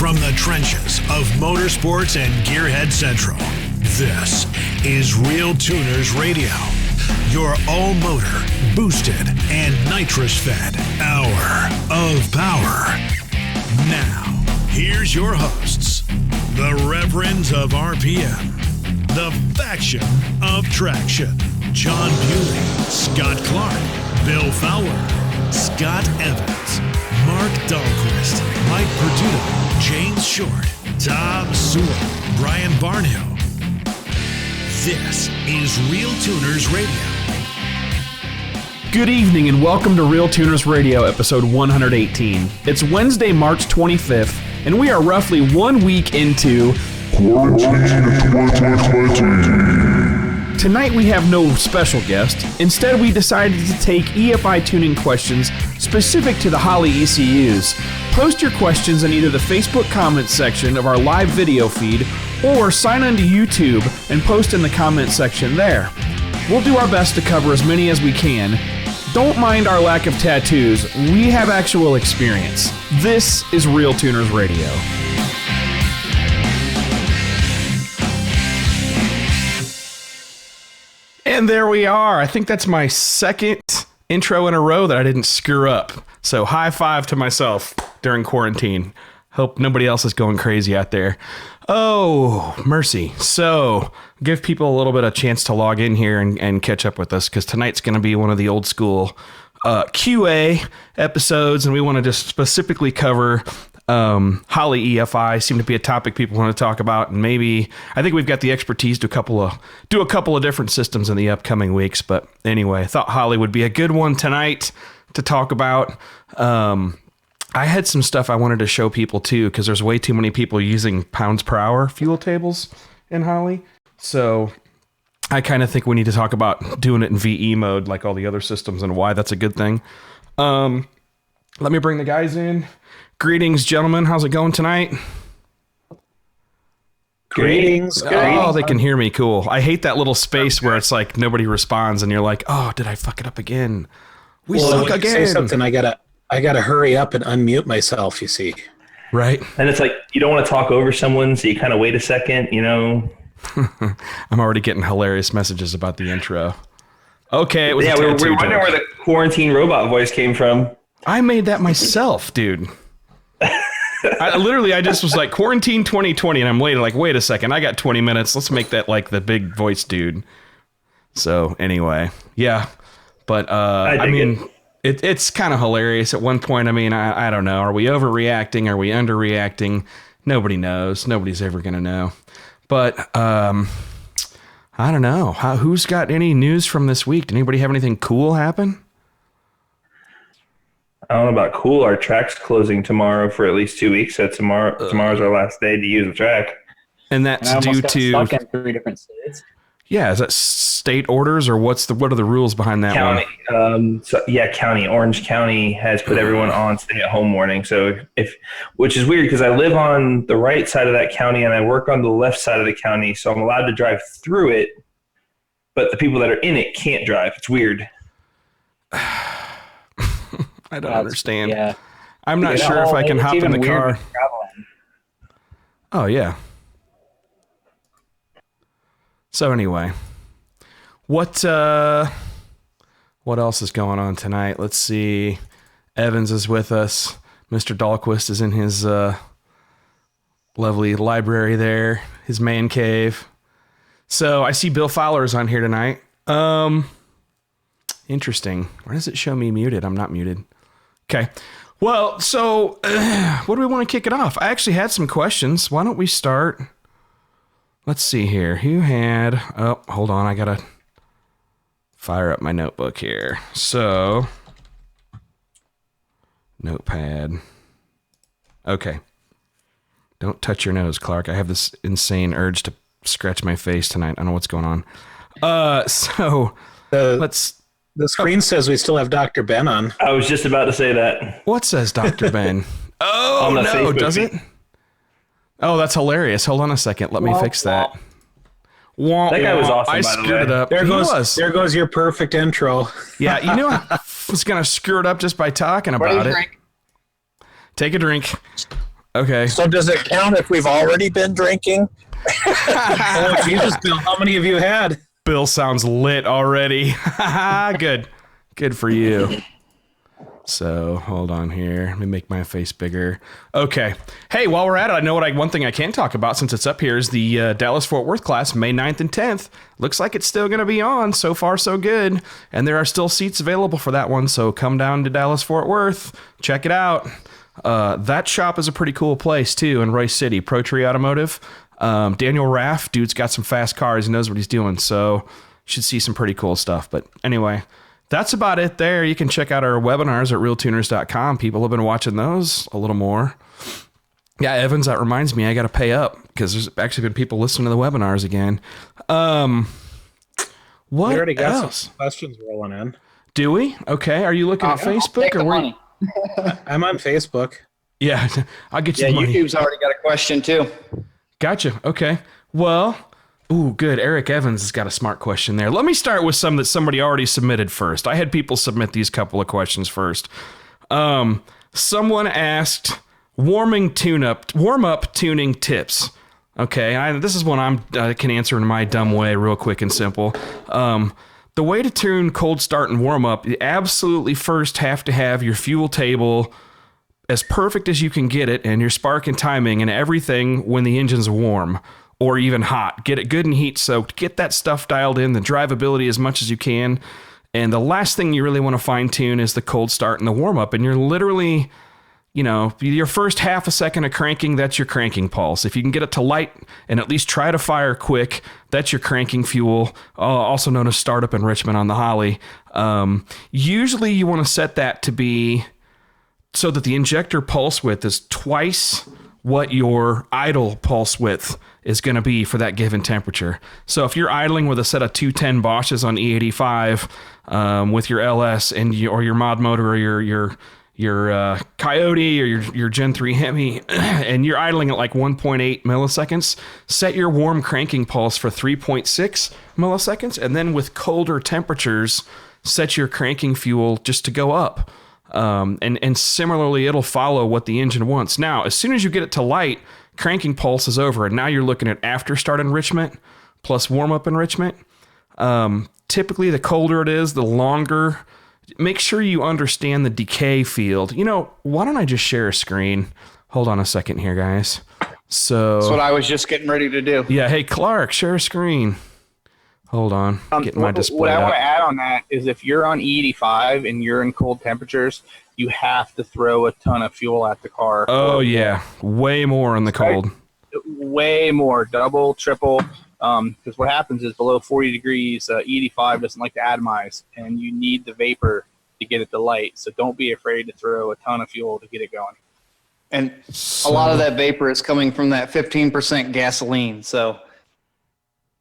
From the trenches of motorsports and Gearhead Central, this is RealTuners Radio, your all-motor, boosted, and nitrous-fed hour of power. Now, here's your hosts, the Reverends of RPM, the faction of traction, John Bewley, Scott Clark, Bill Fowler, Scott Evans, Mark Dahlquist, Mike Perduto, James Short, Tom Sewell, Brian Barnhill. This is RealTuners Radio. Good evening and welcome to RealTuners Radio, episode 118. It's Wednesday, March 25th, and we are roughly 1 week into Quarantine 2020. Tonight we have no special guest. Instead, we decided to take EFI tuning questions specific to the Holley ECUs. Post your questions in either the Facebook comments section of our live video feed or sign on to YouTube and post in the comment section there. We'll do our best to cover as many as we can. Don't mind our lack of tattoos. We have actual experience. This is RealTuners Radio. And there we are. I think that's my second intro in a row that I didn't screw up. So high five to myself during quarantine. Hope nobody else is going crazy out there. Oh, mercy. So give people a little bit of chance to log in here and catch up with us, because tonight's going to be one of the old school QA episodes, and we want to just specifically cover Holley EFI. Seem to be a topic people want to talk about, and maybe I think we've got the expertise to do a couple of different systems in the upcoming weeks. But anyway, I thought Holley would be a good one tonight to talk about. I had some stuff I wanted to show people too, because there's way too many people using pounds per hour fuel tables in Holley. So I kind of think we need to talk about doing it in VE mode like all the other systems and why that's a good thing. Let me bring the guys in. Greetings, gentlemen. How's it going tonight? Greetings. Oh, they can hear me. Cool. I hate that little space where it's like nobody responds and you're like, oh, did I fuck it up again? We suck again. Say something. I gotta hurry up and unmute myself, you see. Right. And it's like you don't want to talk over someone, so you kind of wait a second, you know. I'm already getting hilarious messages about the intro. Okay, it was we're wondering where the quarantine robot voice came from. I made that myself, dude. I just was like, quarantine 2020, and I'm wait a second, I got 20 minutes. Let's make that like the big voice dude. So anyway, yeah. But I mean, it's kind of hilarious. At one point, I mean, I don't know. Are we overreacting? Are we underreacting? Nobody knows. Nobody's ever going to know. But I don't know. Who's got any news from this week? Did anybody have anything cool happen? I don't know about cool. Our track's closing tomorrow for at least 2 weeks. So tomorrow's our last day to use the track. And that's due to stuck in 3 different states. Yeah, is that state orders, or what are the rules behind that county, one? County. Orange County has put everyone on stay-at-home warning. So which is weird because I live on the right side of that county and I work on the left side of the county, so I'm allowed to drive through it, but the people that are in it can't drive. It's weird. I don't understand. Yeah. I'm not sure if I can hop in the car. Oh, yeah. So anyway, what else is going on tonight? Let's see. Evans is with us. Mr. Dahlquist is in his lovely library there, his man cave. So I see Bill Fowler is on here tonight. Interesting. Why does it show me muted? I'm not muted. Okay. Well, so what do we want to kick it off? I actually had some questions. Why don't we start? Let's see here. Who had... Oh, hold on. I got to fire up my notebook here. So, notepad. Okay. Don't touch your nose, Clark. I have this insane urge to scratch my face tonight. I don't know what's going on. Let's... The screen says we still have Dr. Ben on. I was just about to say that. What says Dr. Ben? Oh, no, Facebook does it? Oh, that's hilarious. Hold on a second. Let me fix that. That guy was awesome, I by the way. screwed it up. There goes your perfect intro. Yeah, you knew I was going to screw it up just by talking about it. Drink. Take a drink. Okay. So does it count if we've already been drinking? Oh, Jesus, Bill, how many of you had? Bill sounds lit already. Good for you. So hold on here. Let me make my face bigger. Okay. Hey, while we're at it, I know one thing I can talk about since it's up here is the Dallas-Fort Worth class, May 9th and 10th. Looks like it's still going to be on. So far, so good. And there are still seats available for that one. So come down to Dallas-Fort Worth. Check it out. That shop is a pretty cool place, too, in Royce City. Pro Tree Automotive. Daniel Raff, dude's got some fast cars. He knows what he's doing. So you should see some pretty cool stuff. But anyway, that's about it there. You can check out our webinars at RealTuners.com. People have been watching those a little more. Yeah, Evans, that reminds me, I got to pay up because there's actually been people listening to the webinars again. What We already got else? some questions rolling in. Do we? Okay. Are you looking at Facebook or where? Money. I'm on Facebook. Yeah, I'll get you Yeah, the money. YouTube's already got a question too. Gotcha. Okay. Well, good. Eric Evans has got a smart question there. Let me start with some that somebody already submitted first. I had people submit these couple of questions first. Someone asked warm-up tuning tips. Okay, this is one I can answer in my dumb way real quick and simple. The way to tune cold start and warm up, you absolutely first have to have your fuel table as perfect as you can get it and your spark and timing and everything when the engine's warm or even hot. Get it good and heat soaked. Get that stuff dialed in, the drivability as much as you can. And the last thing you really want to fine tune is the cold start and the warm up. And you're literally, your first half a second of cranking, that's your cranking pulse. If you can get it to light and at least try to fire quick, that's your cranking fuel, also known as startup enrichment on the Holley. Usually you want to set that to be so that the injector pulse width is twice what your idle pulse width is going to be for that given temperature. So if you're idling with a set of 210 Bosches on E85 with your LS or your mod motor or your Coyote or your Gen 3 Hemi, and you're idling at like 1.8 milliseconds, set your warm cranking pulse for 3.6 milliseconds, and then with colder temperatures, set your cranking fuel just to go up. And similarly, it'll follow what the engine wants. Now, as soon as you get it to light, cranking pulse is over, and now you're looking at after start enrichment plus warm-up enrichment. Typically, the colder it is, the longer. Make sure you understand the decay field. Why don't I just share a screen? Hold on a second here, guys. So That's what I was just getting ready to do. yeah, hey, Clark, share a screen. Hold on, getting my display What I want up. to add on that is if you're on E85 and you're in cold temperatures, you have to throw a ton of fuel at the car. Oh, yeah, way more in the cold. Way more, double, triple. Because what happens is below 40 degrees, E85 doesn't like to atomize, and you need the vapor to get it to light. So don't be afraid to throw a ton of fuel to get it going. And a lot of that vapor is coming from that 15% gasoline. So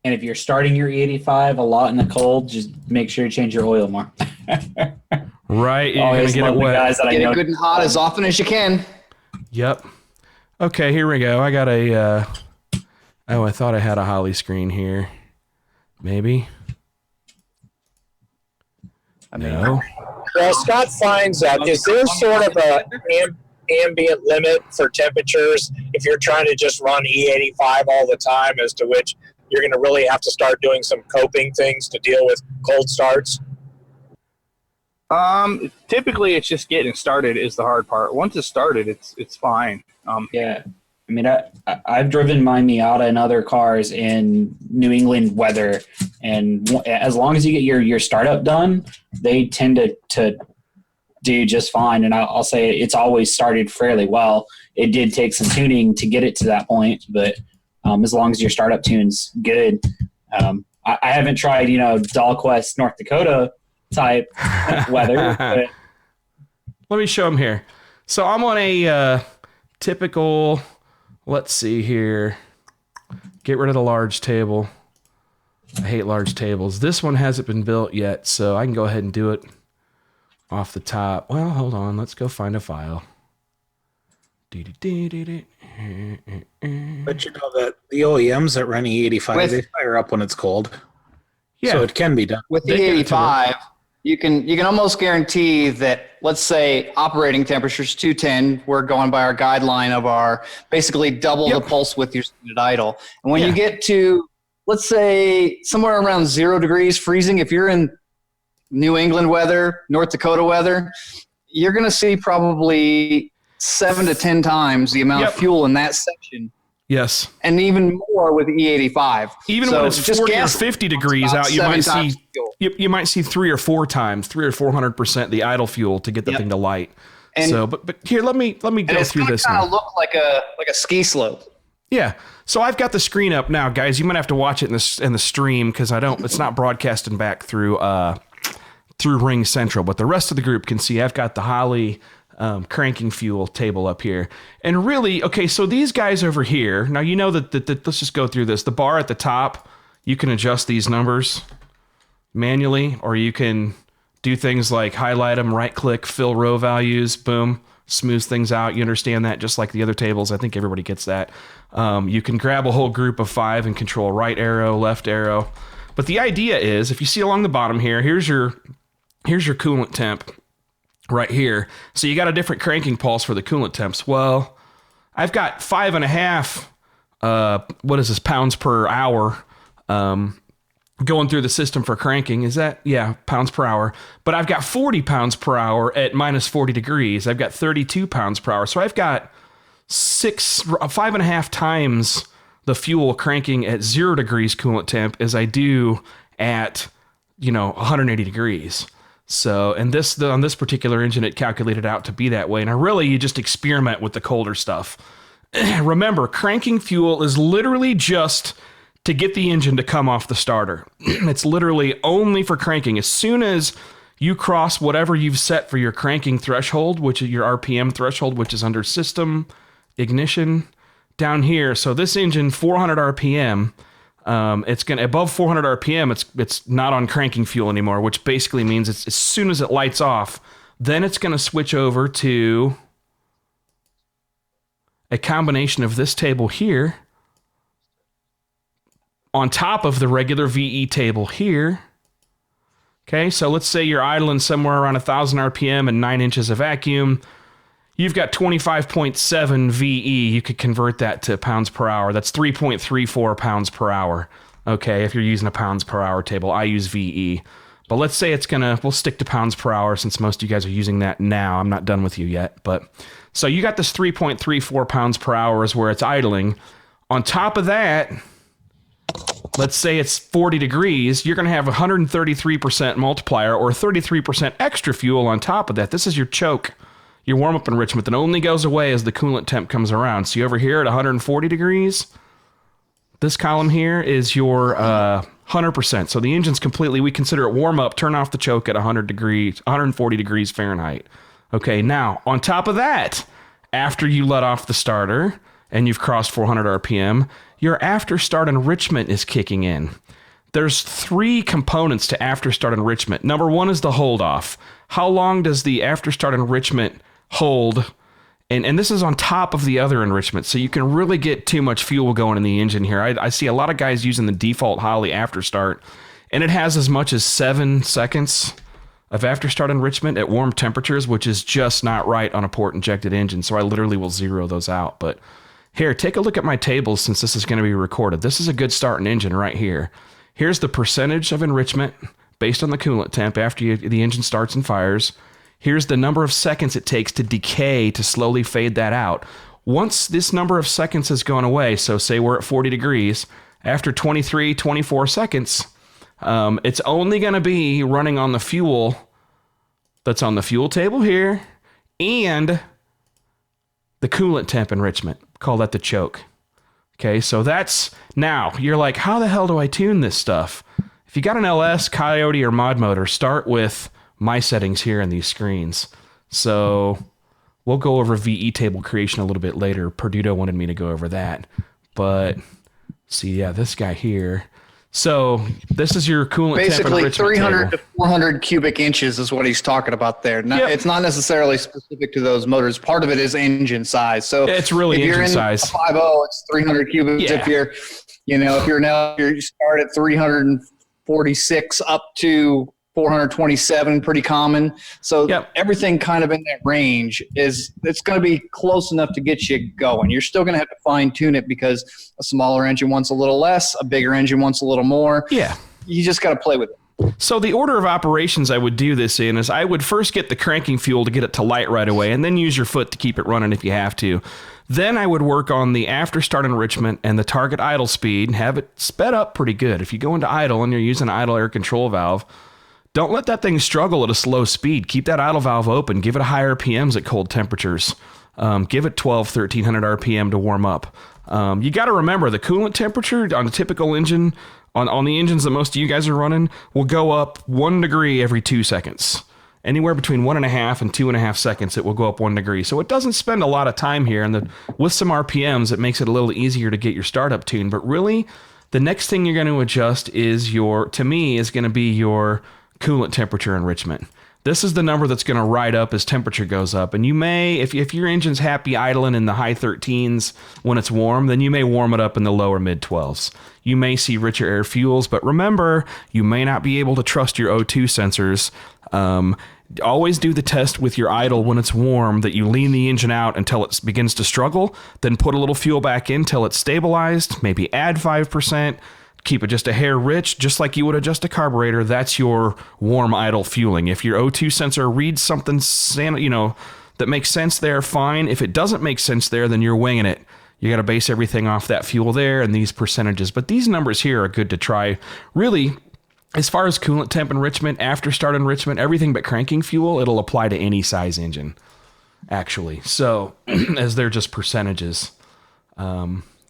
And if you're starting your E85 a lot in the cold, just make sure you change your oil more. Right, you're gonna Always get it love the wet. guys that I get know. it good and hot as often as you can. Yep. Okay, here we go. I got a. I thought I had a Holley screen here. Maybe. No. Well, Scott finds out, is there sort of a ambient limit for temperatures if you're trying to just run E85 all the time, as to which you're going to really have to start doing some coping things to deal with cold starts? Typically, it's just getting started is the hard part. Once it's started, it's fine. Yeah. I mean, I've driven my Miata and other cars in New England weather, and as long as you get your startup done, they tend to do just fine. And I'll say it's always started fairly well. It did take some tuning to get it to that point, but as long as your startup tune's good. I haven't tried, Dahlquest, North Dakota type weather. But Let me show them here. So I'm on a typical. Let's see here. Get rid of the large table. I hate large tables. This one hasn't been built yet, so I can go ahead and do it off the top. Well, hold on. Let's go find a file. But you know that the OEMs that run E85, With- they fire up when it's cold. Yeah. So it can be done. With the They get it to E85, You can almost guarantee that, let's say operating temperature's 210, we're going by our guideline of our basically double the pulse width your standard idle. And when you get to, let's say somewhere around 0 degrees freezing, if you're in New England weather, North Dakota weather, you're going to see probably 7 to 10 times the amount of fuel in that section. Yes. And even more with E85. Even when it's 40 or 50 degrees out, you might see 3 or 4 times, 300 or 400% the idle fuel to get the thing to light. And so, but here, let me go through this now. It's going to kind of look like a ski slope. Yeah. So I've got the screen up now, guys. You might have to watch it in the stream because it's not broadcasting back through Ring Central, but the rest of the group can see I've got the Holley cranking fuel table up here. And really, okay, so these guys over here, now you know that let's just go through this. The bar at the top, you can adjust these numbers manually, or you can do things like highlight them, right click, fill row values, boom, smooths things out. You understand that just like the other tables. I think everybody gets that. You can grab a whole group of 5 and control right arrow, left arrow. But the idea is, if you see along the bottom here, here's your coolant temp right here. So you got a different cranking pulse for the coolant temps. Well, I've got 5.5 pounds per hour going through the system for cranking. Is that? Yeah, pounds per hour. But I've got 40 pounds per hour at minus 40 degrees. I've got 32 pounds per hour. So I've got 5.5 times the fuel cranking at 0 degrees coolant temp as I do at 180 degrees. So, and on this particular engine, it calculated out to be that way. And you just experiment with the colder stuff. Remember, cranking fuel is literally just to get the engine to come off the starter. It's literally only for cranking. As soon as you cross whatever you've set for your cranking threshold, which is your RPM threshold, which is under system ignition down here. So this engine, 400 RPM, it's going to above 400 RPM. It's not on cranking fuel anymore, which basically means it's as soon as it lights off, then it's going to switch over to a combination of this table here on top of the regular VE table here. Okay, so let's say you're idling somewhere around 1,000 RPM and 9 inches of vacuum. You've got 25.7 VE. You could convert that to pounds per hour. That's 3.34 pounds per hour. Okay, if you're using a pounds per hour table, I use VE. But let's say we'll stick to pounds per hour since most of you guys are using that now. I'm not done with you yet. But so you got this 3.34 pounds per hour is where it's idling. On top of that, let's say it's 40 degrees, you're going to have 133% multiplier or 33% extra fuel on top of that. This is your choke. Your warm-up enrichment that only goes away as the coolant temp comes around. So you over here at 140 degrees, this column here is your 100%. So the engine's completely, we consider it warm-up, turn off the choke at 140 degrees Fahrenheit. Okay, now, on top of that, after you let off the starter and you've crossed 400 RPM, your after-start enrichment is kicking in. There's 3 components to after-start enrichment. Number 1 is the hold-off. How long does the after-start enrichment hold? And this is on top of the other enrichment, so you can really get too much fuel going in the engine here. I see a lot of guys using the default Holley after-start, and it has as much as 7 seconds of after-start enrichment at warm temperatures, which is just not right on a port-injected engine, so I literally will zero those out. But here, take a look at my tables since this is going to be recorded. This is a good starting engine right here. Here's the percentage of enrichment based on the coolant temp after the engine starts and fires. Here's the number of seconds it takes to decay to slowly fade that out. Once this number of seconds has gone away, so say we're at 40 degrees, after 23, 24 seconds, it's only going to be running on the fuel that's on the fuel table here and the coolant temp enrichment. Call that the choke. Okay, so that's, now, you're like, how the hell do I tune this stuff? If you got an LS, Coyote, or Mod Motor, start with my settings here in these screens. So we'll go over VE table creation a little bit later. Perduto wanted me to go over that. But, see, yeah, this guy here. So this is your coolant temp basically enrichment 300 table. to 400 cubic inches is what he's talking about there. It's not necessarily specific to those motors. Part of it is engine size. So it's really if you're engine in size. 5.0, it's 300 cubics. Yeah. If you start at 346 up to 427, pretty common. So Yep. everything kind of in that range it's going to be close enough to get you going. You're still going to have to fine tune it because a smaller engine wants a little less, a bigger engine wants a little more. Yeah. You just got to play with it. So the order of operations I would do this in is I would first get the cranking fuel to get it to light right away, and then use your foot to keep it running if you have to. Then I would work on the after start enrichment and the target idle speed and have it sped up pretty good. If you go into idle and you're using an idle air control valve, don't let that thing struggle at a slow speed. Keep that idle valve open. Give it a high RPMs at cold temperatures. Give it 1300 RPM to warm up. You got to remember the coolant temperature on a typical engine, on the engines that most of you guys are running, will go up 1 degree every 2 seconds. Anywhere between 1.5 and 2.5 seconds, it will go up 1 degree. So it doesn't spend a lot of time here. And with some RPMs, it makes it a little easier to get your startup tune. But really, the next thing you're going to adjust is going to be your coolant temperature enrichment. This is the number that's going to ride up as temperature goes up. And you may, if your engine's happy idling in the high 13s when it's warm, then you may warm it up in the lower mid 12s. You may see richer air fuels, but remember, you may not be able to trust your O2 sensors. Always do the test with your idle when it's warm, that you lean the engine out until it begins to struggle, then put a little fuel back in till it's stabilized, maybe add 5%. Keep it just a hair rich, just like you would adjust a carburetor. That's your warm idle fueling. If your O2 sensor reads something, that makes sense there, fine. If it doesn't make sense there, then you're winging it. You got to base everything off that fuel there and these percentages. But these numbers here are good to try. Really, as far as coolant temp enrichment, after start enrichment, everything but cranking fuel, it'll apply to any size engine, actually. So, as they're just percentages.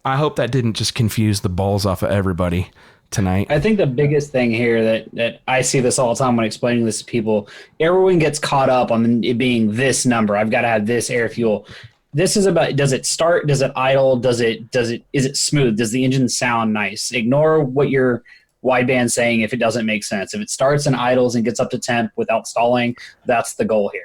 I hope that didn't just confuse the balls off of everybody tonight. I think the biggest thing here that I see this all the time when explaining this to people, everyone gets caught up on it being this number. I've got to have this air fuel. This is about, does it start? Does it idle? Is it smooth? Does the engine sound nice? Ignore what your wideband's saying if it doesn't make sense. If it starts and idles and gets up to temp without stalling, that's the goal here.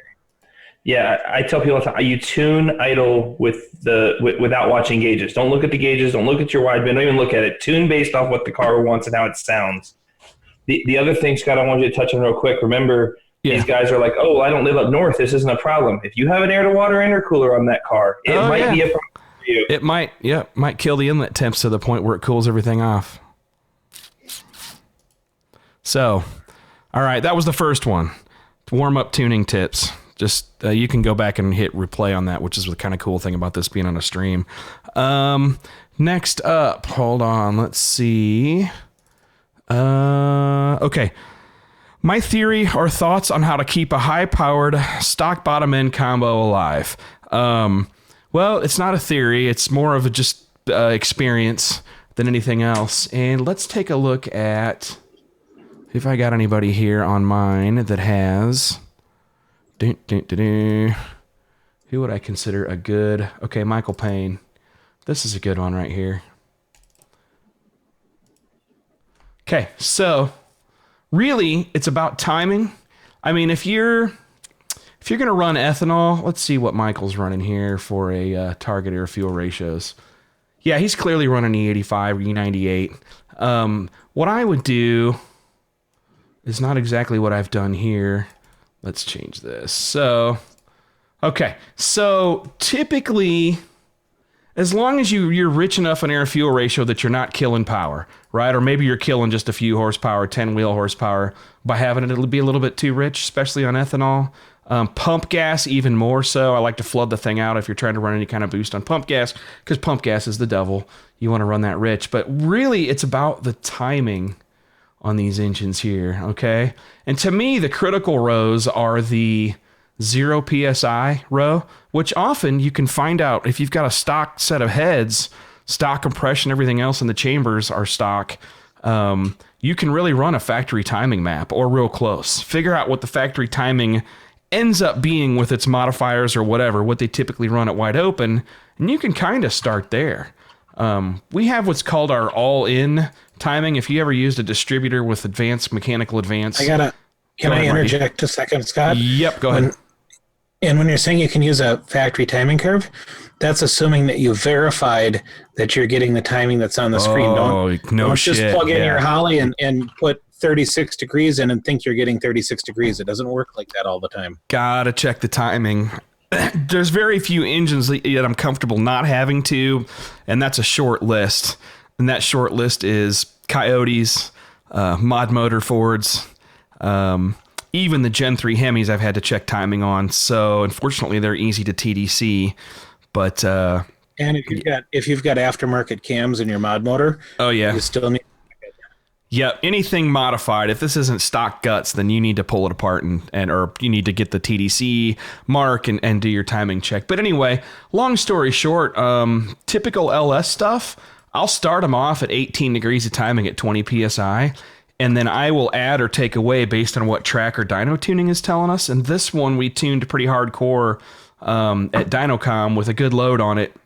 Yeah, I tell people all the time, you tune idle without watching gauges. Don't look at the gauges. Don't look at your wideband. Don't even look at it. Tune based off what the car wants and how it sounds. The other thing, Scott, I want you to touch on real quick. Remember, these guys are like, oh, I don't live up north. This isn't a problem. If you have an air-to-water intercooler on that car, it might be a problem for you. It might kill the inlet temps to the point where it cools everything off. So, all right, that was the first one. Warm-up tuning tips. Just you can go back and hit replay on that, which is the kind of cool thing about this being on a stream. Next up, hold on, let's see. Okay. My theory or thoughts on how to keep a high-powered stock bottom end combo alive. Well, it's not a theory. It's more of a just experience than anything else. And let's take a look at if I got anybody here on mine that has... Who would I consider a good... Okay, Michael Payne. This is a good one right here. Okay, so really, it's about timing. I mean, if you're going to run ethanol, let's see what Michael's running here for a target air fuel ratios. Yeah, he's clearly running E85 or E98. What I would do is not exactly what I've done here. Let's change this. So, okay. So typically, as long as you're rich enough in air fuel ratio that you're not killing power, right? Or maybe you're killing just a few horsepower, 10 wheel horsepower by having it, it'll be a little bit too rich, especially on ethanol. Pump gas, even more so. I like to flood the thing out if you're trying to run any kind of boost on pump gas, because pump gas is the devil. You want to run that rich. But really, it's about the timing on these engines here, okay? And to me, the critical rows are the 0 PSI row, which often you can find out if you've got a stock set of heads, stock compression, everything else in the chambers are stock. You can really run a factory timing map or real close. Figure out what the factory timing ends up being with its modifiers or whatever, what they typically run at wide open, and you can kind of start there. We have what's called our all-in timing. If you ever used a distributor with advanced mechanical advance... Can I interject a second, Scott? Yep, go ahead. When you're saying you can use a factory timing curve, that's assuming that you verified that you're getting the timing that's on the screen. Don't just plug in your Holley and put 36 degrees in and think you're getting 36 degrees. It doesn't work like that all the time. Gotta check the timing. There's very few engines that I'm comfortable not having to, and that's a short list. And that short list is Coyotes, Mod Motor Fords, even the Gen 3 Hemis I've had to check timing on. So unfortunately, they're easy to TDC. But and if you've got aftermarket cams in your mod motor, you still need. Yeah, anything modified. If this isn't stock guts, then you need to pull it apart or you need to get the TDC mark and do your timing check. But anyway, long story short, typical LS stuff, I'll start them off at 18 degrees of timing at 20 PSI, and then I will add or take away based on what track or dyno tuning is telling us. And this one we tuned pretty hardcore at Dynocom with a good load on it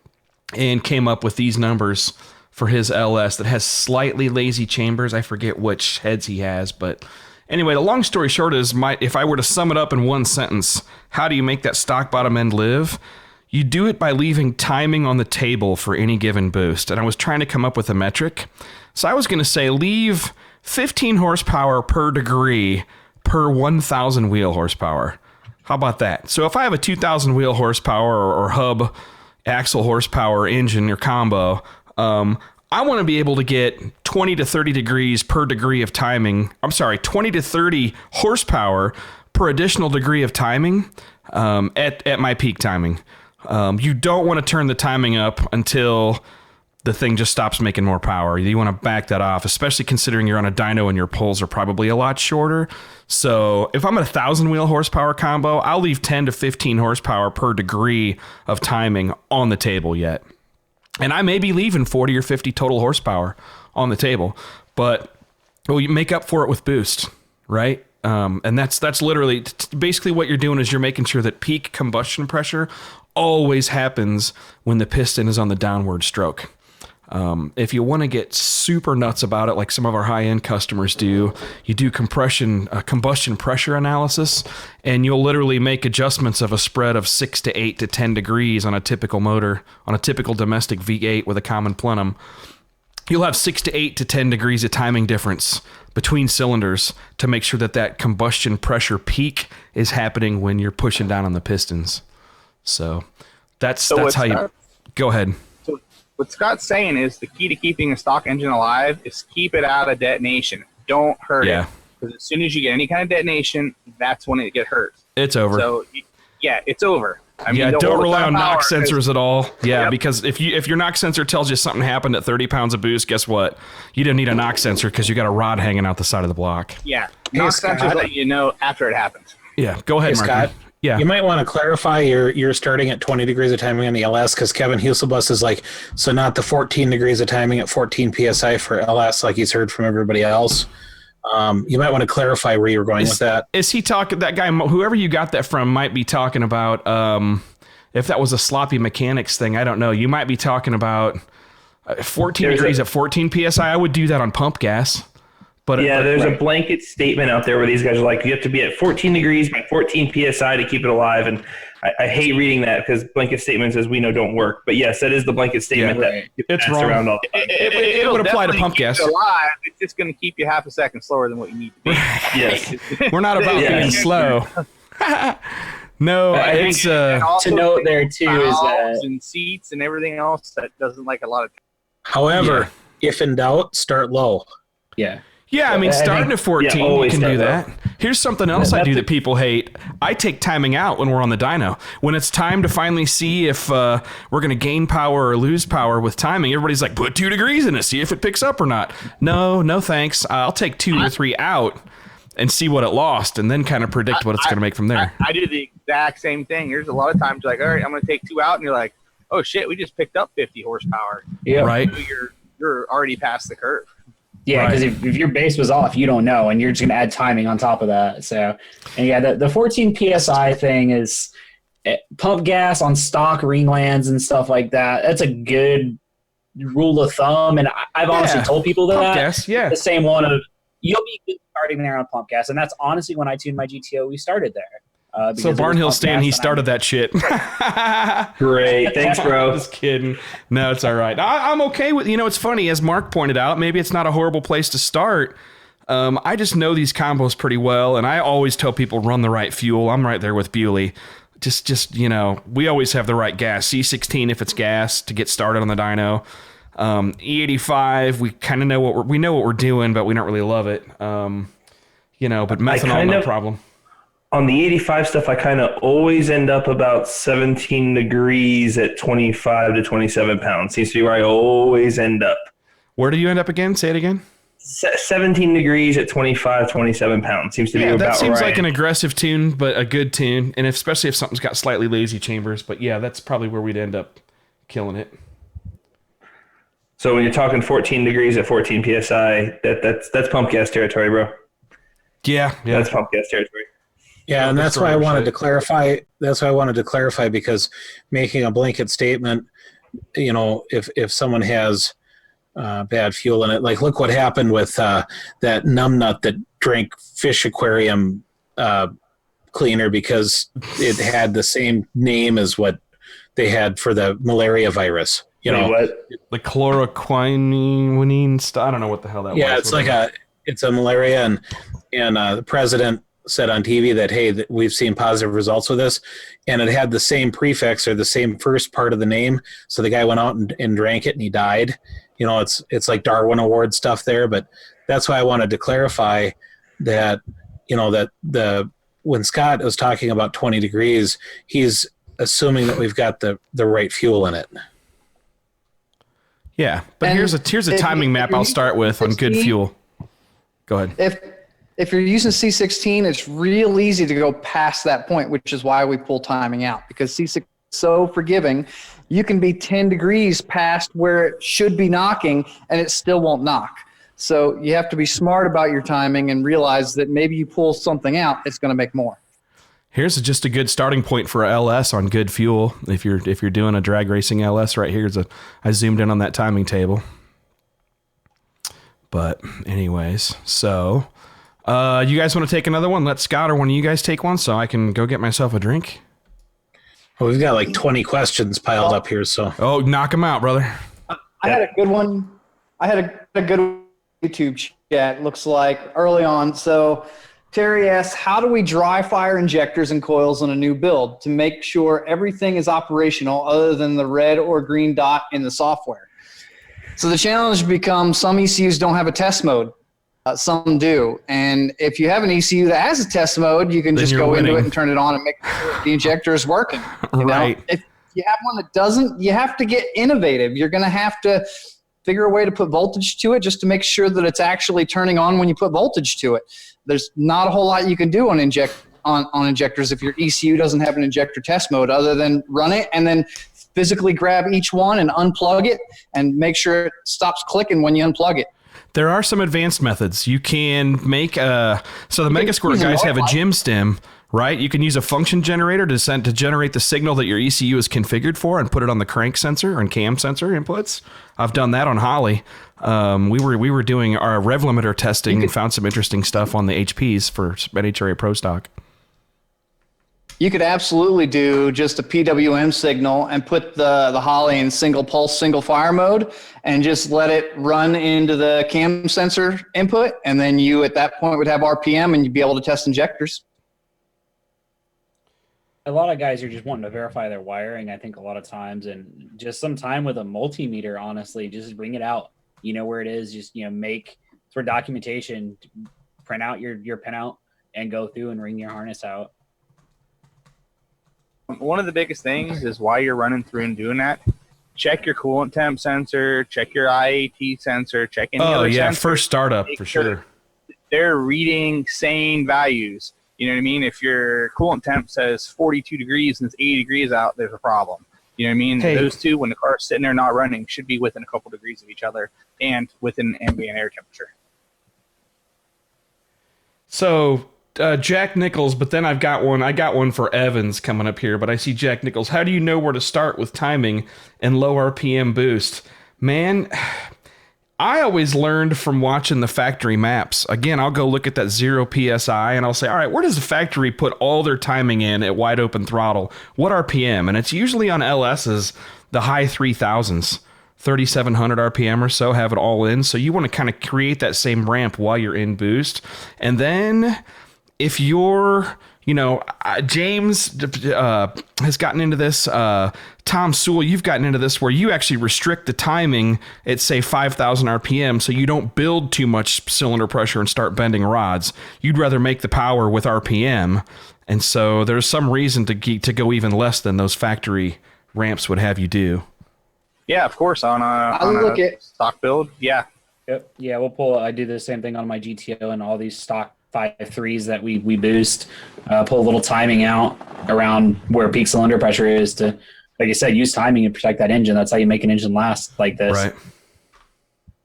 and came up with these numbers for his LS that has slightly lazy chambers. I forget which heads he has, but anyway, the long story short is if I were to sum it up in one sentence, how do you make that stock bottom end live? You do it by leaving timing on the table for any given boost. And I was trying to come up with a metric. So I was going to say leave 15 horsepower per degree per 1,000 wheel horsepower. How about that? So if I have a 2,000 wheel horsepower or hub axle horsepower engine or combo, I want to be able to get 20 to 30 degrees per degree of timing. 20 to 30 horsepower per additional degree of timing at my peak timing. You don't want to turn the timing up until the thing just stops making more power. You want to back that off, especially considering you're on a dyno and your pulls are probably a lot shorter. So if I'm at 1,000 wheel horsepower combo, I'll leave 10 to 15 horsepower per degree of timing on the table yet. And I may be leaving 40 or 50 total horsepower on the table, but you make up for it with boost, right? And that's literally basically what you're doing is you're making sure that peak combustion pressure always happens when the piston is on the downward stroke. If you want to get super nuts about it, like some of our high-end customers do, you do combustion pressure analysis, and you'll literally make adjustments of a spread of 6 to 8 to 10 degrees on a typical motor, on a typical domestic V8 with a common plenum. You'll have 6 to 8 to 10 degrees of timing difference between cylinders to make sure that combustion pressure peak is happening when you're pushing down on the pistons. So that's how you... Go ahead. What Scott's saying is the key to keeping a stock engine alive is keep it out of detonation. Don't hurt it. Because as soon as you get any kind of detonation, that's when it gets hurt. It's over. So, it's over. I mean, don't rely on knock sensors at all. Because if your knock sensor tells you something happened at 30 pounds of boost, guess what? You didn't need a knock sensor because you got a rod hanging out the side of the block. Yeah. Knock sensors let you know after it happens. Yeah. Go ahead, Mark. Scott. Yeah. You might want to clarify you're starting at 20 degrees of timing on the LS because Kevin Huselbus is like, so not the 14 degrees of timing at 14 PSI for LS like he's heard from everybody else. You might want to clarify where you're going with that. Is he talking, that guy, whoever you got that from might be talking about, if that was a sloppy mechanics thing, I don't know. You might be talking about 14 degrees at 14 PSI. I would do that on pump gas. But there's a blanket statement out there where these guys are like, you have to be at 14 degrees by 14 PSI to keep it alive. And I hate reading that because blanket statements, as we know, don't work. But yes, that is the blanket statement that it's wrong. Around all the time. It would apply to pump gas. Alive. It's just going to keep you half a second slower than what you need to be. Yes. We're not about being slow. No, it's to note there too is that and seats and everything else that doesn't like a lot of. However, if in doubt, start low. Yeah, I mean, starting at 14, you can do that. Here's something else I do that people hate. I take timing out when we're on the dyno. When it's time to finally see if we're going to gain power or lose power with timing, everybody's like, put 2 degrees in it, see if it picks up or not. No thanks. I'll take 2 or 3 out and see what it lost and then kind of predict what it's going to make from there. I do the exact same thing. There's a lot of times you're like, all right, I'm going to take 2 out, and you're like, oh, shit, we just picked up 50 horsepower. Yeah. Right. You're already past the curve. Yeah, because if your base was off, you don't know, and you're just going to add timing on top of that. So, and the 14 PSI thing is pump gas on stock ringlands and stuff like that. That's a good rule of thumb, and I've honestly told people that. Pump gas, the same one of you'll be good starting there on pump gas, and that's honestly when I tuned my GTO, we started there. So Barnhill Stan, he started that shit. Great. Thanks, bro. Just kidding. No, it's all right. I'm okay with, it's funny, as Mark pointed out, maybe it's not a horrible place to start. I just know these combos pretty well, and I always tell people run the right fuel. I'm right there with Bewley. Just we always have the right gas. C16 if it's gas to get started on the dyno. E85, we kind of know what we're doing, but we don't really love it. But methanol, no problem. On the 85 stuff, I kind of always end up about 17 degrees at 25 to 27 pounds. Seems to be where I always end up. Where do you end up again? Say it again. 17 degrees at 25, 27 pounds. Seems to be about right. That seems like an aggressive tune, but a good tune. And especially if something's got slightly lazy chambers. But yeah, that's probably where we'd end up killing it. So when you're talking 14 degrees at 14 PSI, that's pump gas territory, bro. Yeah. That's pump gas territory. Yeah, and that's why I wanted to clarify. That's why I wanted to clarify, because making a blanket statement, if someone has bad fuel in it, like look what happened with that numbnut that drank fish aquarium cleaner because it had the same name as what they had for the malaria virus. What? The chloroquine stuff. I don't know what the hell that was. Yeah, it's a malaria, and the president said on TV that, hey, we've seen positive results with this, and it had the same prefix or the same first part of the name. So the guy went out and drank it and he died. It's like Darwin Award stuff there, but that's why I wanted to clarify that, when Scott was talking about 20 degrees, he's assuming that we've got the right fuel in it. Yeah, but here's a timing map I'll start with on good fuel. Go ahead. If you're using C16, it's real easy to go past that point, which is why we pull timing out, because C6 is so forgiving. You can be 10 degrees past where it should be knocking, and it still won't knock. So you have to be smart about your timing and realize that maybe you pull something out, it's going to make more. Here's just a good starting point for a LS on good fuel. If you're doing a drag racing LS, right here's I zoomed in on that timing table. But anyways, so you guys want to take another one? Let Scott or one of you guys take one so I can go get myself a drink. Well, we've got like 20 questions piled up here, so. Oh, knock them out, brother. I had a good one. I had a good YouTube chat, looks like, early on. So Terry asks, how do we dry fire injectors and coils on a new build to make sure everything is operational other than the red or green dot in the software? So the challenge becomes some ECUs don't have a test mode. Some do. And if you have an ECU that has a test mode, you can just go into it and turn it on and make sure the injector is working. Right. If you have one that doesn't, you have to get innovative. You're going to have to figure a way to put voltage to it just to make sure that it's actually turning on when you put voltage to it. There's not a whole lot you can do on injectors if your ECU doesn't have an injector test mode other than run it and then physically grab each one and unplug it and make sure it stops clicking when you unplug it. There are some advanced methods. You can make so the Megasquirt guys have a gym stem, right? You can use a function generator to generate the signal that your ECU is configured for and put it on the crank sensor and cam sensor inputs. I've done that on Holley. We were doing our rev limiter testing and found some interesting stuff on the HPs for NHRA Pro Stock. You could absolutely do just a PWM signal and put the Holley in single pulse, single fire mode and just let it run into the cam sensor input. And then you, at that point, would have RPM and you'd be able to test injectors. A lot of guys are just wanting to verify their wiring, I think, a lot of times. And just some time with a multimeter, honestly, just bring it out. You know where it is. Just, make for documentation, print out your pinout and go through and ring your harness out. One of the biggest things is while you're running through and doing that, check your coolant temp sensor, check your IAT sensor, check any other sensor. First startup for sure. They're reading sane values. You know what I mean? If your coolant temp says 42 degrees and it's 80 degrees out, there's a problem. You know what I mean? Hey. Those two, when the car's sitting there not running, should be within a couple degrees of each other and within ambient air temperature. So Jack Nichols, but then I got one for Evans coming up here, but I see Jack Nichols. How do you know where to start with timing and low RPM boost? Man, I always learned from watching the factory maps. Again, I'll go look at that 0 PSI and I'll say, all right, where does the factory put all their timing in at wide open throttle? What RPM? And it's usually on LS's, the high 3000s. 3,700 RPM or so, have it all in. So you want to kind of create that same ramp while you're in boost. And then if you're, James has gotten into this. Tom Sewell, you've gotten into this where you actually restrict the timing at, say, 5,000 RPM so you don't build too much cylinder pressure and start bending rods. You'd rather make the power with RPM. And so there's some reason to go even less than those factory ramps would have you do. Yeah, of course. On a stock build, yeah. Yep. Yeah, we'll pull. I do the same thing on my GTO and all these stock 5.3s that we boost. Pull a little timing out around where peak cylinder pressure is to, like you said, use timing and protect that engine. That's how you make an engine last like this. Right.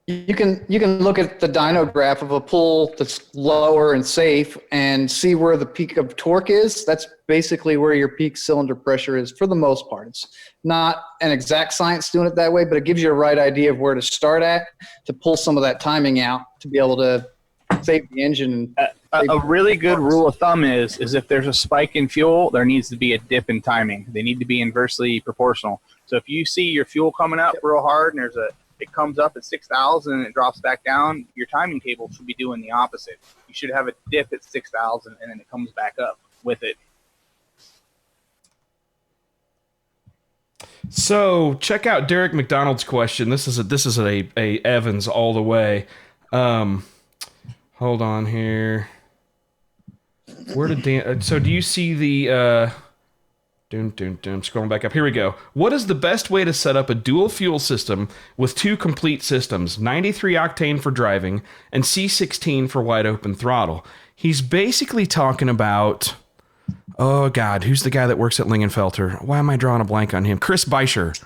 You can look at the dyno graph of a pull that's lower and safe and see where the peak of torque is. That's basically where your peak cylinder pressure is for the most part. It's not an exact science doing it that way, but it gives you a right idea of where to start at to pull some of that timing out to be able to save the engine. A really good rule of thumb is if there's a spike in fuel, there needs to be a dip in timing. They need to be inversely proportional. So if you see your fuel coming up real hard and it comes up at 6,000 and it drops back down, your timing table should be doing the opposite. You should have a dip at 6,000 and then it comes back up with it. So check out Derek McDonald's question. This is a Evans all the way. Hold on here. Where did Dan? So do you see the? Scrolling back up. Here we go. What is the best way to set up a dual fuel system with two complete systems, 93 octane for driving and C16 for wide open throttle? He's basically talking about, oh God, who's the guy that works at Lingenfelter? Why am I drawing a blank on him? Chris Beischer.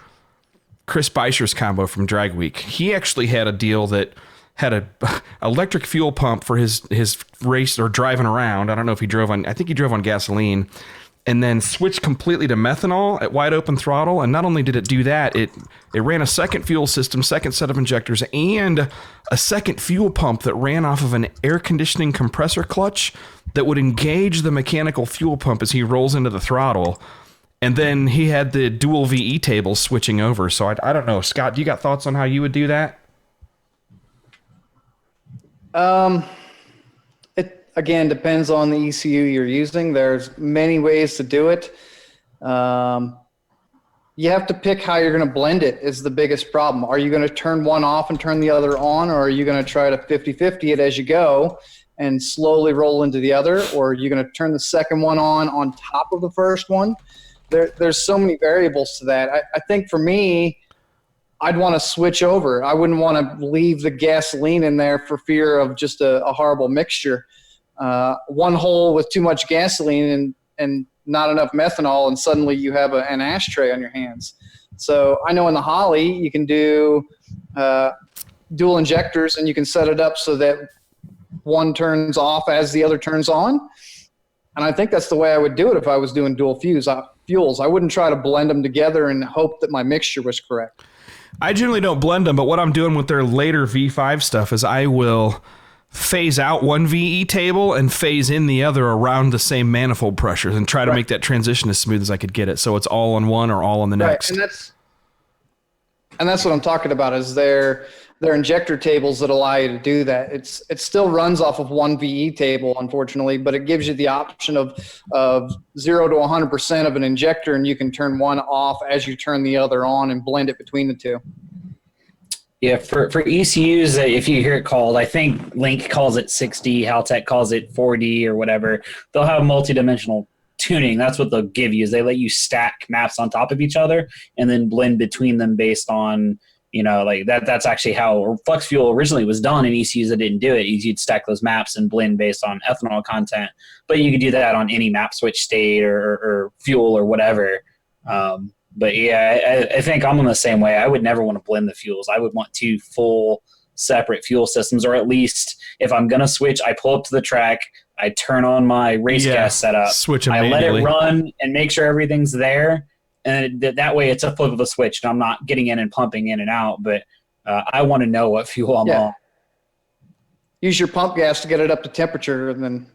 Chris Beischer's combo from Drag Week. He actually had a deal that had a electric fuel pump for his race or driving around. I don't know if he drove on, I think he drove on gasoline, and then switched completely to methanol at wide open throttle. And not only did it do that, it ran a second fuel system, second set of injectors, and a second fuel pump that ran off of an air conditioning compressor clutch that would engage the mechanical fuel pump as he rolls into the throttle. And then he had the dual VE tables switching over. So I don't know. Scott, do you got thoughts on how you would do that? It again depends on the ECU you're using. There's many ways to do it. You have to pick how you're going to blend it is the biggest problem. Are you going to turn one off and turn the other on, or are you going to try to 50-50 it as you go and slowly roll into the other, or are you going to turn the second one on top of the first one? There's so many variables to that. I think for me, I'd want to switch over. I wouldn't want to leave the gasoline in there for fear of just a horrible mixture. One hole with too much gasoline and not enough methanol, and suddenly you have an ashtray on your hands. So I know in the Holley you can do dual injectors, and you can set it up so that one turns off as the other turns on. And I think that's the way I would do it if I was doing dual fuels. I wouldn't try to blend them together and hope that my mixture was correct. I generally don't blend them, but what I'm doing with their later V5 stuff is I will phase out one VE table and phase in the other around the same manifold pressures and try to make that transition as smooth as I could get it. So it's all on one or all on the next. And that's what I'm talking about is their injector tables that allow you to do that. It still runs off of one VE table, unfortunately, but it gives you the option of 0 to 100% of an injector, and you can turn one off as you turn the other on and blend it between the two. Yeah, for ECUs, if you hear it called, I think Link calls it 60, Haltech calls it 4D or whatever. They'll have multidimensional tuning. That's what they'll give you, is they let you stack maps on top of each other and then blend between them based on, like that's actually how flex fuel originally was done in ECUs that didn't do it. You'd stack those maps and blend based on ethanol content, but you could do that on any map switch state or fuel or whatever. But yeah, I think I'm on the same way. I would never want to blend the fuels. I would want two full separate fuel systems, or at least if I'm going to switch, I pull up to the track, I turn on my race gas setup, switch I let it run and make sure everything's there. And that way it's a flip of a switch and I'm not getting in and pumping in and out, but I want to know what fuel I'm on. Use your pump gas to get it up to temperature, and then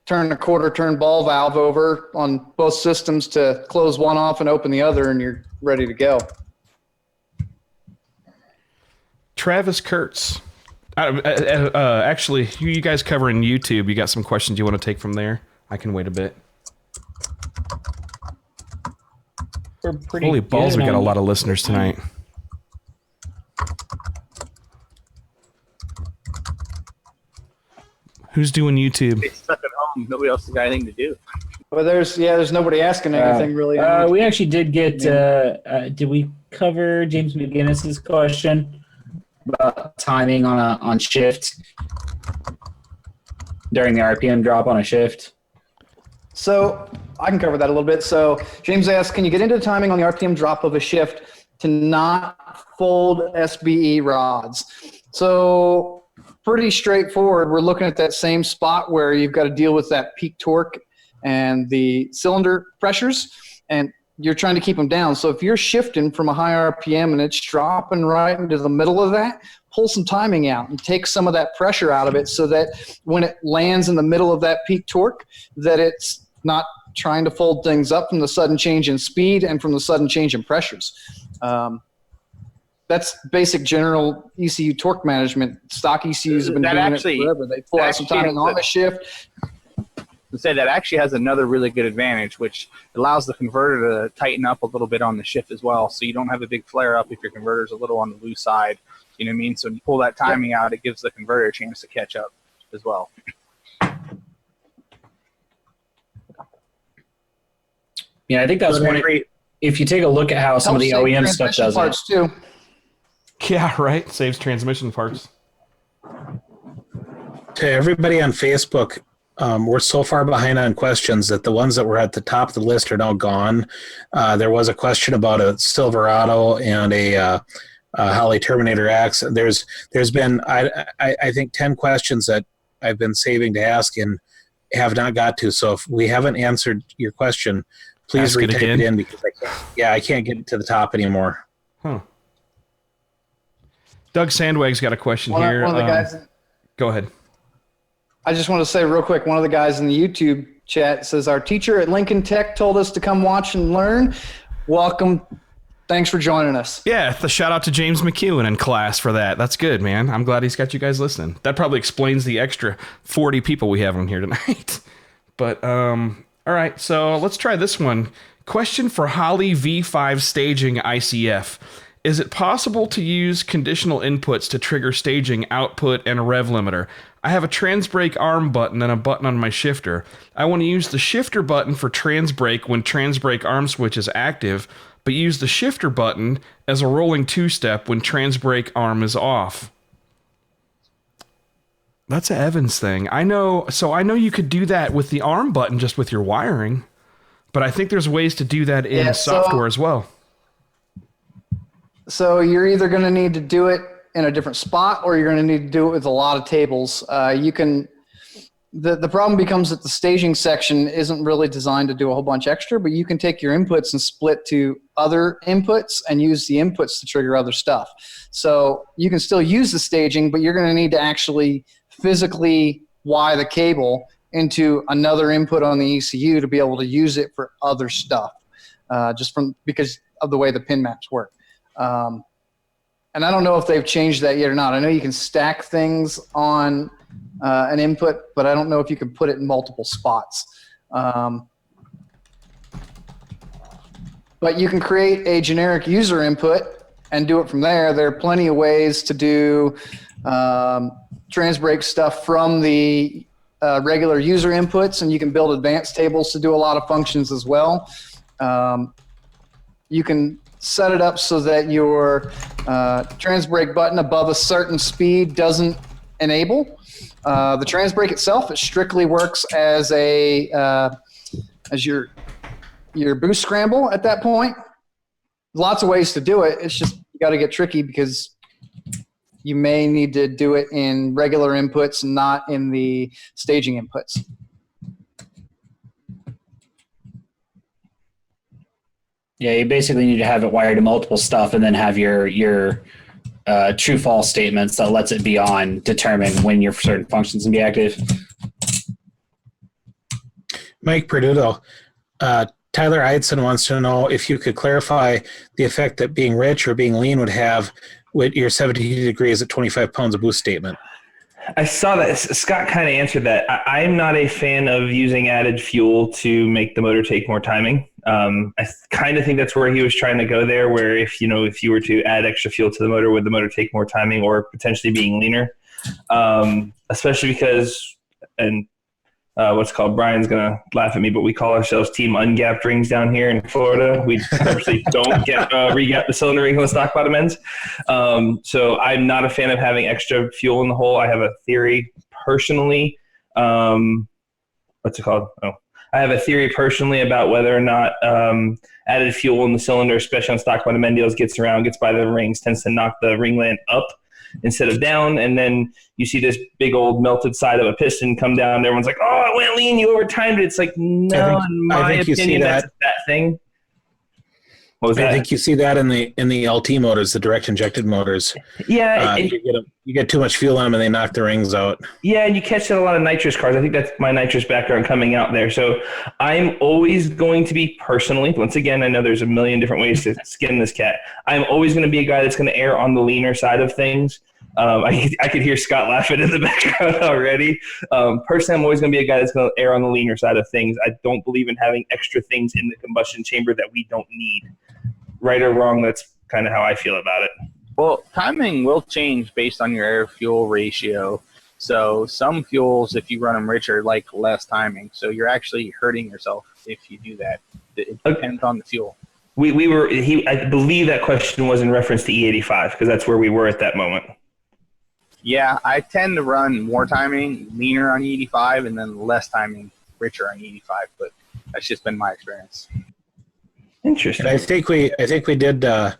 turn a quarter-turn ball valve over on both systems to close one off and open the other, and you're ready to go. Travis Kurtz. Actually, you guys covering YouTube, you got some questions you want to take from there? I can wait a bit. Holy balls, we got a lot of listeners tonight. Who's doing YouTube? They stuck at home. Nobody else has got anything to do. Well, there's nobody asking anything really. We actually did get. Did we cover James McGinnis's question about timing on shift during the RPM drop on a shift? So I can cover that a little bit. So James asked, can you get into the timing on the RPM drop of a shift to not fold SBE rods? So pretty straightforward. We're looking at that same spot where you've got to deal with that peak torque and the cylinder pressures, and you're trying to keep them down. So if you're shifting from a high RPM and it's dropping right into the middle of that, pull some timing out and take some of that pressure out of it so that when it lands in the middle of that peak torque, that it's not trying to fold things up from the sudden change in speed and from the sudden change in pressures. That's basic general ECU torque management. Stock ECUs have been doing it forever. They pull out some timing on the shift. To say that actually has another really good advantage, which allows the converter to tighten up a little bit on the shift as well. So you don't have a big flare up if your converter's a little on the loose side. You know what I mean? So when you pull that timing out, it gives the converter a chance to catch up as well. Yeah, I think that's one. If you take a look at how some of the OEM stuff does parts too. Yeah, right. Saves transmission parts. To everybody on Facebook, we're so far behind on questions that the ones that were at the top of the list are now gone. There was a question about a Silverado and a Holley Terminator X. There's been I think 10 questions that I've been saving to ask and have not got to. So if we haven't answered your question, please retype it in because I can't get it to the top anymore. Huh. Doug Sandwag's got a question here. One of the guys. Go ahead. I just want to say real quick, one of the guys in the YouTube chat says, our teacher at Lincoln Tech told us to come watch and learn. Welcome. Thanks for joining us. Yeah, the shout out to James McEwen in class for that. That's good, man. I'm glad he's got you guys listening. That probably explains the extra 40 people we have on here tonight. But, all right, so let's try this one. Question for Holley V5 staging ICF. Is it possible to use conditional inputs to trigger staging output and a rev limiter? I have a trans brake arm button and a button on my shifter. I want to use the shifter button for trans brake when trans brake arm switch is active, but use the shifter button as a rolling two-step when trans brake arm is off. That's an Evans thing. I know you could do that with the arm button just with your wiring, but I think there's ways to do that in software as well. So you're either going to need to do it in a different spot or you're going to need to do it with a lot of tables. The problem becomes that the staging section isn't really designed to do a whole bunch extra, but you can take your inputs and split to other inputs and use the inputs to trigger other stuff. So you can still use the staging, but you're going to need to actually physically wire the cable into another input on the ECU to be able to use it for other stuff, because of the way the pin maps work. And I don't know if they've changed that yet or not. I know you can stack things on an input, but I don't know if you can put it in multiple spots. But you can create a generic user input and do it from there. There are plenty of ways to do trans brake stuff from the regular user inputs, and you can build advanced tables to do a lot of functions as well. You can set it up so that your trans brake button above a certain speed doesn't enable. The trans brake itself, it strictly works as your boost scramble at that point. Lots of ways to do it. It's just you got to get tricky because you may need to do it in regular inputs, not in the staging inputs. Yeah, you basically need to have it wired to multiple stuff and then have your true false statements that lets it be on determine when your certain functions can be active. Mike Perduto, Tyler Eidson wants to know if you could clarify the effect that being rich or being lean would have with your 17 degrees at 25 pounds of boost statement? I saw that. Scott kind of answered that. I'm not a fan of using added fuel to make the motor take more timing. I kind of think that's where he was trying to go there, where if you were to add extra fuel to the motor, would the motor take more timing or potentially being leaner? Especially because, and what's called, Brian's going to laugh at me, but we call ourselves Team Ungapped Rings down here in Florida. We purposely don't regap the cylinder rings on the stock bottom ends. So I'm not a fan of having extra fuel in the hole. I have a theory personally. What's it called? I have a theory personally about whether or not added fuel in the cylinder, especially on stock bottom end deals, gets by the rings, tends to knock the ringlet up instead of down, and then you see this big old melted side of a piston come down. Everyone's like, "Oh, it went lean. You overtimed it." It's like, no, in my opinion, that's that thing. What was that? I think you see that in the LT motors, the direct injected motors. Yeah, you get too much fuel on them and they knock the rings out. Yeah, and you catch that a lot of nitrous cars. I think that's my nitrous background coming out there. So I'm always going to be personally, once again, I know there's a million different ways to skin this cat. I'm always going to be a guy that's going to err on the leaner side of things. I could hear Scott laughing in the background already. Personally, I'm always going to be a guy that's going to err on the leaner side of things. I don't believe in having extra things in the combustion chamber that we don't need. Right or wrong, that's kind of how I feel about it. Well, timing will change based on your air-fuel ratio. So some fuels, if you run them richer, like less timing. So you're actually hurting yourself if you do that. It depends on the fuel. I believe that question was in reference to E85 because that's where we were at that moment. Yeah, I tend to run more timing, leaner on E85, and then less timing, richer on E85. But that's just been my experience. Interesting. And I think we did Jack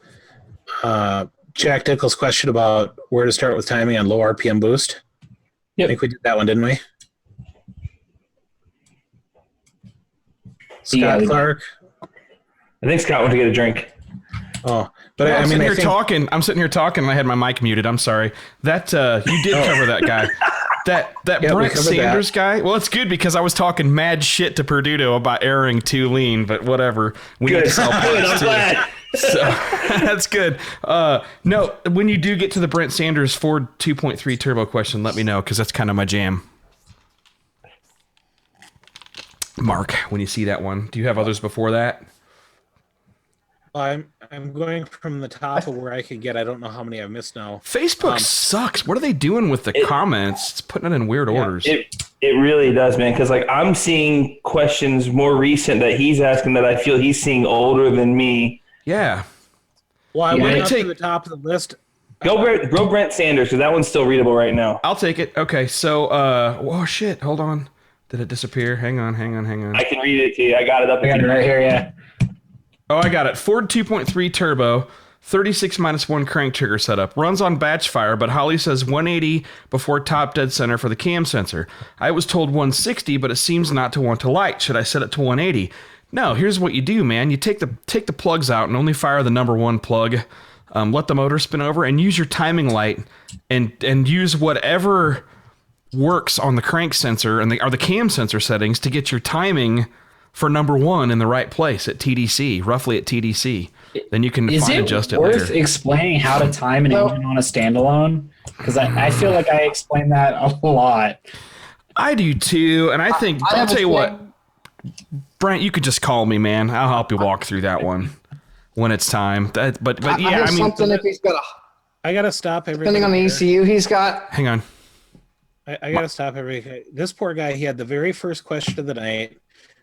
Dickel's question about where to start with timing on low RPM boost. Yep. I think we did that one, didn't we? Scott Clark. I think Scott went to get a drink. Oh, but I'm sitting here talking, and I had my mic muted. I'm sorry. That you did cover that guy. That Brent Sanders guy. Well, it's good because I was talking mad shit to Perduto about airing too lean, but whatever. We need to sell parts too. So that's good. No, when you do get to the Brent Sanders Ford 2.3 turbo question, let me know because that's kind of my jam. Mark, when you see that one, do you have others before that? I'm going from the top of where I could get. I don't know how many I've missed now. Facebook sucks. What are they doing with the comments? It's putting it in weird orders. It really does, man. Because I'm seeing questions more recent that he's asking that I feel he's seeing older than me. Yeah. Well, I went up to the top of the list. Go Brent Sanders because that one's still readable right now. I'll take it. Okay, so oh shit, hold on. Did it disappear? Hang on. I can read it to you. I got it up. I got it right here. Yeah. Oh, I got it. Ford 2.3 turbo, 36-1 crank trigger setup. Runs on batch fire, but Holley says 180 before top dead center for the cam sensor. I was told 160, but it seems not to want to light. Should I set it to 180? No, here's what you do, man. You take the plugs out and only fire the number one plug. Let the motor spin over and use your timing light and use whatever works on the crank sensor or the cam sensor settings to get your timing for number one in the right place at TDC, roughly at TDC. Then you can adjust it later. Is it worth explaining how to time an engine on a standalone? Because I feel like I explain that a lot. I do too, and I think I'll tell you what, Brent, you could just call me, man. I'll help you walk through that one when it's time. But yeah, I mean, something if he's got I gotta stop everything. Depending on the ECU he's got. Hang on. I gotta stop everything. This poor guy, he had the very first question of the night.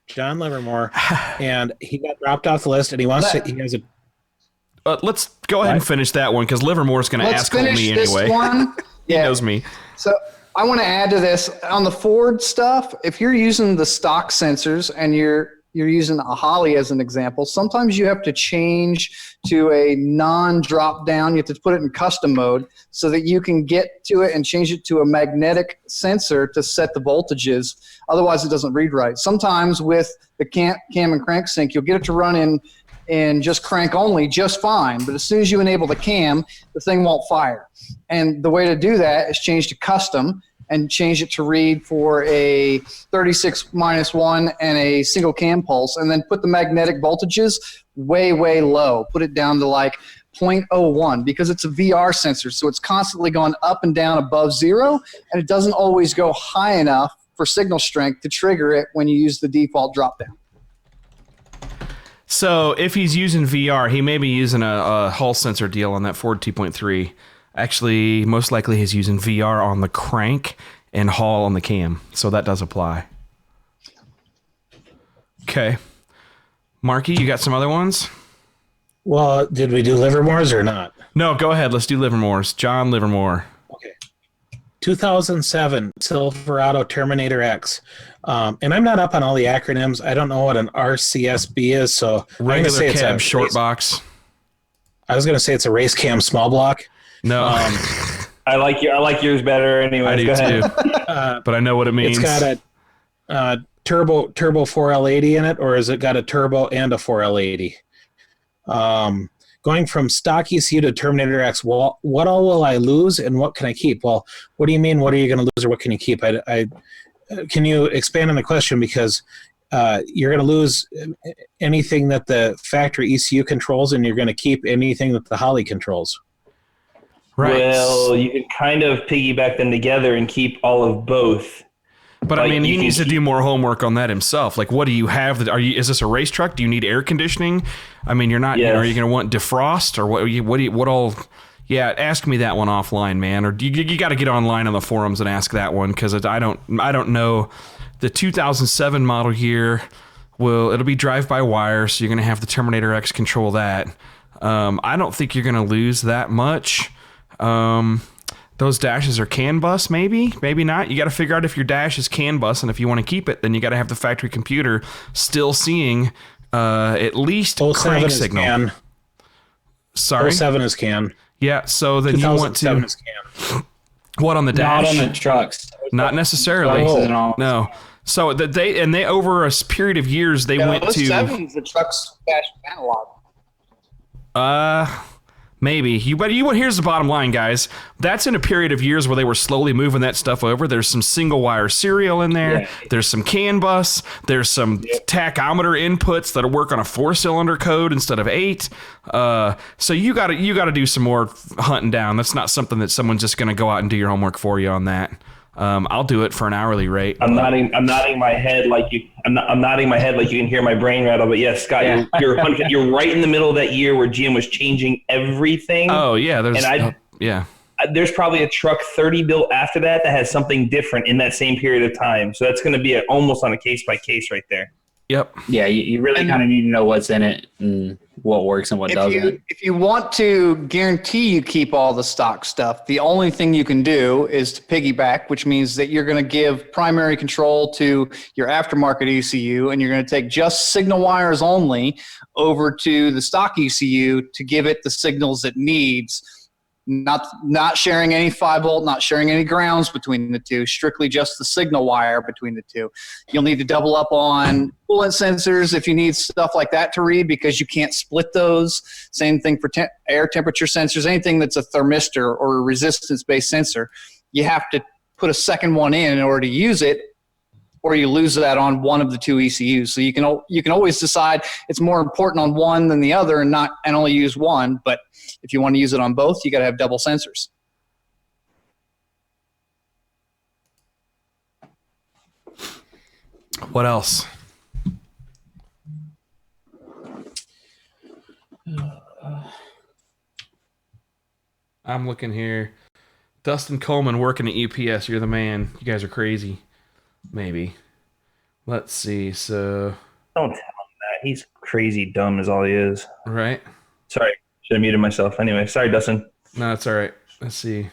John Livermore, and he got dropped off the list, and he has a. Let's go ahead and finish that one because Livermore's going to ask me anyway. He knows me. So I want to add to this on the Ford stuff. If you're using the stock sensors and you're using a Holley as an example, sometimes you have to change to a non-drop down. You have to put it in custom mode so that you can get to it and change it to a magnetic sensor to set the voltages. Otherwise, it doesn't read right. Sometimes with the cam and crank sync, you'll get it to run in just crank only just fine. But as soon as you enable the cam, the thing won't fire. And the way to do that is change to custom and change it to read for a 36-1 and a single cam pulse, and then put the magnetic voltages way, way low. Put it down to like 0.01 because it's a VR sensor. So it's constantly going up and down above zero, and it doesn't always go high enough for signal strength to trigger it when you use the default drop down. So if he's using VR, he may be using a Hall sensor deal on that Ford 2.3. Actually, most likely he's using VR on the crank and Hall on the cam. So that does apply. Okay. Marky, you got some other ones? Well, did we do Livermore's or not? No, go ahead. Let's do Livermore's. John Livermore. Okay. 2007 Silverado Terminator X. And I'm not up on all the acronyms. I don't know what an RCSB is, so I'm going to say it's cab a short race, box. I was going to say it's a race cam small block. No. I like yours better anyway. I do Go ahead. too. But I know what it means. It's got a turbo 4L80 in it, or has it got a turbo and a 4L80? Going from stock ECU to Terminator X, well, what all will I lose and what can I keep? Well, what do you mean, what are you going to lose or what can you keep? Can you expand on the question? Because you're going to lose anything that the factory ECU controls and you're going to keep anything that the Holley controls. Right. Well, you can kind of piggyback them together and keep all of both. But like, I mean, he needs to do more homework on that himself. Like, what do you have? Is this a race truck? Do you need air conditioning? I mean, you're not. Yes. Are you going to want defrost or what all? Yeah, ask me that one offline, man. Or you got to get online on the forums and ask that one because I don't know. The 2007 model year it'll be drive by wire, so you're going to have the Terminator X control that. I don't think you're going to lose that much. Those dashes are CAN bus, maybe not. You got to figure out if your dash is CAN bus, and if you want to keep it, then you got to have the factory computer still seeing at least crank signal. CAN. Sorry, 07 is CAN. Yeah, so then you want to is CAN. What on the dash? Not on the trucks. Not necessarily. Oh. No. So they over a period of years they went to 07's the truck's dash analog. Maybe. Here's the bottom line, guys. That's in a period of years where they were slowly moving that stuff over. There's some single wire serial in there. Yeah. There's some CAN bus. There's some tachometer inputs that'll work on a 4-cylinder code instead of 8. So you got to do some more hunting down. That's not something that someone's just going to go out and do your homework for you on that. I'll do it for an hourly rate. I'm nodding my head like you. I'm nodding my head like you can hear my brain rattle. But yes, Scott, you're right in the middle of that year where GM was changing everything. Oh yeah, there's probably a truck 30 built after that has something different in that same period of time. So that's going to be almost on a case by case right there. Yep. Yeah, you really kind of need to know what's in it and what works and what doesn't. If you want to guarantee you keep all the stock stuff, the only thing you can do is to piggyback, which means that you're going to give primary control to your aftermarket ECU, and you're going to take just signal wires only over to the stock ECU to give it the signals it needs. Not sharing any 5-volt, not sharing any grounds between the two, strictly just the signal wire between the two. You'll need to double up on coolant sensors if you need stuff like that to read because you can't split those. Same thing for air temperature sensors, anything that's a thermistor or a resistance-based sensor. You have to put a second one in order to use it, or you lose that on one of the two ECUs. So you can always decide it's more important on one than the other and only use one. But if you want to use it on both, you got to have double sensors. What else? I'm looking here. Dustin Coleman working at UPS. You're the man. You guys are crazy. Maybe. Let's see. So. Don't tell him that. He's crazy dumb is all he is. Right. Sorry. Should have muted myself. Anyway, sorry, Dustin. No, it's all right. Let's see.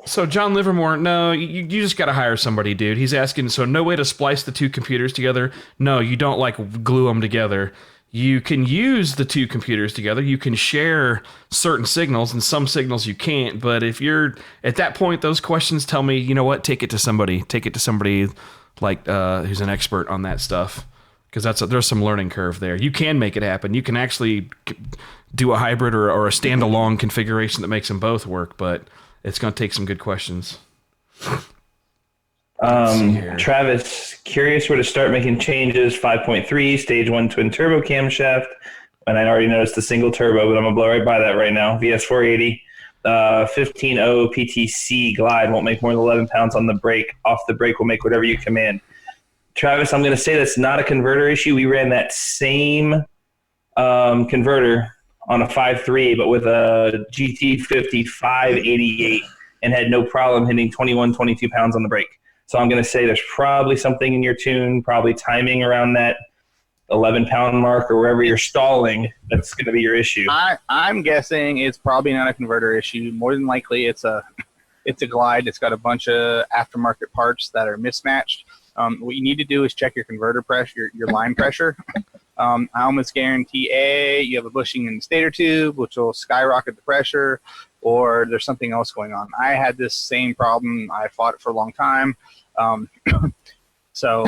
So John Livermore, no, you just got to hire somebody, dude. He's asking, so no way to splice the two computers together? No, you don't glue them together. You can use the two computers together. You can share certain signals, and some signals you can't. But if you're at that point, those questions tell me, you know what? Take it to somebody. Take it to somebody like who's an expert on that stuff, because there's some learning curve there. You can make it happen. You can actually do a hybrid or a standalone configuration that makes them both work, but it's going to take some good questions. Travis, curious where to start making changes. 5.3, stage 1 twin turbo camshaft, and I already noticed the single turbo, but I'm gonna blow right by that right now. VS480, 15.0 PTC glide won't make more than 11 pounds on the brake. Off the brake will make whatever you command. Travis, I'm gonna say that's not a converter issue. We ran that same converter on a 5.3, but with a GT50 588, and had no problem hitting 21, 22 pounds on the brake. So I'm going to say there's probably something in your tune, probably timing around that 11-pound mark or wherever you're stalling. That's going to be your issue. I'm guessing it's probably not a converter issue. More than likely, it's a glide. It's got a bunch of aftermarket parts that are mismatched. What you need to do is check your converter pressure, your line pressure. I almost guarantee you have a bushing in the stator tube, which will skyrocket the pressure, or there's something else going on. I had this same problem. I fought it for a long time. So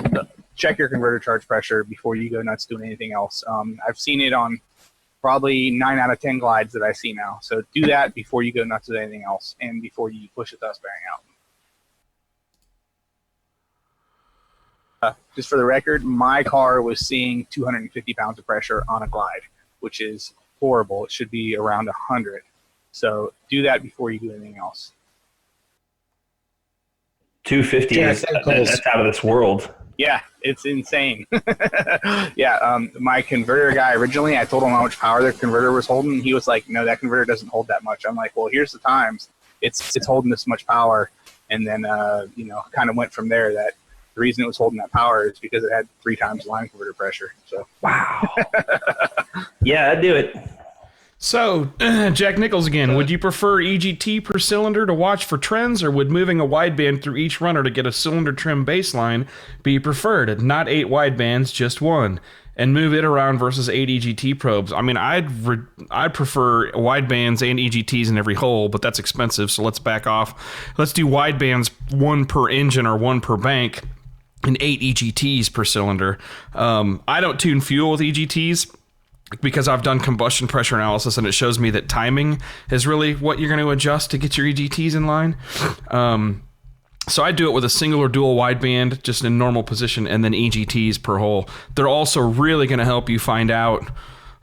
check your converter charge pressure before you go nuts doing anything else. I've seen it on probably 9 out of 10 glides that I see now. So do that before you go nuts with anything else and before you push a thrust bearing out. Just for the record, my car was seeing 250 pounds of pressure on a glide, which is horrible. It should be around 100. So do that before you do anything else. 250 that's out of this world. Yeah, it's insane. Yeah, my converter guy, originally I told him how much power the converter was holding. He was like, no, that converter doesn't hold that much. I'm like, well, here's the times. It's holding this much power. And then, kind of went from there that the reason it was holding that power is because it had 3 times line converter pressure. So wow. Yeah, I'd do it. So, Jack Nichols again, would you prefer EGT per cylinder to watch for trends, or would moving a wideband through each runner to get a cylinder trim baseline be preferred? Not 8 widebands, just 1, and move it around versus 8 EGT probes. I mean, I'd prefer widebands and EGTs in every hole, but that's expensive, so let's back off. Let's do widebands, 1 per engine or 1 per bank, and 8 EGTs per cylinder. I don't tune fuel with EGTs, because I've done combustion pressure analysis and it shows me that timing is really what you're going to adjust to get your EGTs in line. So I do it with a single or dual wideband, just in normal position, and then EGTs per hole. They're also really going to help you find out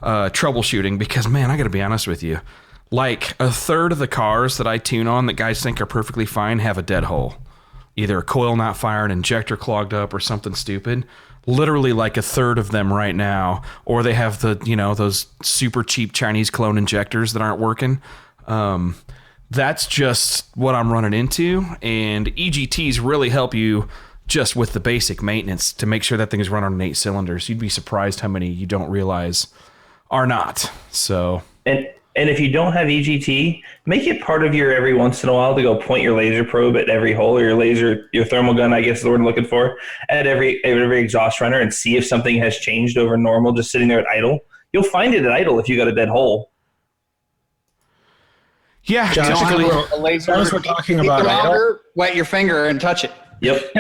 troubleshooting, because, man, I got to be honest with you. Like, a third of the cars that I tune on that guys think are perfectly fine have a dead hole. Either a coil not firing, injector clogged up, or something stupid. Literally like a third of them right now, or they have those super cheap Chinese clone injectors that aren't working. That's just what I'm running into, and EGTs really help you just with the basic maintenance to make sure that thing is run on 8 cylinders. You'd be surprised how many you don't realize are not. So and if you don't have EGT, make it part of your every once in a while to go point your laser probe at every hole, or your thermal gun, I guess is the word I'm looking for, at every exhaust runner, and see if something has changed over normal just sitting there at idle. You'll find it at idle if you got a dead hole. Yeah, typically a laser. As long as we're talking about idle, wet your finger and touch it. Yep.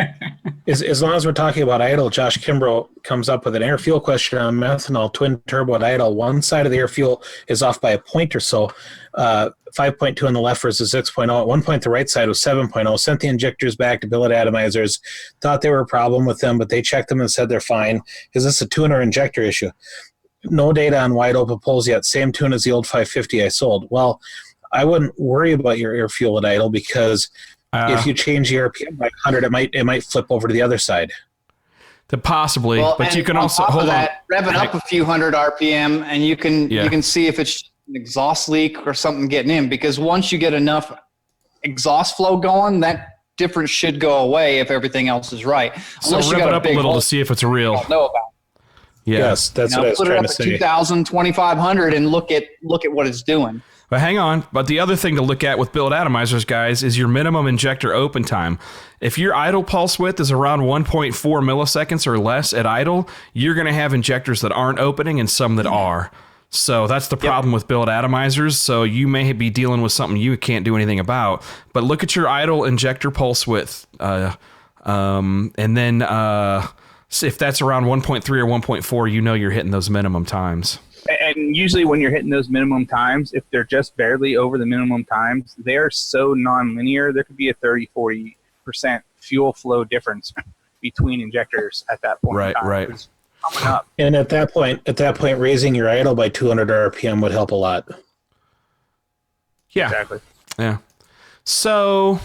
As long as we're talking about idle, Josh Kimbrough comes up with an air fuel question on methanol twin turbo at idle. One side of the air fuel is off by a point or so, 5.2 on the left versus 6.0. At one point, the right side was 7.0. Sent the injectors back to Billet Atomizers. Thought there were a problem with them, but they checked them and said they're fine. Is this a tune or injector issue? No data on wide open poles yet. Same tune as the old 550 I sold. Well, I wouldn't worry about your air fuel at idle, because if you change the RPM by 100, it might flip over to the other side. Possibly, well, but you can also hold on. Rev it up a few hundred RPM, and you can see if it's an exhaust leak or something getting in. Because once you get enough exhaust flow going, that difference should go away if everything else is right. So rev it up a little to see if it's real. I don't know about. Yeah. Yes, that's what I was trying to say. Put it up at 2,000, 2,500, and look at what it's doing. But hang on. But the other thing to look at with Billet Atomizers, guys, is your minimum injector open time. If your idle pulse width is around 1.4 milliseconds or less at idle, you're going to have injectors that aren't opening and some that are. So that's the problem with Billet Atomizers. So you may be dealing with something you can't do anything about. But look at your idle injector pulse width. And then if that's around 1.3 or 1.4, you know you're hitting those minimum times. And usually when you're hitting those minimum times, if they're just barely over the minimum times, they are so non-linear. There could be a 30-40% fuel flow difference between injectors at that point. Right. coming up. And at that point, raising your idle by 200 RPM would help a lot. Yeah. Exactly. Yeah. So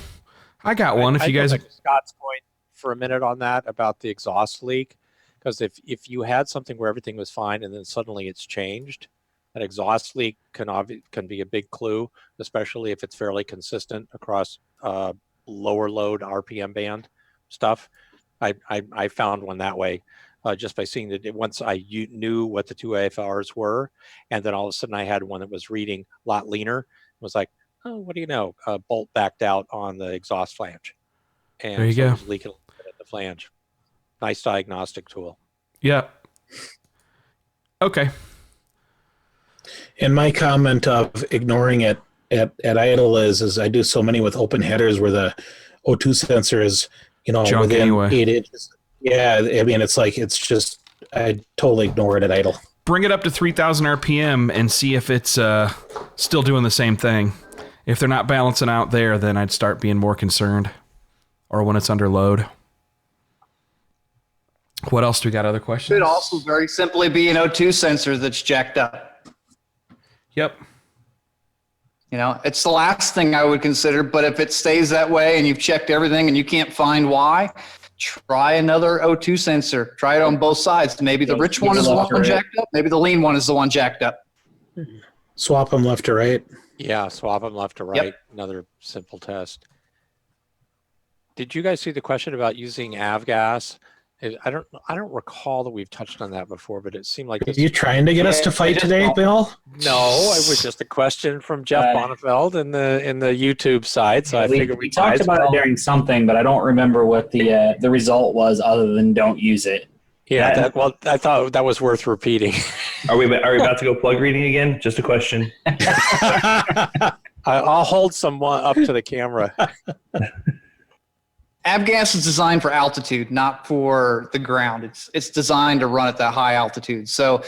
I got one. If you guys, go back to Scott's point for a minute on that about the exhaust leak, because if you had something where everything was fine and then suddenly it's changed, an exhaust leak can be a big clue, especially if it's fairly consistent across lower load RPM band stuff. I found one that way. Just by seeing that once I knew what the two AFRs were, and then all of a sudden I had one that was reading a lot leaner. It was like, oh, what do you know? Bolt backed out on the exhaust flange, and there you go. It was leaking a little bit at the flange. Nice diagnostic tool. Yep. Okay. And my comment of ignoring it at idle is I do so many with open headers where the O2 sensor is, junk within anyway. 8 inches. Yeah, I mean, it's I totally ignore it at idle. Bring it up to 3,000 RPM and see if it's still doing the same thing. If they're not balancing out there, then I'd start being more concerned. Or when it's under load. What else do we got? Other questions? Could also very simply be an O2 sensor that's jacked up. Yep. It's the last thing I would consider, but if it stays that way and you've checked everything and you can't find why, try another O2 sensor. Try it on both sides. Maybe the rich one is the one jacked up. Maybe the lean one is the one jacked up. Swap them left to right. Yeah, swap them left to right. Yep. Another simple test. Did you guys see the question about using avgas? I don't recall that we've touched on that before, but it seemed like Are you trying to get us to fight today, Bill? No, it was just a question from Jeff Bonnefeld in the YouTube side. So I figured we talked about it during something, but I don't remember what the result was other than don't use it. Yeah, I thought that was worth repeating. Are we about to go plug reading again? Just a question. I'll hold someone up to the camera. Avgas is designed for altitude, not for the ground. It's designed to run at that high altitude. So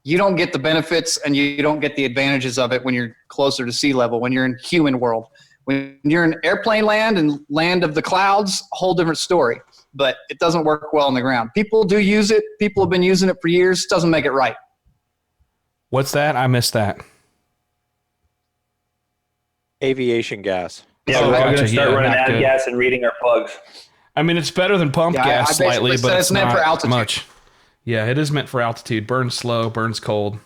you don't get the benefits and you don't get the advantages of it when you're closer to sea level, when you're in human world. When you're in airplane land and land of the clouds, a whole different story. But it doesn't work well on the ground. People do use it. People have been using it for years. Doesn't make it right. What's that? I missed that. Aviation gas. Yeah, we're going to start running out of gas and reading our plugs. I mean, it's better than pump gas slightly, but it's meant not for altitude. much. Yeah, it is meant for altitude. Burns slow, burns cold.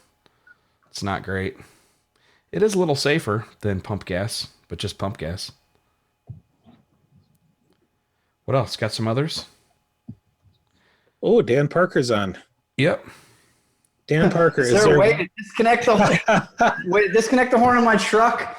It's not great. It is a little safer than pump gas, but just pump gas. What else? Got some others? Oh, Dan Parker's on. Yep. Dan Parker. Is there a way to disconnect the horn on my truck?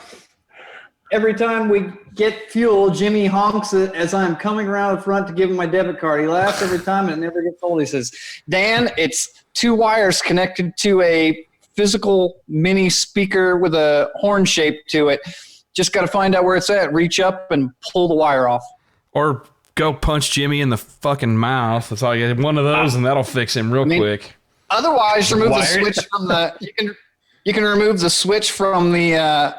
Every time we get fuel, Jimmy honks it as I'm coming around the front to give him my debit card. He laughs every time and it never gets old. He says, Dan, it's 2 wires connected to a physical mini speaker with a horn shape to it. Just got to find out where it's at. Reach up and pull the wire off. Or go punch Jimmy in the fucking mouth. That's all you get. One of those and that'll fix him real quick. Otherwise, remove the switch from the you can remove the switch from the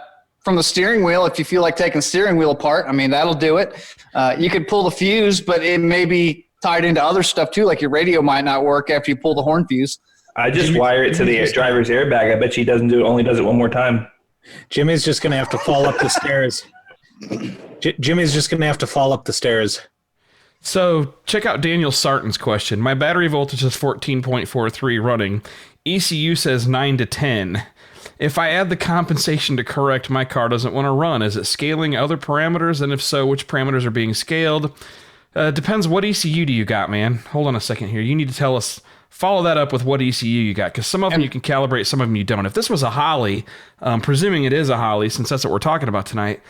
steering wheel if you feel like taking steering wheel apart. I mean, that'll do it. You could pull the fuse, but it may be tied into other stuff too, like your radio might not work after you pull the horn fuse. I just wire it to the driver's airbag. I bet she only does it one more time. Jimmy's just going to have to fall up the stairs. Jimmy's just going to have to fall up the stairs. So check out Daniel Sarton's question. My battery voltage is 14.43 running. ECU says 9 to 10. If I add the compensation to correct, my car doesn't want to run. Is it scaling other parameters? And if so, which parameters are being scaled? Depends what ECU do you got, man. Hold on a second here. You need to tell us, follow that up with what ECU you got, because some of them you can calibrate, some of them you don't. If this was a Holley, presuming it is a Holley, since that's what we're talking about tonight,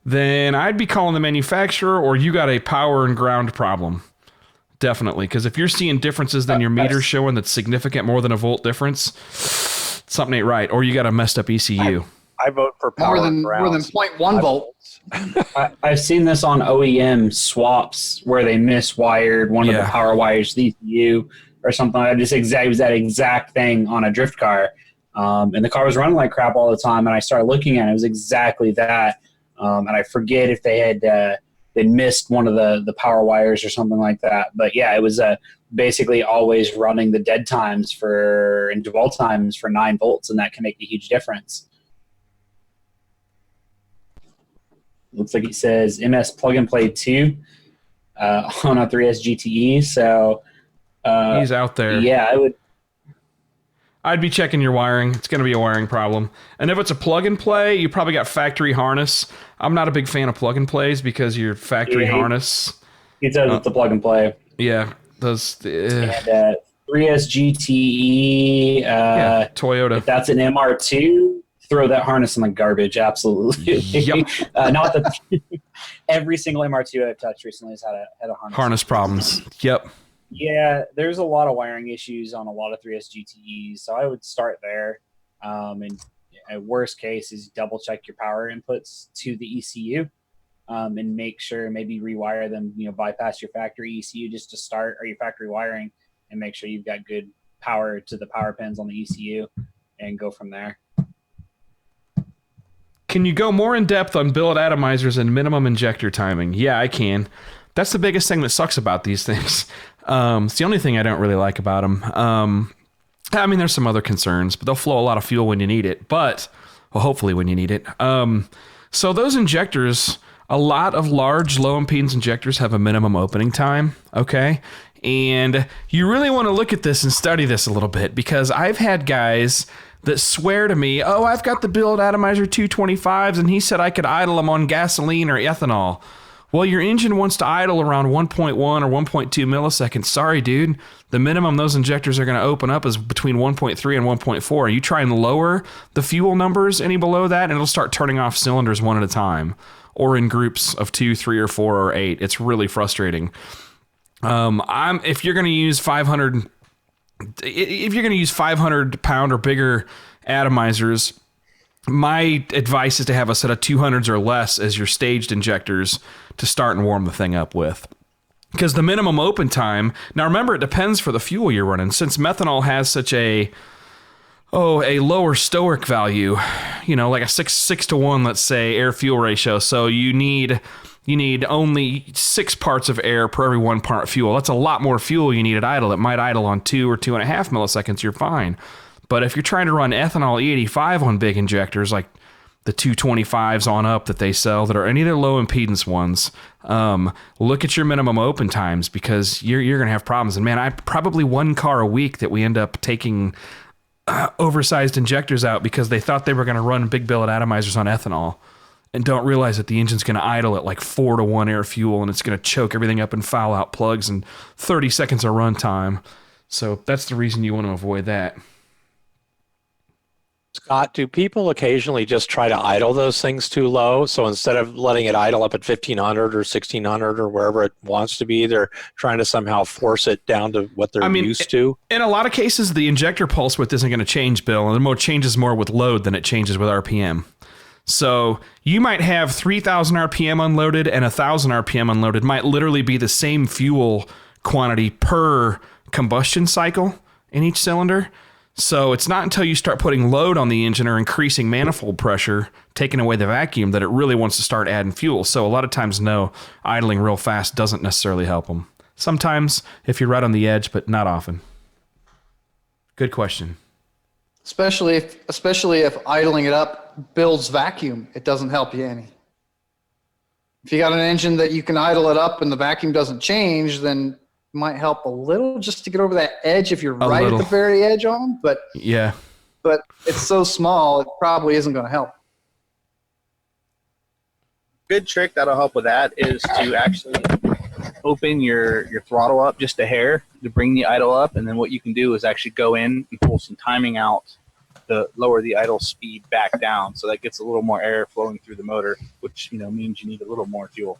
then I'd be calling the manufacturer, or you got a power and ground problem. Definitely, because if you're seeing differences than your meter's showing that's significant, more than a volt difference, something ain't right, or you got a messed up ECU. I vote for power more than 0.1 volts. I've seen this on OEM swaps where they miswired one of the power wires, the ECU or something. It was that exact thing on a drift car, and the car was running like crap all the time. And I started looking at it; it was exactly that. And I forget if they had they missed one of the power wires or something like that. But yeah, it was basically always running the dead times and dwell times for 9 volts, and that can make a huge difference. Looks like it says MS Plug and Play 2 on a 3S GTE. So he's out there. Yeah, I'd be checking your wiring. It's going to be a wiring problem. And if it's a plug and play, you probably got factory harness. I'm not a big fan of plug and plays because your factory harness. It says it's a plug and play. Yeah. Those. And 3S GTE. Toyota. If that's an MR2, throw that harness in the garbage. Absolutely. Yep. Not that every single MR2 I've touched recently has had a harness problems. Yep. Yeah, there's a lot of wiring issues on a lot of 3S GTEs, so I would start there. And worst case is double check your power inputs to the ECU, and make sure maybe rewire them. Bypass your factory ECU just to start, or your factory wiring, and make sure you've got good power to the power pins on the ECU, and go from there. Can you go more in depth on billet atomizers and minimum injector timing? Yeah, I can. That's the biggest thing that sucks about these things. It's the only thing I don't really like about them. I mean, there's some other concerns, but they'll flow a lot of fuel when you need it. But, well, hopefully when you need it. So those injectors, a lot of large low impedance injectors have a minimum opening time, okay? And you really want to look at this and study this a little bit, because I've had guys that swear to me, oh, I've got the billet atomizer 225s, and he said I could idle them on gasoline or ethanol. Well, your engine wants to idle around 1.1 or 1.2 milliseconds. Sorry, dude. The minimum those injectors are going to open up is between 1.3 and 1.4. You try and lower the fuel numbers any below that, and it'll start turning off cylinders one at a time, or in groups of 2, 3, or 4, or 8. It's really frustrating. If you're going to use 500 pound or bigger atomizers, my advice is to have a set of 200s or less as your staged injectors to start and warm the thing up with. Because the minimum open time, now remember, it depends for the fuel you're running. Since methanol has such a lower stoic value, like a 6 to 1, let's say, air fuel ratio. So you need only 6 parts of air per every 1 part fuel. That's a lot more fuel you need at idle. It might idle on 2 or 2.5 milliseconds. You're fine. But if you're trying to run ethanol E85 on big injectors, like the 225s on up that they sell, that are any of their low impedance ones, look at your minimum open times, because you're going to have problems. And man, I probably 1 car a week that we end up taking oversized injectors out because they thought they were going to run big billet atomizers on ethanol, and don't realize that the engine's going to idle at like 4 to 1 air fuel, and it's going to choke everything up and foul out plugs in 30 seconds of run time. So that's the reason you want to avoid that. Scott, do people occasionally just try to idle those things too low? So instead of letting it idle up at 1500 or 1600 or wherever it wants to be, they're trying to somehow force it down to what they're used to? In a lot of cases, the injector pulse width isn't going to change, Bill, and it changes more with load than it changes with RPM. So you might have 3,000 RPM unloaded and 1,000 RPM unloaded might literally be the same fuel quantity per combustion cycle in each cylinder. So it's not until you start putting load on the engine or increasing manifold pressure, taking away the vacuum, that it really wants to start adding fuel. So a lot of times, no, idling real fast doesn't necessarily help them. Sometimes if you're right on the edge, but not often. Good question. Especially if idling it up builds vacuum, it doesn't help you any. If you got an engine that you can idle it up and the vacuum doesn't change, then it might help a little just to get over that edge if you're right at the very edge on them. But yeah, but it's so small, it probably isn't going to help. Good trick that'll help with that is to actually open your throttle up just a hair to bring the idle up, and then what you can do is actually go in and pull some timing out to lower the idle speed back down, so that gets a little more air flowing through the motor, which means you need a little more fuel.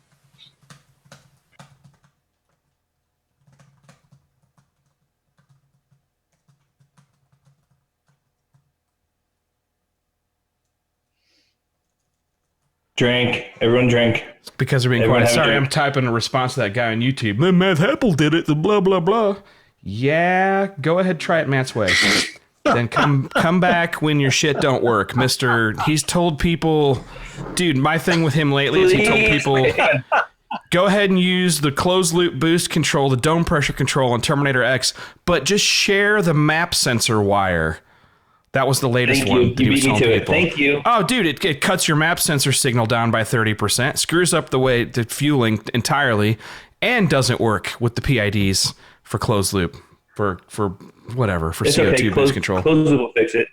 Drink. Everyone drink. Because they're being quiet. Sorry, I'm typing a response to that guy on YouTube. Matt Heppel did it, the blah, blah, blah. Yeah, go ahead, try it Matt's way. Then come back when your shit don't work. He's told people, dude, my thing with him lately is he told people, go ahead and use the closed loop boost control, the dome pressure control on Terminator X, but just share the map sensor wire. That was the latest one. You beat me to it. Thank you. Oh, dude, it cuts your map sensor signal down by 30%, screws up the fueling entirely, and doesn't work with the PIDs for closed loop, for whatever, for CO2 boost control. Closed loop will fix it.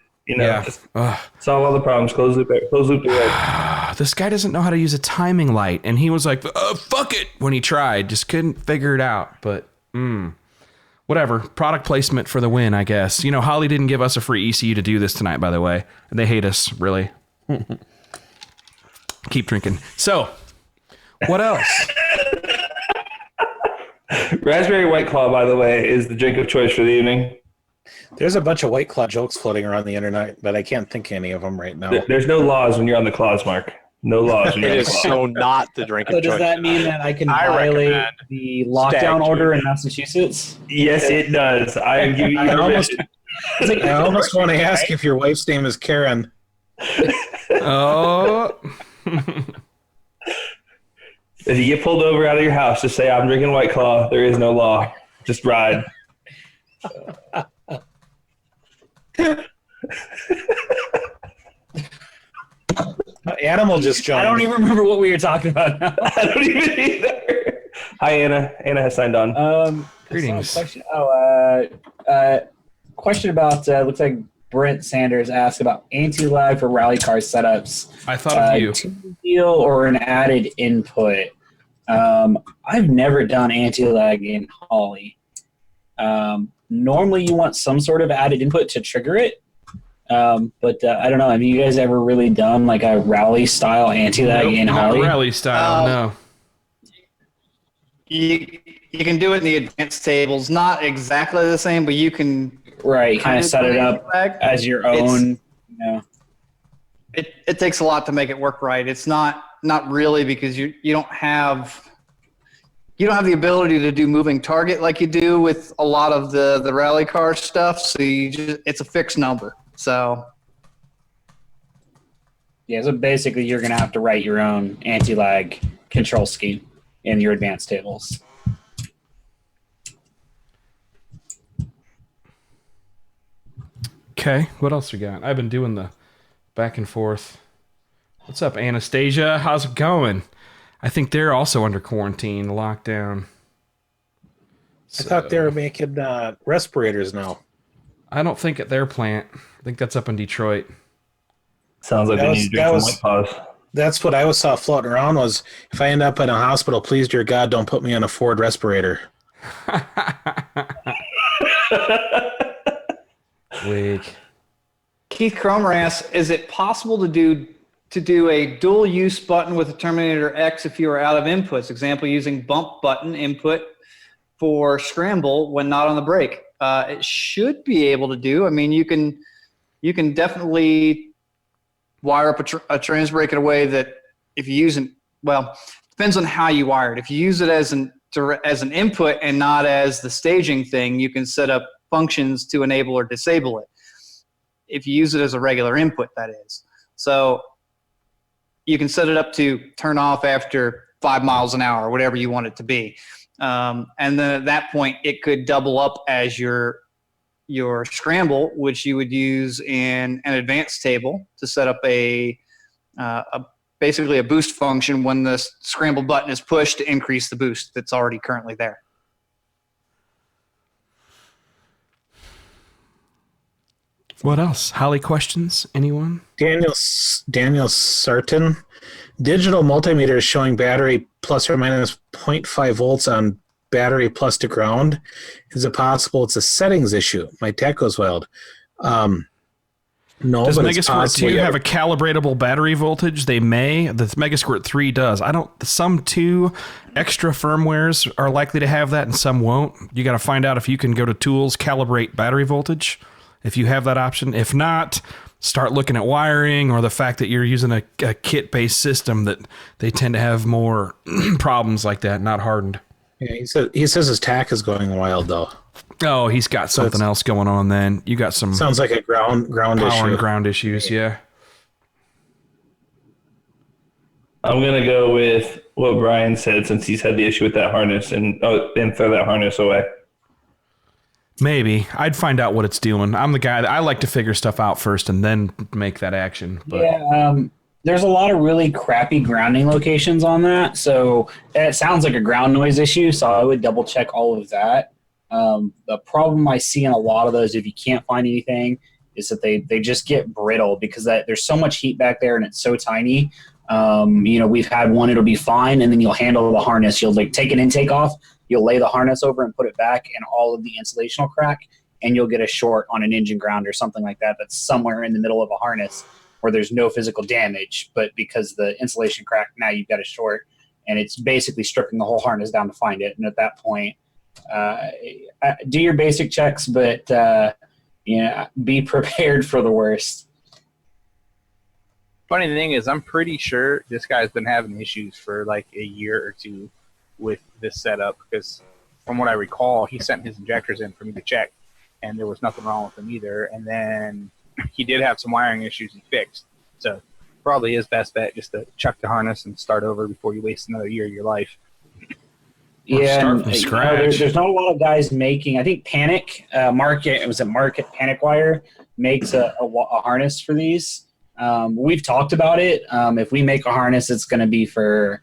Solve all the problems. Closed loop away. This guy doesn't know how to use a timing light, and he was like, fuck it, when he tried. Just couldn't figure it out, but whatever. Product placement for the win, I guess. Holley didn't give us a free ECU to do this tonight, by the way. And they hate us, really. Keep drinking. So, what else? Raspberry White Claw, by the way, is the drink of choice for the evening. There's a bunch of White Claw jokes floating around the internet, but I can't think of any of them right now. There's no laws when you're on the claws, Mark. No laws. It is so not the drink of choice. So does that mean that I can violate the lockdown order in Massachusetts? Yes, it does. I am giving you permission. I almost want to ask if your wife's name is Karen. Oh. If you get pulled over out of your house, just say, I'm drinking White Claw. There is no law. Just ride. Animal just joined. I don't even remember what we were talking about now. I don't even either. Hi, Anna. Anna has signed on. Greetings. Question about, looks like Brent Sanders asked about anti-lag for rally car setups. I thought of you. Deal or an added input. I've never done anti-lag in Holley. Normally you want some sort of added input to trigger it. But I don't know. Have you guys ever really done like a rally style anti-lag in Holley? Rally style, no. You can do it in the advanced tables. Not exactly the same, but you can kind of set it up as your own. It takes a lot to make it work right. It's not really, because you don't have the ability to do moving target like you do with a lot of the rally car stuff. So it's a fixed number. So so basically you're going to have to write your own anti-lag control scheme in your advanced tables. Okay, what else we got? I've been doing the back and forth. What's up, Anastasia? How's it going? I think they're also under quarantine, lockdown. I thought they were making respirators now. I don't think at their plant. I think that's up in Detroit. Sounds like they need to drink some White Claws. That's what I saw floating around was, if I end up in a hospital, please, dear God, don't put me on a Ford respirator. Weak. Keith Cromer asks, is it possible to do a dual use button with a Terminator X if you are out of inputs? Example, using bump button input for scramble when not on the brake. It should be able to do. I mean, you can definitely wire up a trans brake in a way that if you use it, depends on how you wire it. If you use it as an input and not as the staging thing, you can set up functions to enable or disable it. If you use it as a regular input, that is. So you can set it up to turn off after 5 miles an hour, or whatever you want it to be. And then at that point, it could double up as your scramble, which you would use in an advanced table to set up basically a boost function when the scramble button is pushed to increase the boost that's already currently there. What else? Holley questions? Anyone? Daniel Sarton. Digital multimeter is showing battery plus or minus 0.5 volts on battery plus to ground. Is it possible it's a settings issue? My tech goes wild. No, does but Megasquirt 2 have a calibratable battery voltage? They may. The Megasquirt 3 does. Some 2 extra firmwares are likely to have that and some won't. You got to find out if you can go to tools, calibrate battery voltage, if you have that option. If not, start looking at wiring or the fact that you're using a kit-based system that they tend to have more problems like that, not hardened. Yeah, he says his TAC is going wild, though. Oh, he's got something else going on then. You got some... Sounds like a ground power issue. and ground issues, yeah. I'm gonna go with what Brian said since he's had the issue with that harness and throw that harness away. Maybe. I'd find out what it's doing. I'm the guy that I like to figure stuff out first and then make that action. But. Yeah, there's a lot of really crappy grounding locations on that, so it sounds like a ground noise issue, so I would double check all of that. The problem I see in a lot of those, if you can't find anything, is that they just get brittle because there's so much heat back there and it's so tiny. We've had one, it'll be fine, and then you'll handle the harness. You'll like take an intake off, you'll lay the harness over and put it back, and all of the insulation will crack, and you'll get a short on an engine ground or something like that that's somewhere in the middle of a harness where there's no physical damage, but because the insulation cracked, now you've got a short, and it's basically stripping the whole harness down to find it. And at that point, do your basic checks, but be prepared for the worst. Funny thing is, I'm pretty sure this guy's been having issues for like a year or two with this setup, because from what I recall, he sent his injectors in for me to check, and there was nothing wrong with them either. And then he did have some wiring issues he fixed. So probably his best bet just to chuck the harness and start over before you waste another year of your life. Yeah, start from scratch. There's not a lot of guys making. I think Panic Panic Wire makes a harness for these. We've talked about it. If we make a harness, it's going to be for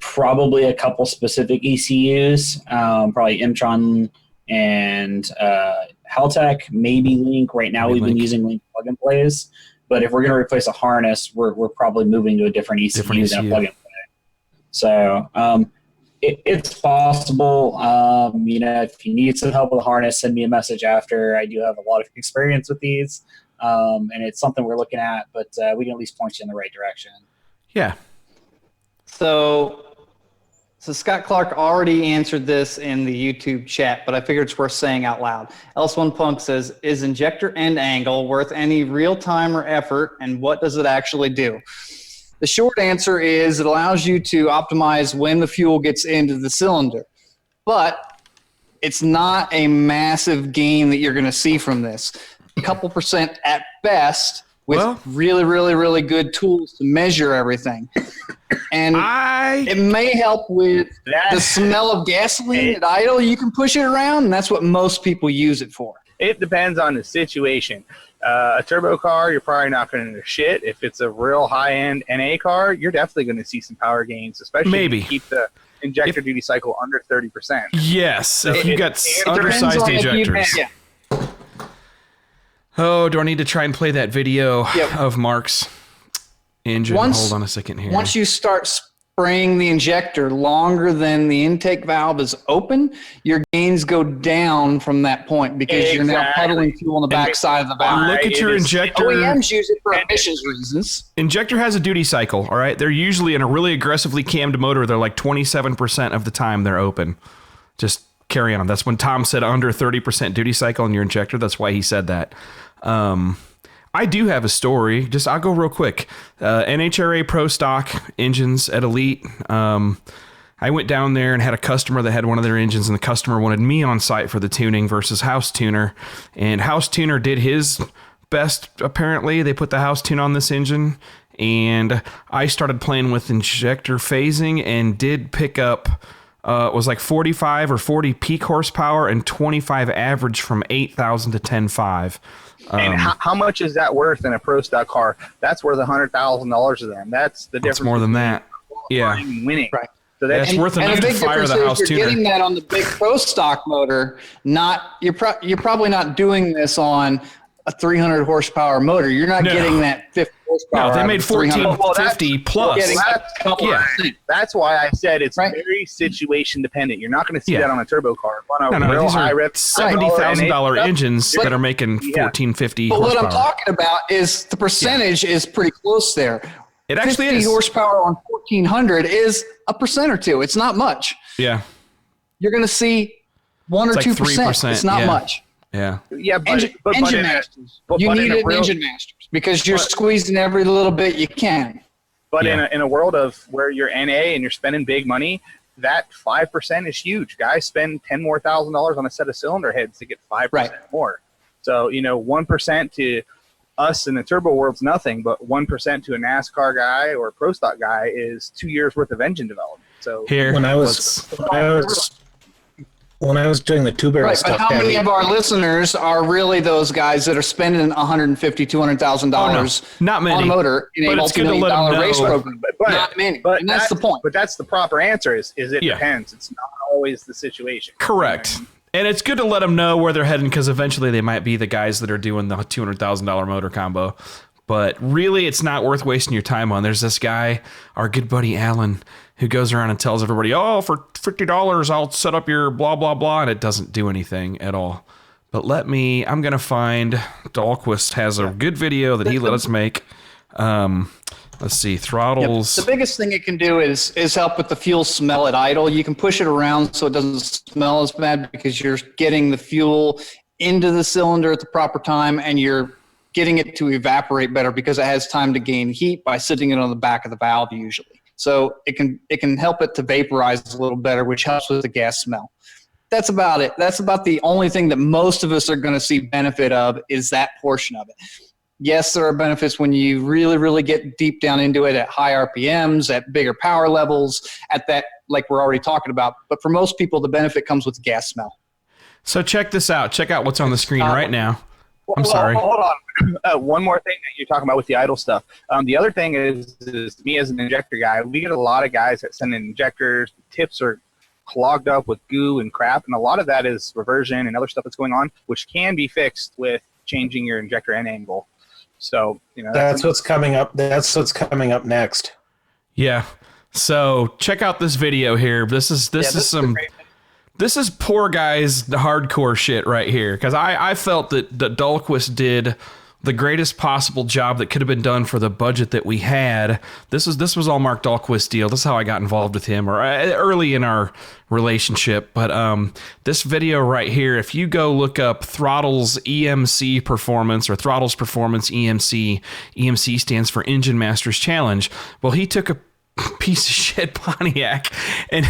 probably a couple specific ECUs, probably Mtron and Haltech, maybe Link. Right now, we've been using Link plug and plays. But if we're going to replace a harness, we're probably moving to a different ECU than a plug and play. So it's possible. If you need some help with a harness, send me a message after. I do have a lot of experience with these. And it's something we're looking at, but we can at least point you in the right direction. Yeah. So Scott Clark already answered this in the YouTube chat, but I figured it's worth saying out loud. Else1 Punk says, is injector end angle worth any real time or effort, and what does it actually do? The short answer is it allows you to optimize when the fuel gets into the cylinder, but it's not a massive gain that you're going to see from this. A couple percent at best with really, really, really good tools to measure everything. And it may help with the smell of gasoline at idle. You can push it around, and that's what most people use it for. It depends on the situation. A turbo car, you're probably not going to shit. If it's a real high-end NA car, you're definitely going to see some power gains, especially if you keep the injector duty cycle under 30%. Yes, if you got undersized injectors. Oh, do I need to try and play that video of Mark's engine? Hold on a second here. Once you start spraying the injector longer than the intake valve is open, your gains go down from that point because you're now puddling fuel on the back side of the valve. Look at your injector. OEMs use it for emissions reasons. Injector has a duty cycle, all right? They're usually in a really aggressively cammed motor. They're like 27% of the time they're open. Just carry on. That's when Tom said under 30% duty cycle in your injector. That's why he said that. I do have a story. I'll go real quick. NHRA Pro Stock engines at Elite. I went down there and had a customer that had one of their engines, and the customer wanted me on site for the tuning versus House Tuner. And House Tuner did his best, apparently. They put the House Tune on this engine, and I started playing with injector phasing and did pick up it was like 45 or 40 peak horsepower and 25 average from 8,000 to 10.5. And how much is that worth in a Pro Stock car? That's worth $100,000 of them. That's the difference. It's more than that. Yeah. Winning. Right. So that's worth enough to fire the House Tuner. You're getting that on the big Pro Stock motor. You're probably not doing this on a 300 horsepower motor. You're not getting that 50 horsepower. No, they made 1450 plus. That's why I said it's very situation dependent. You're not going to see that on a turbo car. On a real high rev, $70,000 engines that are making 1450 horsepower. But what I'm talking about is the percentage is pretty close there. It actually 50 is. horsepower on 1400 is 1% or 2%. It's not much. Yeah. You're going to see 1 or 2%. It's not much. Yeah. Yeah, engine masters. You need it in engine masters because you're squeezing every little bit you can. But in a world of where you're NA and you're spending big money, that 5% is huge. Guys spend $10,000 more on a set of cylinder heads to get 5% more. So 1% to us in the turbo world's nothing, but 1% to a NASCAR guy or a pro stock guy is 2 years worth of engine development. So Here, when I was doing the two barrel Right, stuff, but how many of our listeners are really those guys that are spending $150,000, $200,000 not many. on a motor in But a it's good to let 'em multi-million-dollar race know. program? Not many, and that's the point. But that's the proper answer is it Yeah. depends. It's not always the situation. Correct. And it's good to let them know where they're heading because eventually they might be the guys that are doing the $200,000 motor combo. But really, it's not worth wasting your time on. There's this guy, our good buddy Alan, who goes around and tells everybody, oh, for $50, I'll set up your blah, blah, blah. And it doesn't do anything at all. But I'm going to find, Dahlquist has a good video that he let us make. Let's see, throttles. Yep. The biggest thing it can do is help with the fuel smell at idle. You can push it around so it doesn't smell as bad because you're getting the fuel into the cylinder at the proper time and you're getting it to evaporate better because it has time to gain heat by sitting it on the back of the valve usually. So it can help it to vaporize a little better, which helps with the gas smell. That's about it. That's about the only thing that most of us are going to see benefit of is that portion of it. Yes, there are benefits when you really, really get deep down into it at high RPMs, at bigger power levels, at that, like we're already talking about. But for most people, the benefit comes with the gas smell. So check this out. Check out what's on the screen right now. I'm sorry. Hold on. One more thing that you're talking about with the idle stuff. The other thing is me as an injector guy, we get a lot of guys that send in injectors. Tips are clogged up with goo and crap, and a lot of that is reversion and other stuff that's going on, which can be fixed with changing your injector end angle. So, that's what's coming up. That's what's coming up next. Yeah. So check out this video here. This is poor guy's hardcore shit right here. Because I felt that Dahlquist did the greatest possible job that could have been done for the budget that we had. This was all Mark Dahlquist's deal. This is how I got involved with him early in our relationship. But this video right here, if you go look up Throttles EMC Performance or Throttles Performance EMC stands for Engine Masters Challenge. Well, he took a piece of shit Pontiac and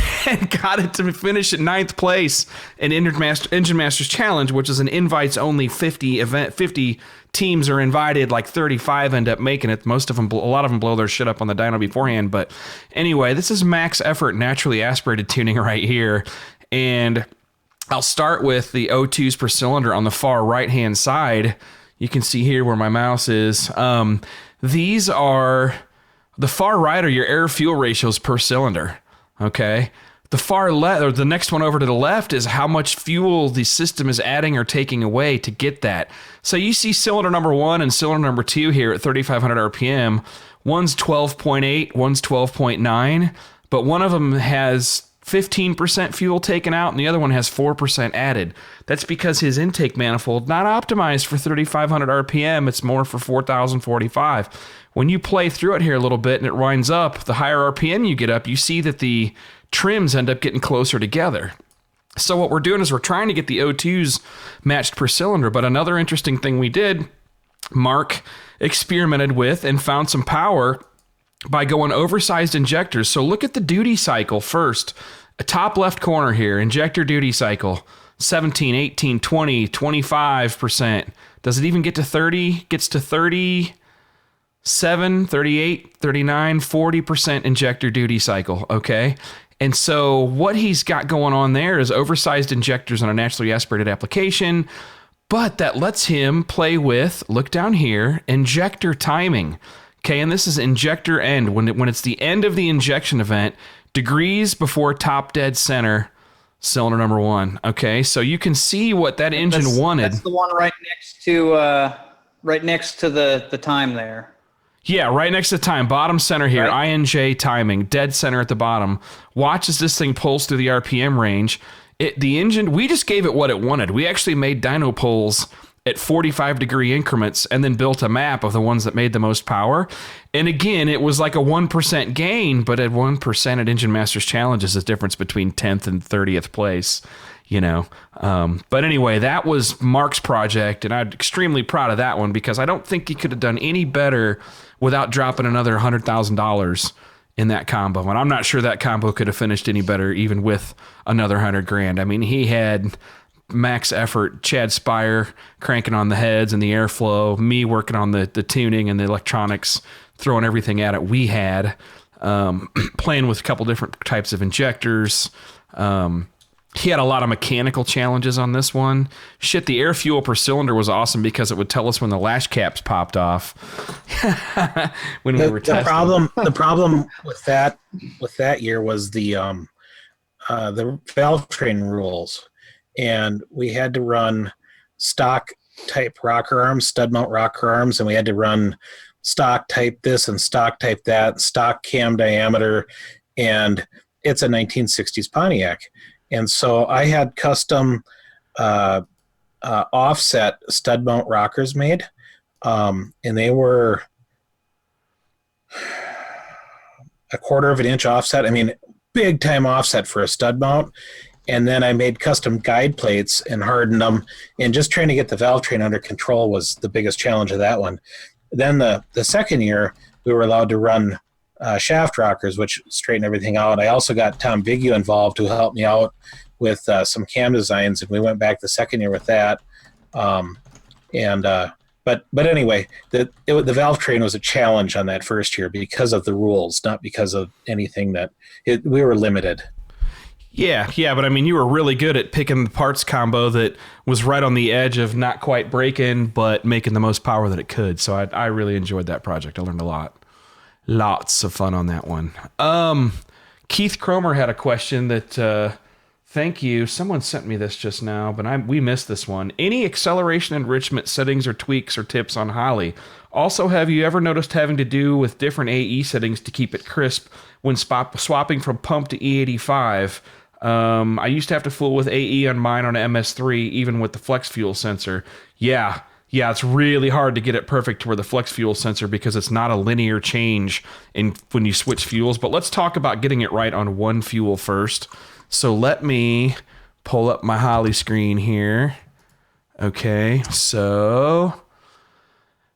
got it to finish at 9th place in Engine Masters Challenge, which is an invites only 50 teams are invited, like 35 end up making it. A lot of them blow their shit up on the dyno beforehand. But anyway, this is max effort naturally aspirated tuning right here. And I'll start with the O2s per cylinder on the far right hand side. You can see here where my mouse is. These are the far right are your air fuel ratios per cylinder. Okay. The far left, or the next one over to the left, is how much fuel the system is adding or taking away to get that. So you see cylinder number 1 and cylinder number 2 here at 3,500 RPM. One's 12.8, one's 12.9, but one of them has 15% fuel taken out and the other one has 4% added. That's because his intake manifold not optimized for 3,500 RPM. It's more for 4,045. When you play through it here a little bit and it winds up, the higher RPM you get up, you see that the trims end up getting closer together. So what we're doing is we're trying to get the O2s matched per cylinder. But another interesting thing we did, Mark experimented with and found some power by going oversized injectors. So look at the duty cycle first. A top left corner here, injector duty cycle, 17, 18, 20, 25%. Does it even get to 30? Gets to 37, 38, 39, 40% injector duty cycle, okay? And so what he's got going on there is oversized injectors on a naturally aspirated application, but that lets him play with, look down here, injector timing. Okay, and this is injector end. When it's the end of the injection event, degrees before top dead center, cylinder number 1. Okay, so you can see what that engine wanted. That's the one right next to the time there. Yeah, right next to time, bottom center here, Right. INJ timing, dead center at the bottom. Watch as this thing pulls through the RPM range. The engine, we just gave it what it wanted. We actually made dyno pulls at 45 degree increments and then built a map of the ones that made the most power. And again, it was like a 1% gain, but at 1% at Engine Masters Challenge is the difference between 10th and 30th place. But anyway, that was Mark's project, and I'm extremely proud of that one because I don't think he could have done any better without dropping another $100,000 in that combo. And I'm not sure that combo could have finished any better even with another $100,000. I mean, he had max effort. Chad Spire cranking on the heads and the airflow, me working on the tuning and the electronics, throwing everything at it. We had playing with a couple different types of injectors. He had a lot of mechanical challenges on this one. Shit, the air fuel per cylinder was awesome because it would tell us when the lash caps popped off. When we were testing. The problem with that year was the valve train rules, and we had to run stock type rocker arms, stud mount rocker arms, and we had to run stock type this and stock type that, stock cam diameter, and it's a 1960s Pontiac. And so I had custom offset stud mount rockers made, and they were a 1/4 of an inch offset. I mean, big time offset for a stud mount. And then I made custom guide plates and hardened them. And just trying to get the valve train under control was the biggest challenge of that one. Then the second year, we were allowed to run shaft rockers, which straightened everything out. I also got Tom Vigio involved, who helped me out with some cam designs, and we went back the second year with that. But anyway, the valve train was a challenge on that first year because of the rules, not because of anything we were limited. Yeah, but I mean, you were really good at picking the parts combo that was right on the edge of not quite breaking, but making the most power that it could. So I really enjoyed that project. I learned a lot. Lots of fun on that one. Keith Cromer had a question that, thank you. Someone sent me this just now, but we missed this one. Any acceleration enrichment settings or tweaks or tips on Holley? Also, have you ever noticed having to do with different AE settings to keep it crisp when swapping from pump to E85? I used to have to fool with AE on mine on MS3, even with the flex fuel sensor. Yeah, it's really hard to get it perfect to where the flex fuel sensor, because it's not a linear change when you switch fuels. But let's talk about getting it right on one fuel first. So let me pull up my Holley screen here. Okay, so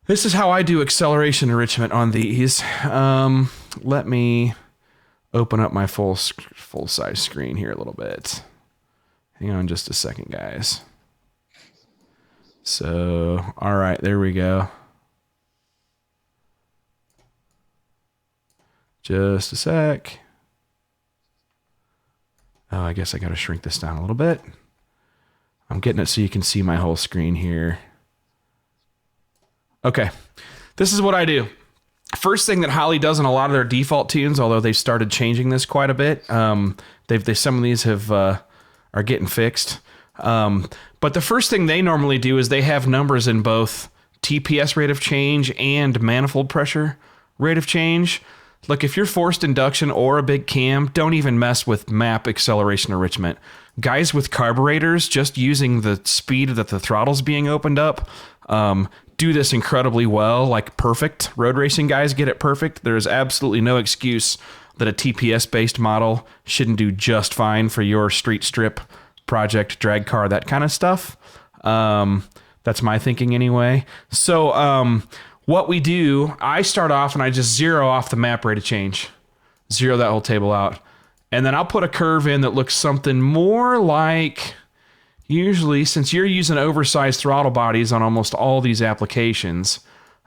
this is how I do acceleration enrichment on these. Let me open up my full size screen here a little bit. Hang on just a second, guys. So, all right, there we go. Just a sec. Oh, I guess I got to shrink this down a little bit. I'm getting it so you can see my whole screen here. Okay, this is what I do. First thing that Holley does in a lot of their default tunes, although they've started changing this quite a bit, some of these are getting fixed. But the first thing they normally do is they have numbers in both TPS rate of change and manifold pressure rate of change. Look, if you're forced induction or a big cam, don't even mess with map acceleration enrichment. Guys with carburetors, just using the speed that the throttle's being opened up, do this incredibly well, like perfect. Road racing guys get it perfect. There's absolutely no excuse that a TPS-based model shouldn't do just fine for your street strip project, drag car, that kind of stuff. That's my thinking anyway. So what we do, I start off and I just zero off the map rate of change. Zero that whole table out. And then I'll put a curve in that looks something more like, usually, since you're using oversized throttle bodies on almost all these applications,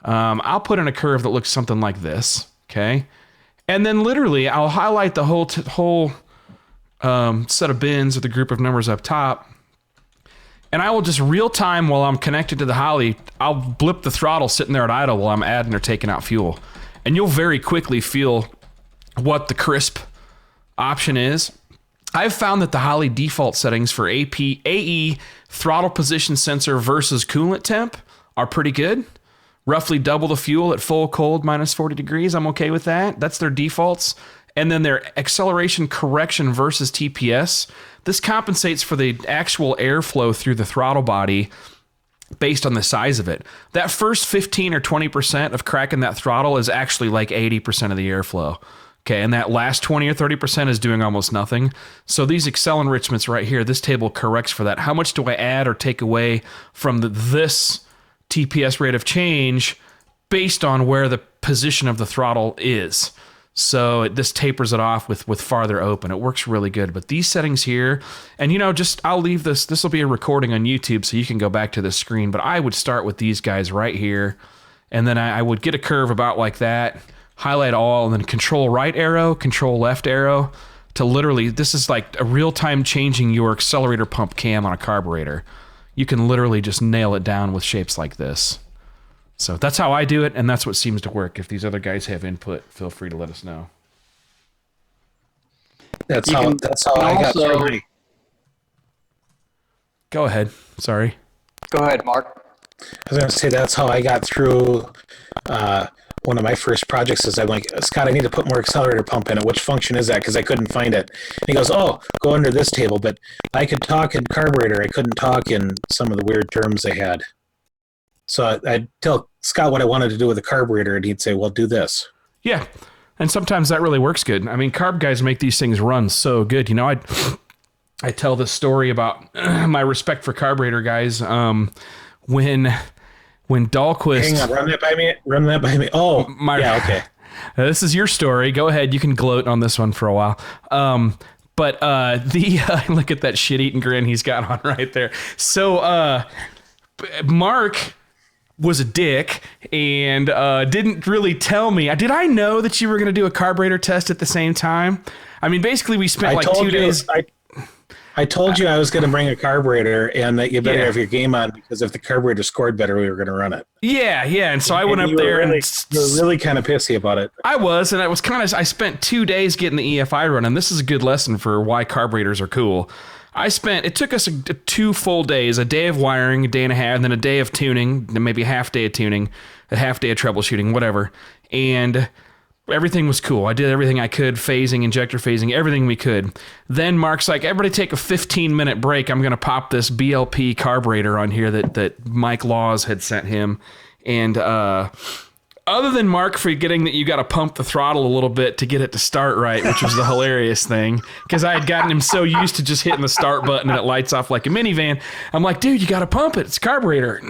I'll put in a curve that looks something like this, okay? And then literally, I'll highlight the whole set of bins with a group of numbers up top, and I will just real time while I'm connected to the Holley, I'll blip the throttle sitting there at idle while I'm adding or taking out fuel. And you'll very quickly feel what the crisp option is. I've found that the Holley default settings for AE throttle position sensor versus coolant temp are pretty good. Roughly double the fuel at full cold minus 40 degrees. I'm okay with that. That's their defaults. And then their acceleration correction versus TPS. This compensates for the actual airflow through the throttle body based on the size of it. That first 15 or 20% of cracking that throttle is actually like 80% of the airflow. Okay, and that last 20 or 30% is doing almost nothing. So these Excel enrichments right here, this table corrects for that. How much do I add or take away from this TPS rate of change based on where the position of the throttle is? So this tapers it off with farther open. It works really good. But these settings here, and I'll leave this. This will be a recording on YouTube, so you can go back to the screen. But I would start with these guys right here, and then I would get a curve about like that, highlight all, and then control right arrow, control left arrow to literally, this is like a real-time changing your accelerator pump cam on a carburetor. You can literally just nail it down with shapes like this. So that's how I do it, and that's what seems to work. If these other guys have input, feel free to let us know. That's how I got through. Go ahead. Sorry. Go ahead, Mark. I was going to say that's how I got through one of my first projects. Is I'm like, Scott, I need to put more accelerator pump in it. Which function is that? Because I couldn't find it. And he goes, oh, go under this table. But I could talk in carburetor. I couldn't talk in some of the weird terms they had. So I'd tell Scott what I wanted to do with the carburetor, and he'd say, well, do this. Yeah, and sometimes that really works good. I mean, carb guys make these things run so good. I tell this story about my respect for carburetor guys. When Dahlquist... Hang on, run that by me. Oh, yeah, okay. This is your story. Go ahead. You can gloat on this one for a while. But look at that shit-eating grin he's got on right there. So Mark was a dick and didn't really tell me. Did I know that you were going to do a carburetor test at the same time? I mean, basically we spent 2 days... I told you I was going to bring a carburetor and that you better have your game on, because if the carburetor scored better, we were going to run it. Yeah. And so I went up there and you were really kind of pissy about it. I was, and I spent 2 days getting the EFI running. This is a good lesson for why carburetors are cool. It took us 2 full days, a day of wiring, a day and a half, and then a day of tuning, then maybe a half day of tuning, a half day of troubleshooting, whatever. And everything was cool. I did everything I could, phasing, injector phasing, everything we could. Then Mark's like, everybody take a 15-minute break. I'm going to pop this BLP carburetor on here that Mike Laws had sent him. And other than Mark forgetting that you got to pump the throttle a little bit to get it to start right, which was the hilarious thing, because I had gotten him so used to just hitting the start button and it lights off like a minivan. I'm like, dude, you got to pump it. It's carburetor.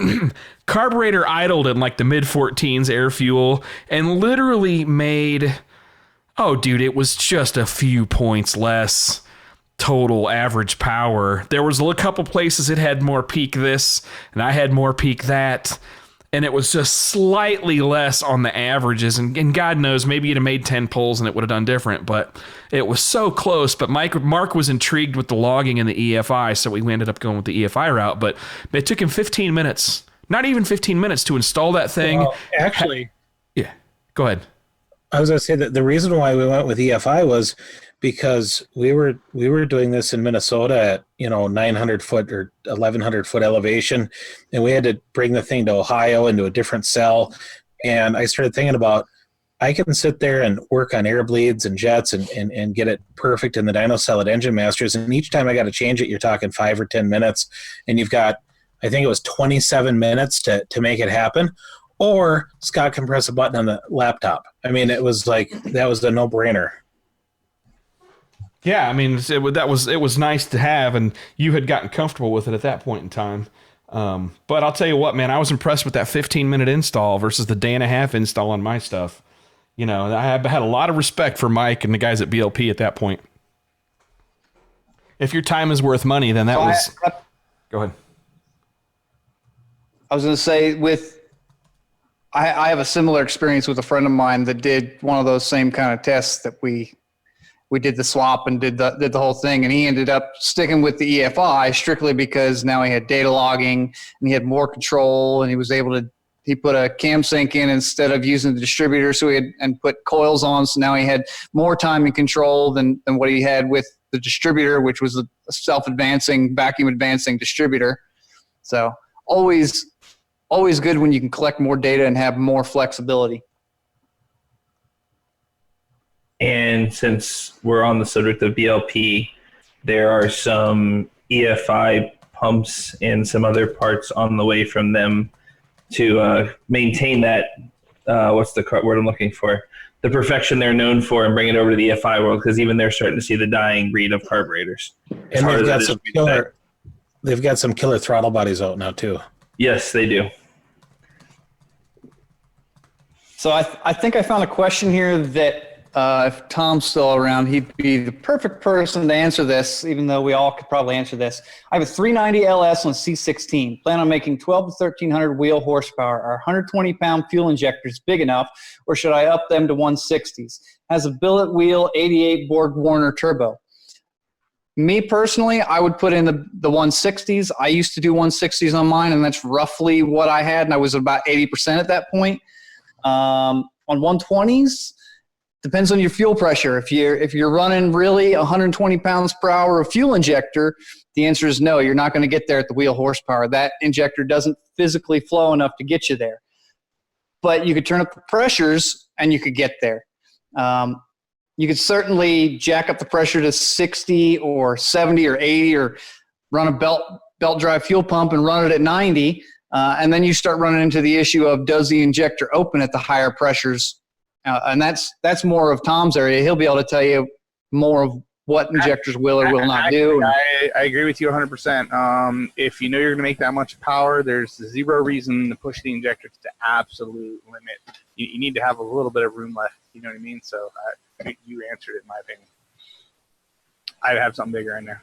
Carburetor idled in like the mid-14s air fuel and literally made, it was just a few points less total average power. There was a couple places it had more peak this and I had more peak that. And it was just slightly less on the averages. And God knows, maybe you'd have made 10 pulls and it would have done different. But it was so close. But Mark was intrigued with the logging and the EFI, so we ended up going with the EFI route. But it took him 15 minutes, not even 15 minutes, to install that thing. Well, actually... Yeah, go ahead. I was going to say that the reason why we went with EFI was because we were doing this in Minnesota at 900 foot or 1100 foot elevation, and we had to bring the thing to Ohio into a different cell. And I started thinking about, I can sit there and work on air bleeds and jets and get it perfect in the dyno cell at Engine Masters, and each time I got to change it, you're talking 5 or 10 minutes, and you've got, I think it was 27 minutes to make it happen. Or Scott can press a button on the laptop. I mean, it was like, that was a no-brainer. Yeah, I mean, it was nice to have, and you had gotten comfortable with it at that point in time. But I'll tell you what, man, I was impressed with that 15-minute install versus the day and a half install on my stuff. I had a lot of respect for Mike and the guys at BLP at that point. If your time is worth money, then that was... Go ahead. I was going to say, I have a similar experience with a friend of mine that did one of those same kind of tests that we did the swap and did the whole thing, and he ended up sticking with the EFI strictly because now he had data logging and he had more control, and he was able to, he put a cam sync in instead of using the distributor, so and put coils on, so now he had more time and control than what he had with the distributor, which was a self-advancing, vacuum advancing distributor. So always good when you can collect more data and have more flexibility. And since we're on the subject of BLP, there are some EFI pumps and some other parts on the way from them to maintain that, what's the word I'm looking for? The perfection they're known for, and bring it over to the EFI world, because even they're starting to see the dying breed of carburetors. And they've got some killer throttle bodies out now too. Yes, they do. So I think I found a question here that if Tom's still around, he'd be the perfect person to answer this, even though we all could probably answer this. I have a 390 LS on C16. Plan on making 12 to 1,300 wheel horsepower. Are 120-pound fuel injectors big enough, or should I up them to 160s? Has a billet wheel 88 Borg Warner turbo. Me personally, I would put in the 160s. I used to do 160s on mine, and that's roughly what I had, and I was about 80% at that point. On 120s, depends on your fuel pressure. If you're running really 120 pounds per hour of fuel injector, the answer is no. You're not going to get there at the wheel horsepower. That injector doesn't physically flow enough to get you there. But you could turn up the pressures, and you could get there. You could certainly jack up the pressure to 60 or 70 or 80, or run a belt drive fuel pump and run it at 90. And then you start running into the issue of, does the injector open at the higher pressures? And that's more of Tom's area. He'll be able to tell you more of what injectors will or will not do. I agree with you 100%. If you know you're going to make that much power, there's zero reason to push the injector to the absolute limit. You need to have a little bit of room left. You know what I mean? So you answered it, in my opinion. I'd have something bigger in there.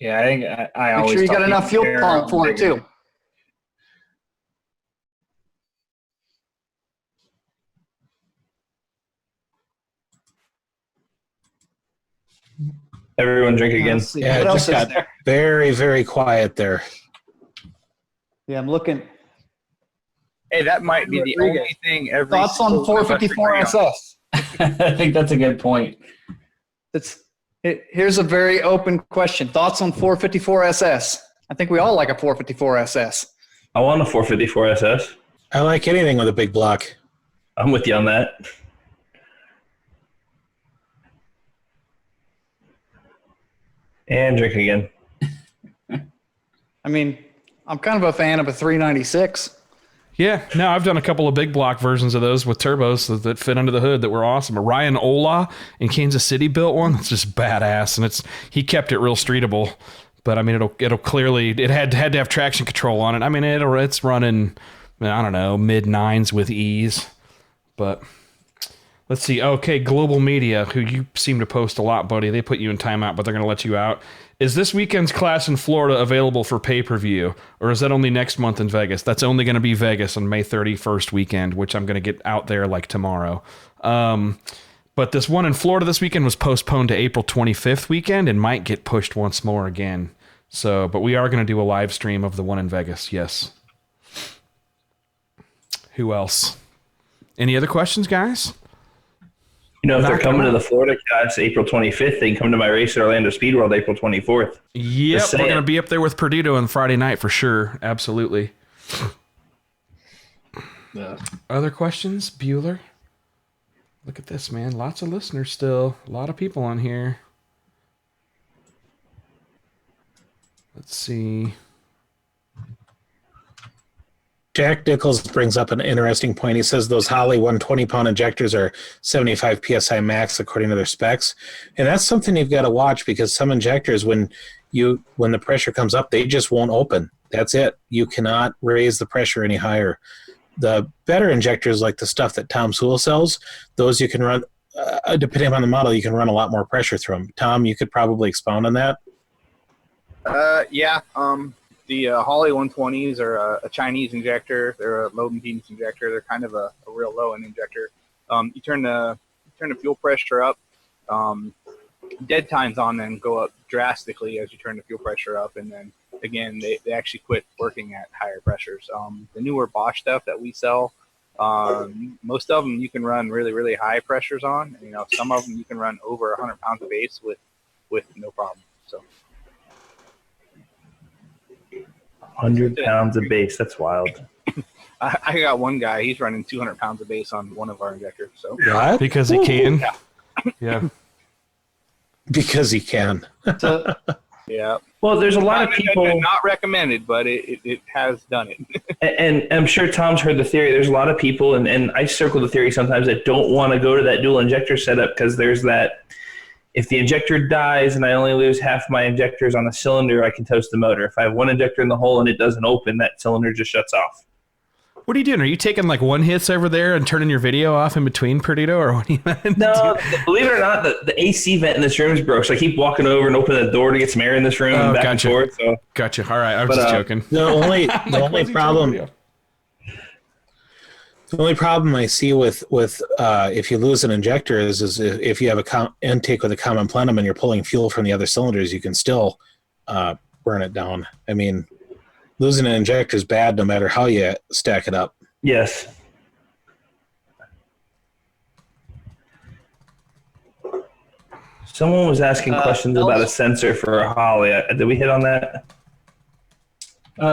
Yeah, I think I always make sure you got enough fuel pump for it too. Everyone drink again. Yeah, it just got very, very quiet there. Yeah, I'm looking. Hey, that might be the only thing every thoughts on 454 SS. I think that's a good point. Here's a very open question. Thoughts on 454 SS? I think we all like a 454 SS. I want a 454 SS. I like anything with a big block. I'm with you on that. And drink again. I mean, I'm kind of a fan of a 396. Yeah, no, I've done a couple of big block versions of those with turbos that fit under the hood that were awesome. A Ryan Ola in Kansas City built one. It's just badass, and he kept it real streetable. But I mean, it'll clearly, it had to have traction control on it. I mean, it's running, I don't know, mid-9s with ease. But let's see. Okay, Global Media, who you seem to post a lot, buddy. They put you in timeout, but they're going to let you out. Is this weekend's class in Florida available for pay-per-view, or is that only next month in Vegas? That's only going to be Vegas on May 31st weekend, which I'm going to get out there like tomorrow. But this one in Florida this weekend was postponed to April 25th weekend and might get pushed once more again. So, but we are going to do a live stream of the one in Vegas, yes. Who else? Any other questions, guys? You know, if they're coming to the Florida class April 25th, they can come to my race at Orlando Speed World April 24th. Yep, we're going to be up there with Perdido on Friday night for sure. Absolutely. Yeah. Other questions, Bueller? Look at this, man. Lots of listeners still. A lot of people on here. Let's see. Jack Nichols brings up an interesting point. He says those Holley 120-pound injectors are 75 PSI max according to their specs. And that's something you've got to watch, because some injectors, when the pressure comes up, they just won't open. That's it. You cannot raise the pressure any higher. The better injectors, like the stuff that Tom Sewell sells, those you can run, depending on the model, you can run a lot more pressure through them. Tom, you could probably expound on that. Yeah. The Holley 120s are a Chinese injector. They're a low impedance injector. They're kind of a real low end injector. You turn the fuel pressure up. Dead times on them go up drastically as you turn the fuel pressure up, and then again they actually quit working at higher pressures. The newer Bosch stuff that we sell, most of them you can run really, really high pressures on. You know, some of them you can run over 100 pounds of base with no problem. So. 100 pounds of base. That's wild. I got one guy. He's running 200 pounds of base on one of our injectors. So what? Because he can. Yeah. Because he can. Yeah. Well, there's a lot of people. Not recommended, but it has done it. And I'm sure Tom's heard the theory. There's a lot of people, and I circle the theory sometimes, that don't want to go to that dual injector setup because there's that. If the injector dies and I only lose half my injectors on a cylinder, I can toast the motor. If I have one injector in the hole and it doesn't open, that cylinder just shuts off. What are you doing? Are you taking like one hits over there and turning your video off in between, Perdito, or what are you No, believe it or not, the AC vent in this room is broke. So I keep walking over and opening the door to get some air in this room and back gotcha. and forth. So. Gotcha. All right, I was just joking. The only problem I see with if you lose an injector is if you have a intake with a common plenum and you're pulling fuel from the other cylinders, you can still burn it down. I mean, losing an injector is bad no matter how you stack it up. Yes. Someone was asking questions about a sensor for a Holley. Did we hit on that?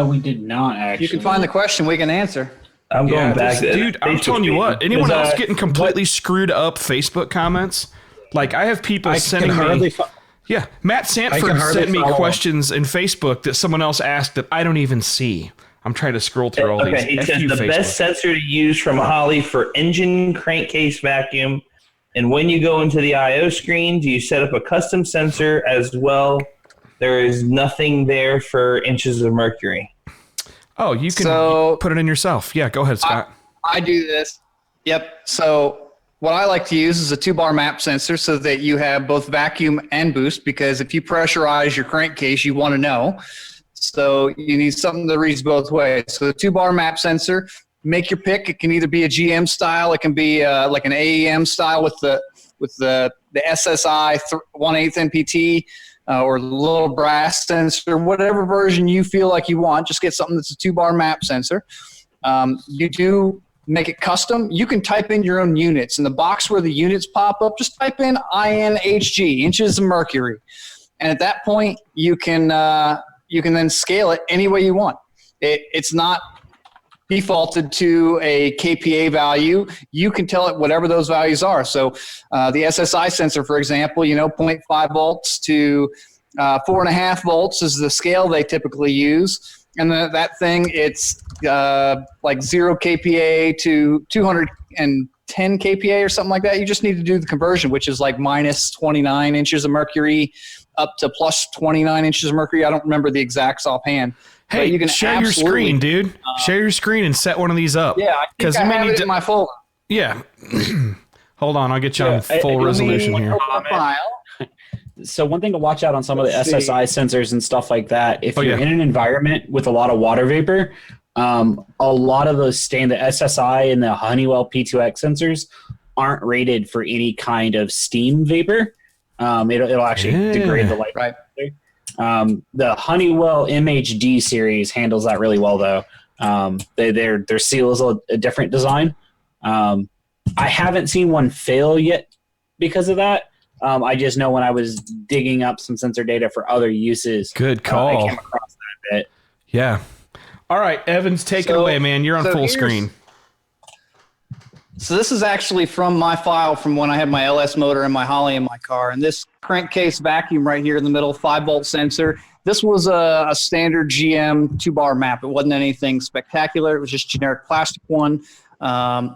We did not actually. You can find the question, we can answer. I'm going back. Dude, I'm telling you what. Anyone else getting completely screwed up Facebook comments? Like, I have people sending me... Yeah, Matt Sanford sent me questions in Facebook that someone else asked that I don't even see. I'm trying to scroll through all these. Okay, he says the best sensor to use from Holley for engine crankcase vacuum. And when you go into the I/O screen, do you set up a custom sensor as well? There is nothing there for inches of mercury. Oh, you can put it in yourself. Yeah, go ahead, Scott. I do this. Yep. So what I like to use is a 2-bar map sensor so that you have both vacuum and boost, because if you pressurize your crankcase, you want to know. So you need something that reads both ways. So the 2-bar map sensor, make your pick. It can either be a GM style. It can be like an AEM style with the SSI 1/8 NPT or little brass sensor, whatever version you feel like you want. Just get something that's a 2-bar map sensor. You do make it custom. You can type in your own units. In the box where the units pop up, just type in INHG, inches of mercury. And at that point, you can then scale it any way you want. It's not defaulted to a KPA value. You can tell it whatever those values are. So the SSI sensor, for example, 0.5 volts to 4.5 volts is the scale they typically use. And that thing, it's like 0 kPa to 210 kPa or something like that. You just need to do the conversion, which is like minus 29 inches of mercury up to plus 29 inches of mercury. I don't remember the exacts offhand. Hey, you can share your screen, dude. Share your screen and set one of these up. Yeah, I think I have it in my folder. Yeah. Hold on, I'll get you on full resolution here. So one thing to watch out on some of the SSI sensors and stuff like that, if you're in an environment with a lot of water vapor, a lot of those the SSI and the Honeywell P2X sensors aren't rated for any kind of steam vapor. It'll actually degrade the light. Right. The Honeywell MHD series handles that really well, though. Their seal is a different design. I haven't seen one fail yet because of that. I just know when I was digging up some sensor data for other uses. Good call. I came across that bit. Yeah. All right, Evans, take it away, man. You're on full screen. So this is actually from my file from when I had my LS motor and my Holley in my car. And this crankcase vacuum right here in the middle, 5-volt sensor. This was a standard GM 2-bar map. It wasn't anything spectacular. It was just generic plastic one. Custom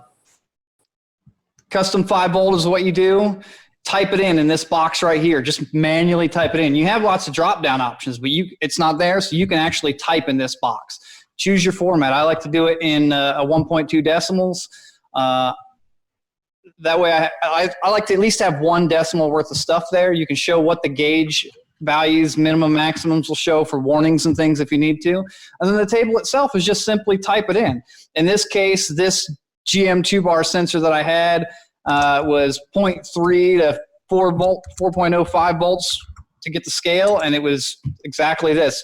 5-volt is what you do. Type it in this box right here. Just manually type it in. You have lots of drop-down options, but it's not there, so you can actually type in this box. Choose your format. I like to do it in a 1.2 decimals. That way I like to at least have 1 decimal worth of stuff there. You can show what the gauge values, minimum maximums will show for warnings and things if you need to. And then the table itself is just simply type it in. In this case, this GM 2-bar sensor that I had was 0.3 to 4.05 volts to get the scale, and it was exactly this.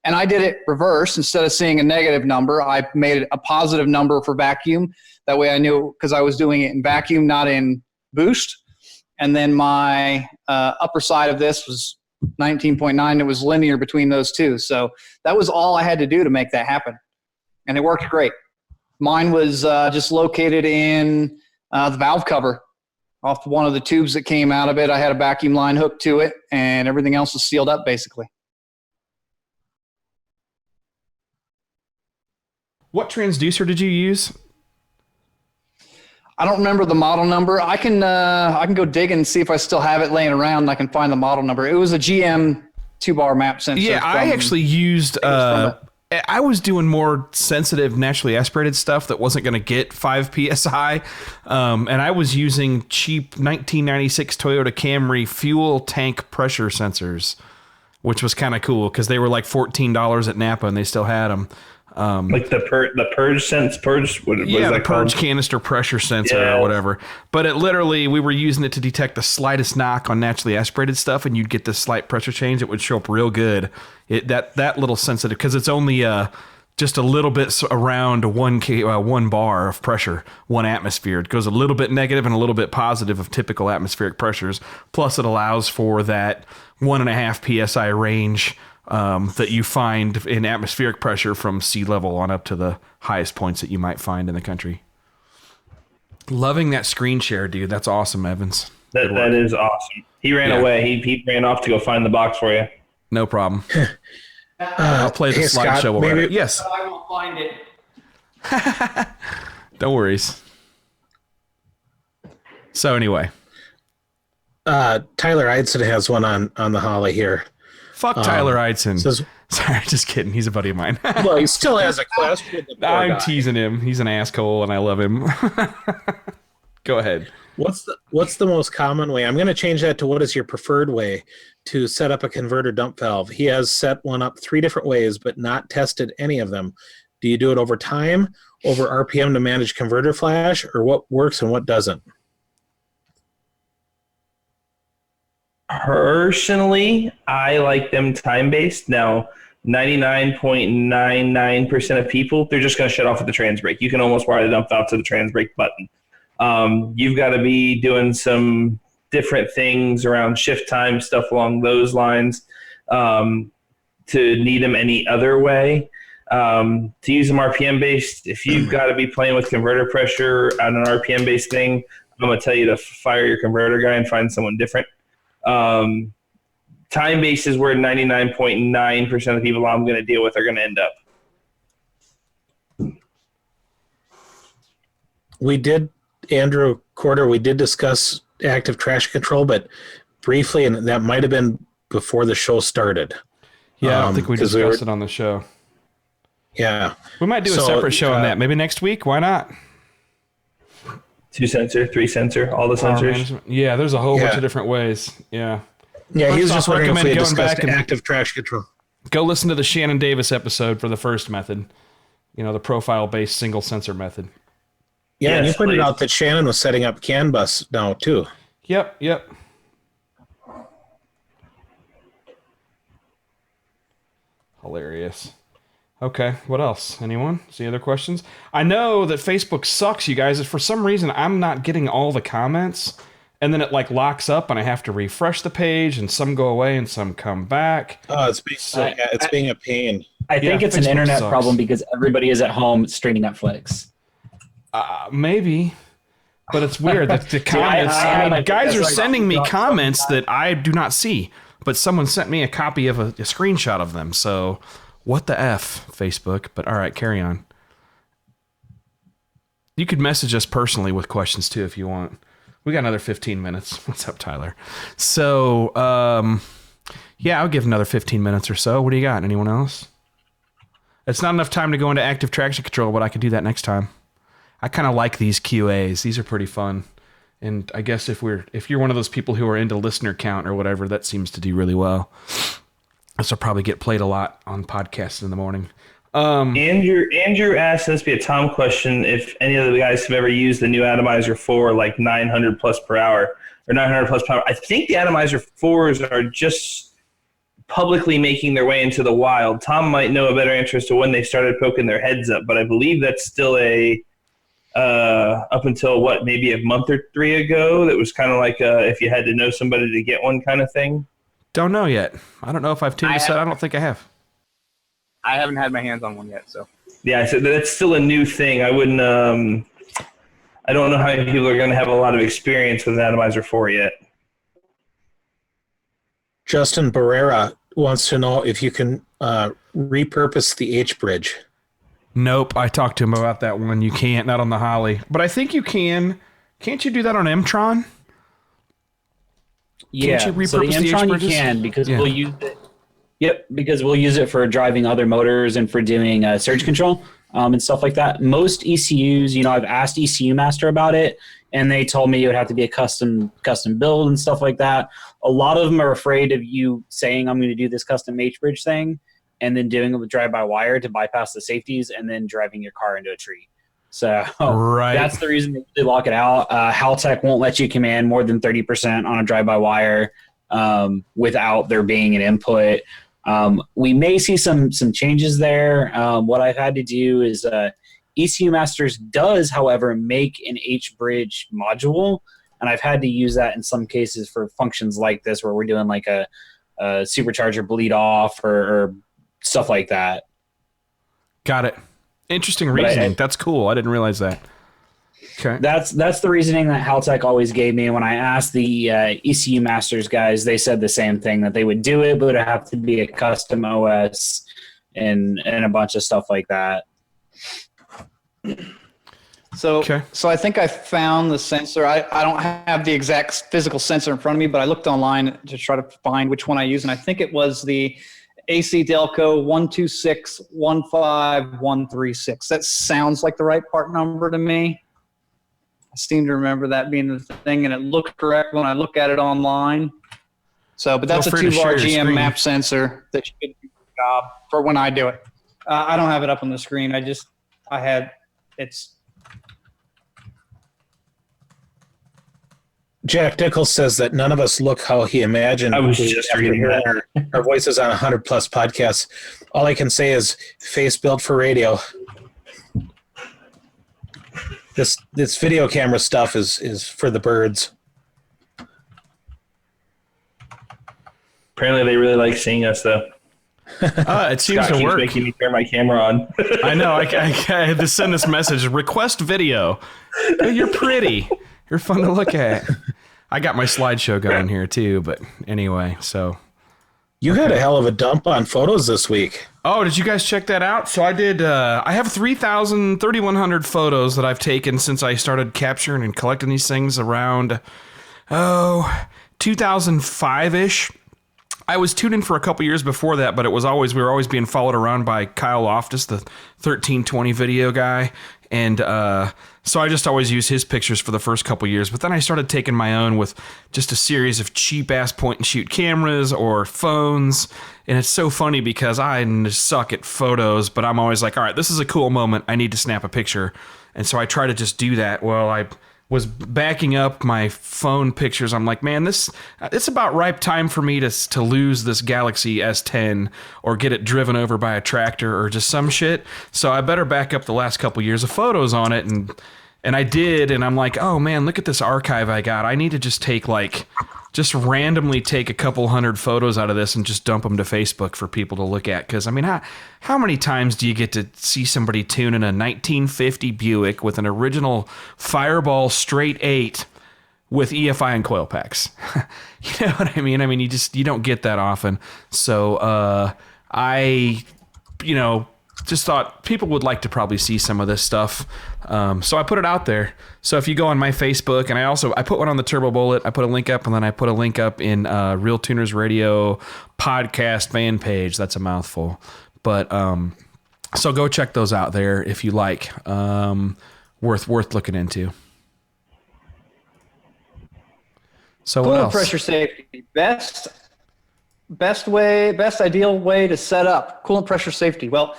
And I did it reverse. Instead of seeing a negative number, I made it a positive number for vacuum. That way I knew, because I was doing it in vacuum, not in boost. And then my upper side of this was 19.9. It was linear between those two. So that was all I had to do to make that happen. And it worked great. Mine was just located in the valve cover off one of the tubes that came out of it. I had a vacuum line hooked to it, and everything else was sealed up basically. What transducer did you use? I don't remember the model number. I can go dig and see if I still have it laying around and I can find the model number. It was a GM 2-bar map sensor. Yeah, I actually used I was doing more sensitive, naturally aspirated stuff that wasn't going to get 5 PSI. And I was using cheap 1996 Toyota Camry fuel tank pressure sensors, which was kind of cool because they were like $14 at Napa and they still had them. Like the purge what is that the purge called? canister pressure sensor or whatever. But it literally, we were using it to detect the slightest knock on naturally aspirated stuff, and you'd get this slight pressure change. It would show up real good. That little sensitive, because it's only just a little bit around 1 bar of pressure, 1 atmosphere. It goes a little bit negative and a little bit positive of typical atmospheric pressures. Plus, it allows for that 1.5 PSI range that you find in atmospheric pressure from sea level on up to the highest points that you might find in the country. Loving that screen share, dude. That's awesome, Evans. That is awesome. He ran away. He ran off to go find the box for you. No problem. I'll play the slideshow over it. Yes. I won't find it. Don't worries. So anyway. Tyler Eidson has one on the Holley here. Fuck Tyler Eidson. Sorry, just kidding. He's a buddy of mine. Well, he still has a question. I'm teasing him. He's an asshole, and I love him. Go ahead. What's the most common way? I'm going to change that to what is your preferred way to set up a converter dump valve. He has set one up 3 different ways, but not tested any of them. Do you do it over time, over RPM to manage converter flash, or what works and what doesn't? Personally, I like them time-based. Now, 99.99% of people, they're just going to shut off with the trans brake. You can almost wire the dump valve to the trans brake button. You've got to be doing some different things around shift time, stuff along those lines, to need them any other way. To use them RPM-based, if you've got to be playing with converter pressure on an RPM-based thing, I'm going to tell you to fire your converter guy and find someone different. Time-based is where 99.9% of the people I'm going to deal with are going to end up. We did, Andrew Corder, we did discuss active traction control, but briefly, and that might have been before the show started. Yeah, I don't think we discussed it on the show. Yeah. We might do a separate show on that. Maybe next week. Why not? 2 sensor, 3 sensor, all the sensors. Yeah, there's a whole bunch of different ways. Yeah. Yeah, he was just wondering if we had discussed and active traction control. Go listen to the Shannon Davis episode for the first method. You know, the profile-based single sensor method. Yeah, and you pointed out that Shannon was setting up CAN bus now, too. Yep. Hilarious. Okay, what else? Anyone? Any other questions? I know that Facebook sucks, you guys. For some reason, I'm not getting all the comments, and then it like locks up, and I have to refresh the page, and some go away, and some come back. Oh, it's being a pain. I think it's an internet problem because everybody is at home streaming Netflix. Maybe, but it's weird that the comments. Guys are sending me comments that I do not see, but someone sent me a copy of a screenshot of them. So. What the F, Facebook? But all right, carry on. You could message us personally with questions too if you want. We got another 15 minutes. What's up, Tyler? So, yeah, I'll give another 15 minutes or so. What do you got? Anyone else? It's not enough time to go into active traction control, but I could do that next time. I kind of like these QAs. These are pretty fun. And I guess if you're one of those people who are into listener count or whatever, that seems to do really well. This will probably get played a lot on podcasts in the morning. Andrew asked, this be a Tom question, if any of the guys have ever used the new Atomizer 4 like 900 plus per hour or 900 plus per hour. I think the Atomizer 4s are just publicly making their way into the wild. Tom might know a better answer as to when they started poking their heads up, but I believe that's still up until maybe a month or 3 ago. That was kind of like if you had to know somebody to get one kind of thing. Don't know yet. I don't know if I've tuned this out. I don't think I have. I haven't had my hands on one yet, so. Yeah, so that's still a new thing. I wouldn't. I don't know how many people are going to have a lot of experience with an Atomizer 4 yet. Justin Barrera wants to know if you can repurpose the H-bridge. Nope, I talked to him about that one. You can't, not on the Holley. But I think you can. Can't you do that on M-Tron? Yeah, so the M-Tron you can because we'll use it. Yep, because we'll use it for driving other motors and for doing surge control and stuff like that. Most ECUs, I've asked ECU Master about it, and they told me it would have to be a custom build and stuff like that. A lot of them are afraid of you saying, I'm going to do this custom H-bridge thing, and then doing it with drive-by-wire to bypass the safeties and then driving your car into a tree. So that's the reason they lock it out. Haltech won't let you command more than 30% on a drive-by-wire without there being an input. We may see some changes there. What I've had to do is ECU Masters does, however, make an H-bridge module, and I've had to use that in some cases for functions like this where we're doing like a supercharger bleed off or stuff like that. Got it. Interesting reasoning. That's cool. I didn't realize that. Okay. That's the reasoning that Haltech always gave me. When I asked the ECU Masters guys, they said the same thing, that they would do it, but it would have to be a custom OS and a bunch of stuff like that. So I think I found the sensor. I don't have the exact physical sensor in front of me, but I looked online to try to find which one I use, and I think it was the AC Delco 126-15136. That sounds like the right part number to me. I seem to remember that being the thing, and it looked correct when I look at it online. So, but that's a 2-bar GM map sensor that should do the job for when I do it. I don't have it up on the screen. Jack Nichols says that none of us look how he imagined. I was just reading that. Our voices on 100+ podcasts. All I can say is face built for radio. This video camera stuff is for the birds. Apparently, they really like seeing us, though. It seems Scott to work. Making me turn my camera on. I know. I had to send this message. Request video. Oh, you're pretty. You're fun to look at. I got my slideshow going here too, but anyway, so. You had a hell of a dump on photos this week. Oh, did you guys check that out? So I did, I have 3,100 photos that I've taken since I started capturing and collecting these things around, 2005-ish. I was tuned in for a couple years before that, but we were always being followed around by Kyle Loftus, the 1320 video guy. And so I just always used his pictures for the first couple years. But then I started taking my own with just a series of cheap-ass point-and-shoot cameras or phones. And it's so funny because I suck at photos, but I'm always like, all right, this is a cool moment. I need to snap a picture. And so I try to just do that. Well, I was backing up my phone pictures. I'm like, man, it's about ripe time for me to lose this Galaxy S10 or get it driven over by a tractor or just some shit. So I better back up the last couple years of photos on it. And I did. And I'm like, oh man, look at this archive I got. I need to just randomly take a couple hundred photos out of this and just dump them to Facebook for people to look at. Because, I mean, how many times do you get to see somebody tune in a 1950 Buick with an original Fireball straight 8 with EFI and coil packs? You know what I mean? I mean, you don't get that often. So I just thought people would like to probably see some of this stuff. So I put it out there. So if you go on my Facebook, and I put one on the Turbo Bullet, I put a link up, and then I put a link up in RealTuners Radio podcast fan page. That's a mouthful. But so go check those out there if you like. Worth looking into. So what else? Pressure safety. Best ideal way to set up coolant pressure safety. Well,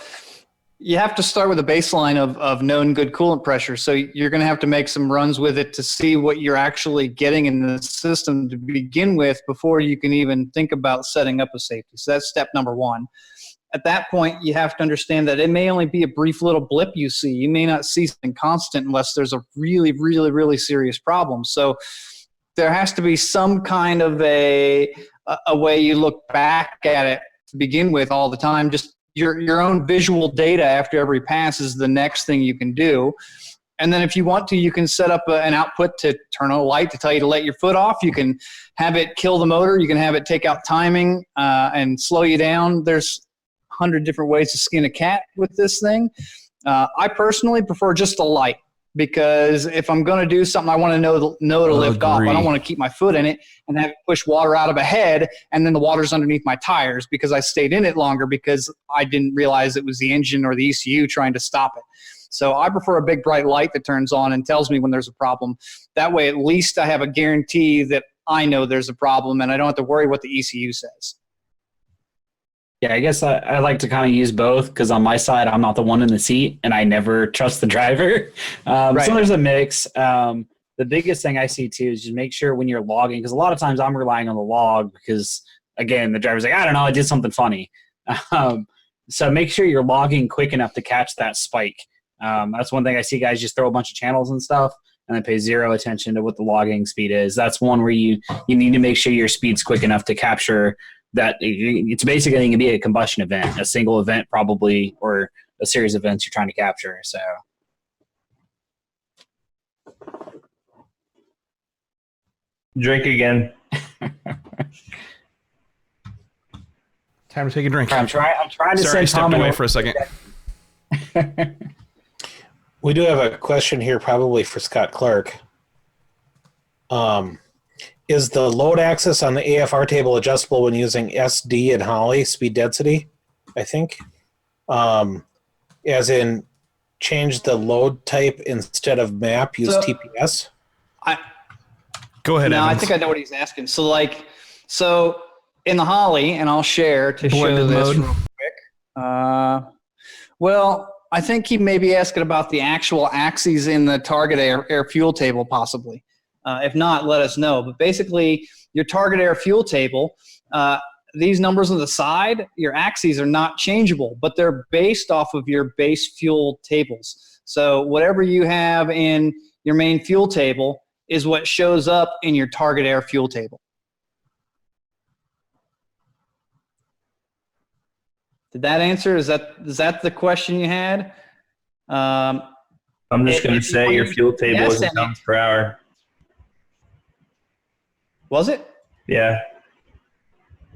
you have to start with a baseline of known good coolant pressure. So you're going to have to make some runs with it to see what you're actually getting in the system to begin with before you can even think about setting up a safety. So that's step number one. At that point, you have to understand that it may only be a brief little blip you see. You may not see something constant unless there's a really, really, really serious problem. So there has to be some kind of a way you look back at it to begin with all the time. Just your own visual data after every pass is the next thing you can do. And then if you want to, you can set up an output to turn on a light to tell you to let your foot off. You can have it kill the motor. You can have it take out timing and slow you down. There's 100 different ways to skin a cat with this thing. I personally prefer just a light because if I'm going to do something, I want to know to lift off. I don't want to keep my foot in it and have it push water out of a head, and then the water's underneath my tires because I stayed in it longer because I didn't realize it was the engine or the ECU trying to stop it. So I prefer a big bright light that turns on and tells me when there's a problem. That way, at least I have a guarantee that I know there's a problem and I don't have to worry what the ECU says. Yeah, I guess I like to kind of use both because on my side, I'm not the one in the seat and I never trust the driver. Right. So there's a mix. The biggest thing I see too is just make sure when you're logging, because a lot of times I'm relying on the log because, again, the driver's like, I don't know, I did something funny. So make sure you're logging quick enough to catch that spike. That's one thing I see guys just throw a bunch of channels and stuff and then pay zero attention to what the logging speed is. That's one where you need to make sure your speed's quick enough to capture that. It's basically going to be a combustion event, a single event probably, or a series of events you're trying to capture. So drink again. Time to take a drink. I'm trying to Sorry, I send stepped Tom away for a second. We do have a question here, probably for Scott Clark. Is the load axis on the AFR table adjustable when using SD and Holley speed density? I think, as in change the load type instead of map, use TPS. Go ahead. No, Evans. I think I know what he's asking. So in the Holley, and I'll share to Blended show this mode. real quick. Well, I think he may be asking about the actual axes in the target air fuel table, possibly. If not, let us know. But basically, your target air fuel table, these numbers on the side, your axes are not changeable, but they're based off of your base fuel tables. So whatever you have in your main fuel table is what shows up in your target air fuel table. Did that answer? Is that the question you had? I'm just going to say your fuel table is in pounds per hour. Was it? Yeah.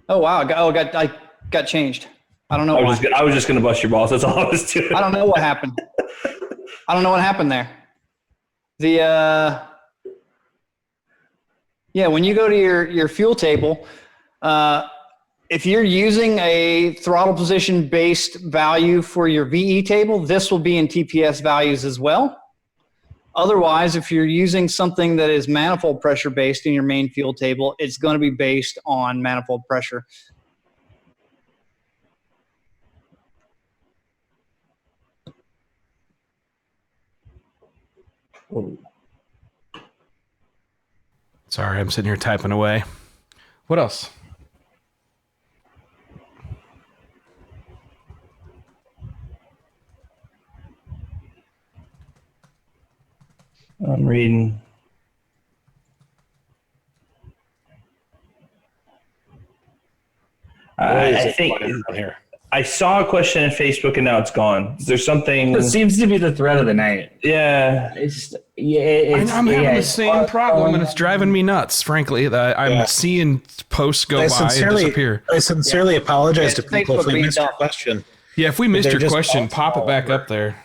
Oh wow! I got changed. I don't know. I was just going to bust your balls. That's all I was doing. I don't know what happened. I don't know what happened there. When you go to your fuel table, if you're using a throttle position based value for your VE table, this will be in TPS values as well. Otherwise, if you're using something that is manifold pressure based in your main fuel table, it's going to be based on manifold pressure. Sorry, I'm sitting here typing away. What else? I'm reading. I think here. I saw a question in Facebook and now it's gone. Is there something? It seems to be the thread of the night. Yeah. I'm having the same problem, and it's driving me nuts. Frankly, I'm seeing posts go by and disappear. I sincerely apologize to people if we missed your question. Yeah, if we missed your question, pop it back up there.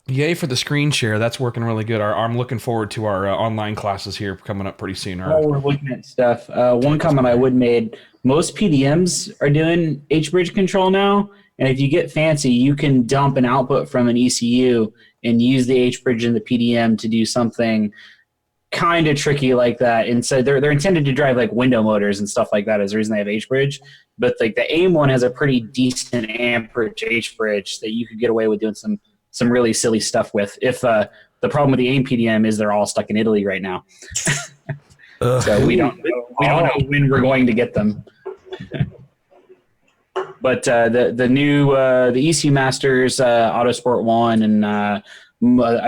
Yay for the screen share. That's working really good. I'm looking forward to our online classes here coming up pretty soon. While we're looking at stuff, one comment I would make, most PDMs are doing H-bridge control now, and if you get fancy, you can dump an output from an ECU and use the H-bridge in the PDM to do something kind of tricky like that. And so they're intended to drive like window motors and stuff like that is the reason they have H-bridge. But like the AIM one has a pretty decent amperage H-bridge that you could get away with doing some really silly stuff with. If the problem with the AIM PDM is they're all stuck in Italy right now. So we don't know when we're going to get them. But the new the ECU Masters Autosport 1 and I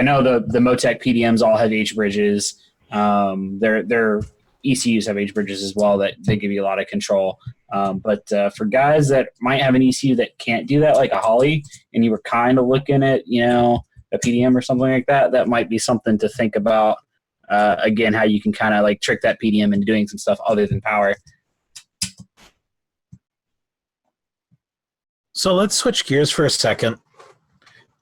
know the Motec PDMs all have H bridges. Their ECUs have H bridges as well that they give you a lot of control. But for guys that might have an ECU that can't do that, like a Holley, and you were kind of looking at, a PDM or something like that, that might be something to think about. Again, how you can kind of like trick that PDM into doing some stuff other than power. So let's switch gears for a second.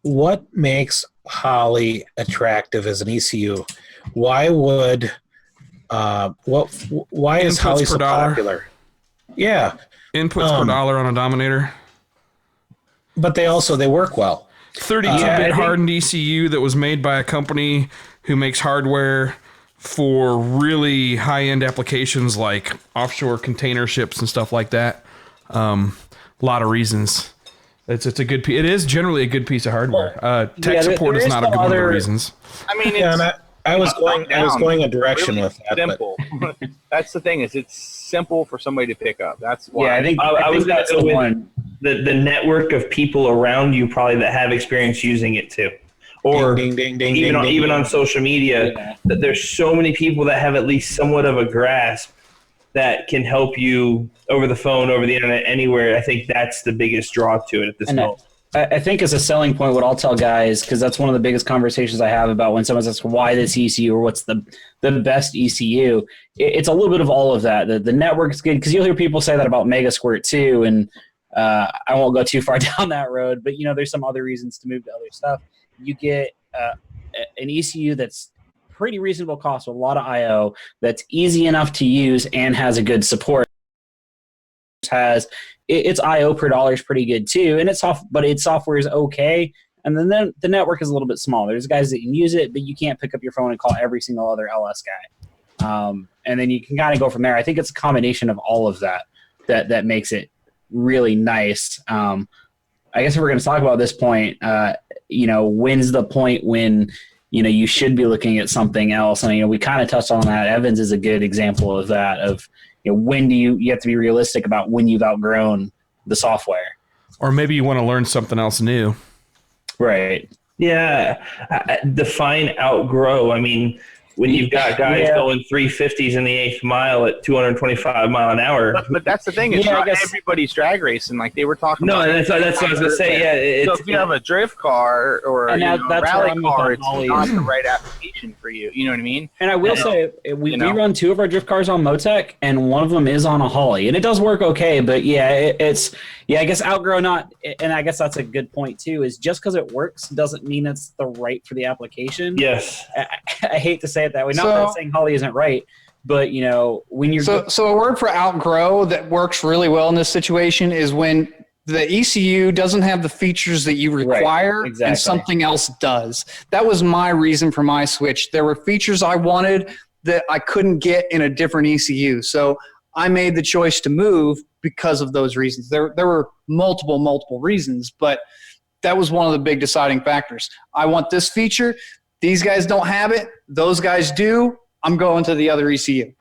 what makes Holley attractive as an ECU? Why would why is Inputs Holley per so dollar. popular? Yeah, Inputs per dollar on a Dominator. but they work well. 32-bit hardened ECU that was made by a company who makes hardware for really high-end applications like offshore container ships and stuff like that. A lot of reasons. It's a good piece. It is generally a good piece of hardware. Tech support is not a good one of the reasons. I mean, I was going a direction really with that. Simple. That's the thing, is it's simple for somebody to pick up. That's why. Yeah, I think I was going that's to go the with one. the network of people around you probably that have experience using it too. Or Ding, ding, ding, even ding, on, ding, even ding. on social media, that there's so many people that have at least somewhat of a grasp that can help you over the phone, over the internet, anywhere. I think that's the biggest draw to it at this moment. I think as a selling point, what I'll tell guys, because that's one of the biggest conversations I have about when someone asks why this ECU or what's the best ECU, it's a little bit of all of that. The network's good, because you'll hear people say that about Mega Squirt too, and I won't go too far down that road, but there's some other reasons to move to other stuff. You get an ECU that's pretty reasonable cost with a lot of I/O, that's easy enough to use and has a good support. Has its I/O per dollar is pretty good too, and its software is okay. And then the network is a little bit small. There's guys that can use it, but you can't pick up your phone and call every single other LS guy. And then you can kind of go from there. I think it's a combination of all of that makes it really nice. I guess if we're going to talk about this point, when's the point when you should be looking at something else? And we kind of touched on that. Evans is a good example of that. Of when do you have to be realistic about when you've outgrown the software, or maybe you want to learn something else new. Right. Yeah. Define outgrow. I mean, when you've got guys going 350s in the 8th mile at 225 mile an hour. But that's the thing. It's not everybody's drag racing like they were talking about. No, that's what I was going to say. Yeah. So if you have a drift car or a rally car, it's not the right application for you. You know what I mean? And I will say, we run 2 of our drift cars on Motec, and one of them is on a Holley. And it does work okay, but I guess outgrow not, and I guess that's a good point too, is just because it works doesn't mean it's the right for the application. Yes. I hate to say it that way. Not that saying Holley isn't right, but when you're so a word for outgrow that works really well in this situation is when the ECU doesn't have the features that you require, and something else does. That was my reason for my switch. There were features I wanted that I couldn't get in a different ECU, so I made the choice to move because of those reasons. There were multiple reasons, but that was one of the big deciding factors. I want this feature. These guys don't have it. Those guys do. I'm going to the other ECU.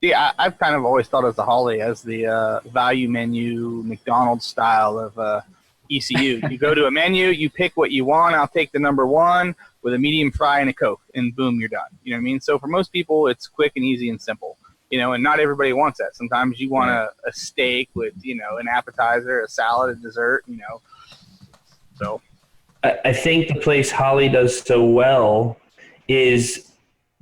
Yeah, I've kind of always thought of the Holley as the value menu McDonald's style of ECU. You go to a menu, you pick what you want. I'll take the number 1 with a medium fry and a Coke, and boom, you're done. You know what I mean? So for most people, it's quick and easy and simple. And not everybody wants that. Sometimes you want a steak with, an appetizer, a salad, a dessert, So I think the place Holley does so well is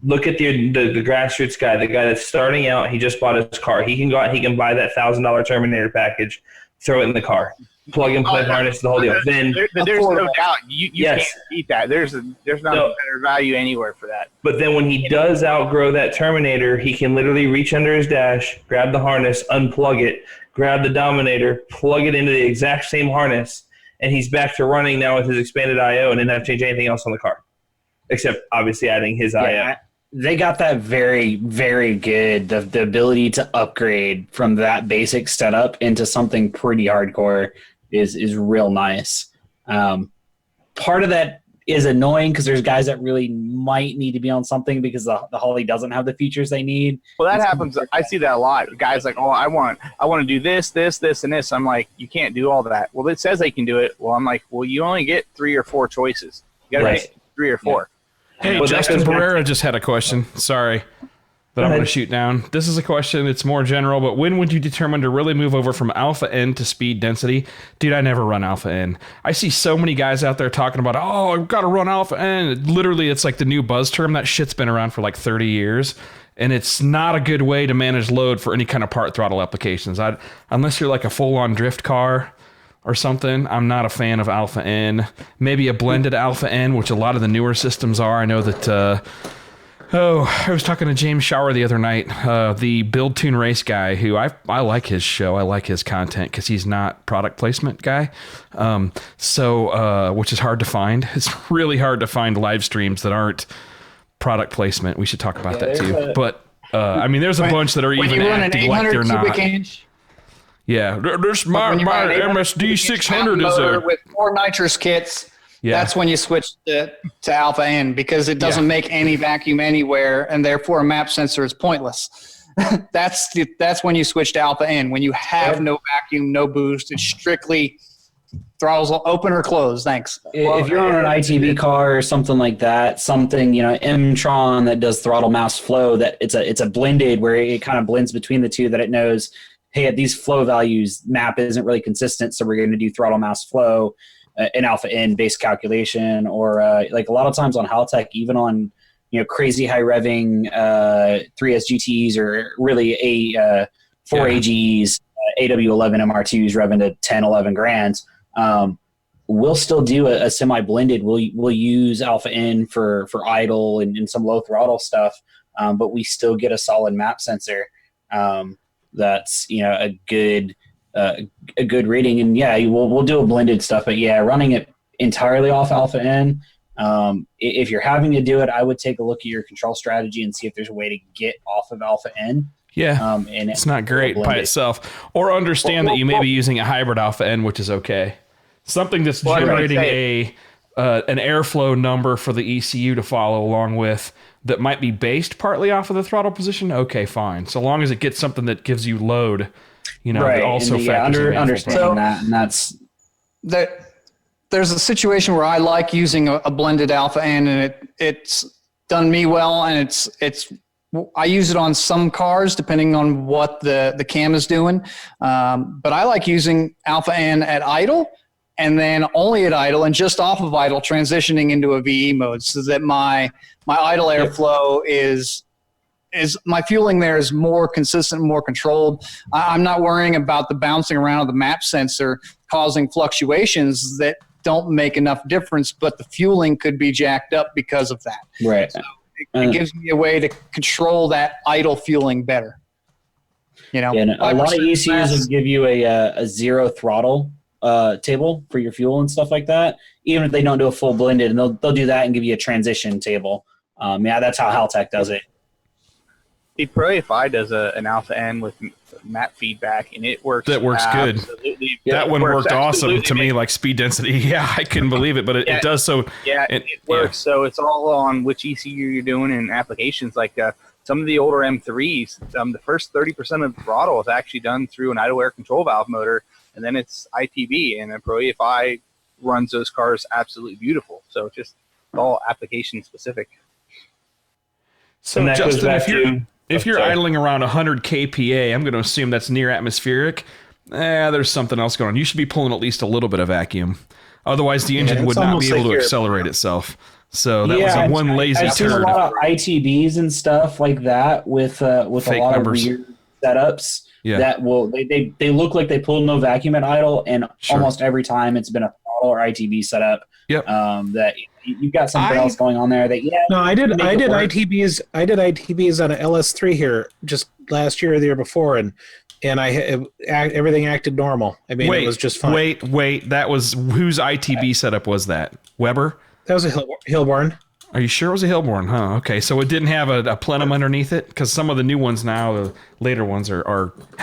look at the grassroots guy, the guy that's starting out. He just bought his car. He can go out, he can buy that $1,000 Terminator package, throw it in the car, plug and play harness, the whole deal. Then there's no doubt you can't beat that. There's not a better value anywhere for that. But then when he does outgrow that Terminator, he can literally reach under his dash, grab the harness, unplug it, grab the Dominator, plug it into the exact same harness, and he's back to running now with his expanded I/O and didn't have to change anything else on the car, except obviously adding his I/O. They got that very, very good, the ability to upgrade from that basic setup into something pretty hardcore is real nice. Part of that is annoying because there's guys that really might need to be on something because the Holley doesn't have the features they need. Well, that happens. I see that a lot. Guys like, I want to do this, and this. I'm like, you can't do all that. Well, it says they can do it. Well, I'm like, well, you only get 3 or 4 choices. You got to make 3 or 4. Hey, Justin Barrera just had a question. Sorry that I'm going to shoot down. This is a question. It's more general, but when would you determine to really move over from Alpha N to speed density? Dude, I never run Alpha N. I see so many guys out there talking about, I've got to run Alpha N. Literally, it's like the new buzz term. That shit's been around for like 30 years, and it's not a good way to manage load for any kind of part throttle applications. Unless you're like a full-on drift car, or something. I'm not a fan of Alpha N. Maybe a blended Alpha N, which a lot of the newer systems are. I know that. I was talking to James Shower the other night, the Build Tune Race guy, who I like his show. I like his content because he's not product placement guy. Which is hard to find. It's really hard to find live streams that aren't product placement. We should talk about that too. But there's a bunch that are even acting like they're not. Inch, yeah, this my MSD 600 is with 4 nitrous kits. Yeah. That's when you switch to Alpha N, because it doesn't make any vacuum anywhere, and therefore a map sensor is pointless. That's when you switch to Alpha N, when you have no vacuum, no boost. It's strictly throttles open or closed. Thanks. If you're on an ITB car or something like that, M-Tron that does throttle mouse flow, that it's a blended where it kind of blends between the two, that it knows, hey, at these flow values, map isn't really consistent, so we're going to do throttle mouse flow. An Alpha N based calculation, or like a lot of times on Haltech, even on crazy high revving 3S GTs or really 4AGs, AW11 MR2s revving to 10, 11 grand. We'll still do a semi blended. We'll use Alpha N for idle and some low throttle stuff, but we still get a solid map sensor. That's a good reading, and we'll do a blended stuff, but running it entirely off Alpha N, if you're having to do it, I would take a look at your control strategy and see if there's a way to get off of Alpha N. And it's not great by itself, or understand that you may be using a hybrid Alpha N, which is okay. Something that's generating an airflow number for the ECU to follow along with, that might be based partly off of the throttle position. Okay, fine, so long as it gets something that gives you load. That also understanding that, and that's that. There's a situation where I like using a blended Alpha N, and it's done me well, and it's I use it on some cars depending on what the cam is doing, but I like using Alpha N at idle, and then only at idle, and just off of idle, transitioning into a VE mode, so that my idle airflow is my fueling there is more consistent, more controlled. I'm not worrying about the bouncing around of the map sensor causing fluctuations that don't make enough difference, but the fueling could be jacked up because of that. Right. So it gives me a way to control that idle fueling better. A lot of ECUs will give you a zero throttle table for your fuel and stuff like that, even if they don't do a full blended, and they'll do that and give you a transition table. That's how Haltech does it. The Pro EFI does an Alpha N with map feedback, and it works. That works good. That one worked awesome to me, like speed density. Yeah, I couldn't believe it, but it does so. Yeah, it works. Yeah. So it's all on which ECU you're doing and applications. Like some of the older M3s, the first 30% of the throttle is actually done through an idle air control valve motor, and then it's ITB, and then Pro EFI runs those cars absolutely beautiful. So it's just all application specific. So Justin, if you're idling around 100 kPa, I'm going to assume that's near atmospheric. There's something else going on. You should be pulling at least a little bit of vacuum. Otherwise, the engine would not be able to accelerate itself. So that was one lazy turd. I've seen a lot of ITBs and stuff like that with a lot of weird setups. Yeah. That they look like they pulled no vacuum at idle, and almost every time it's been a throttle or ITB setup. Yep. That you've got something else going on there. I did ITBs. I did ITBs on an LS3 here just last year or the year before, and everything acted normal. I mean, it was just fine. Wait. That was whose ITB setup was that? Weber? That was a Hilborn. Are you sure it was a Hilborn? Huh. Okay, so it didn't have a plenum underneath it, because some of the new ones now, the later ones have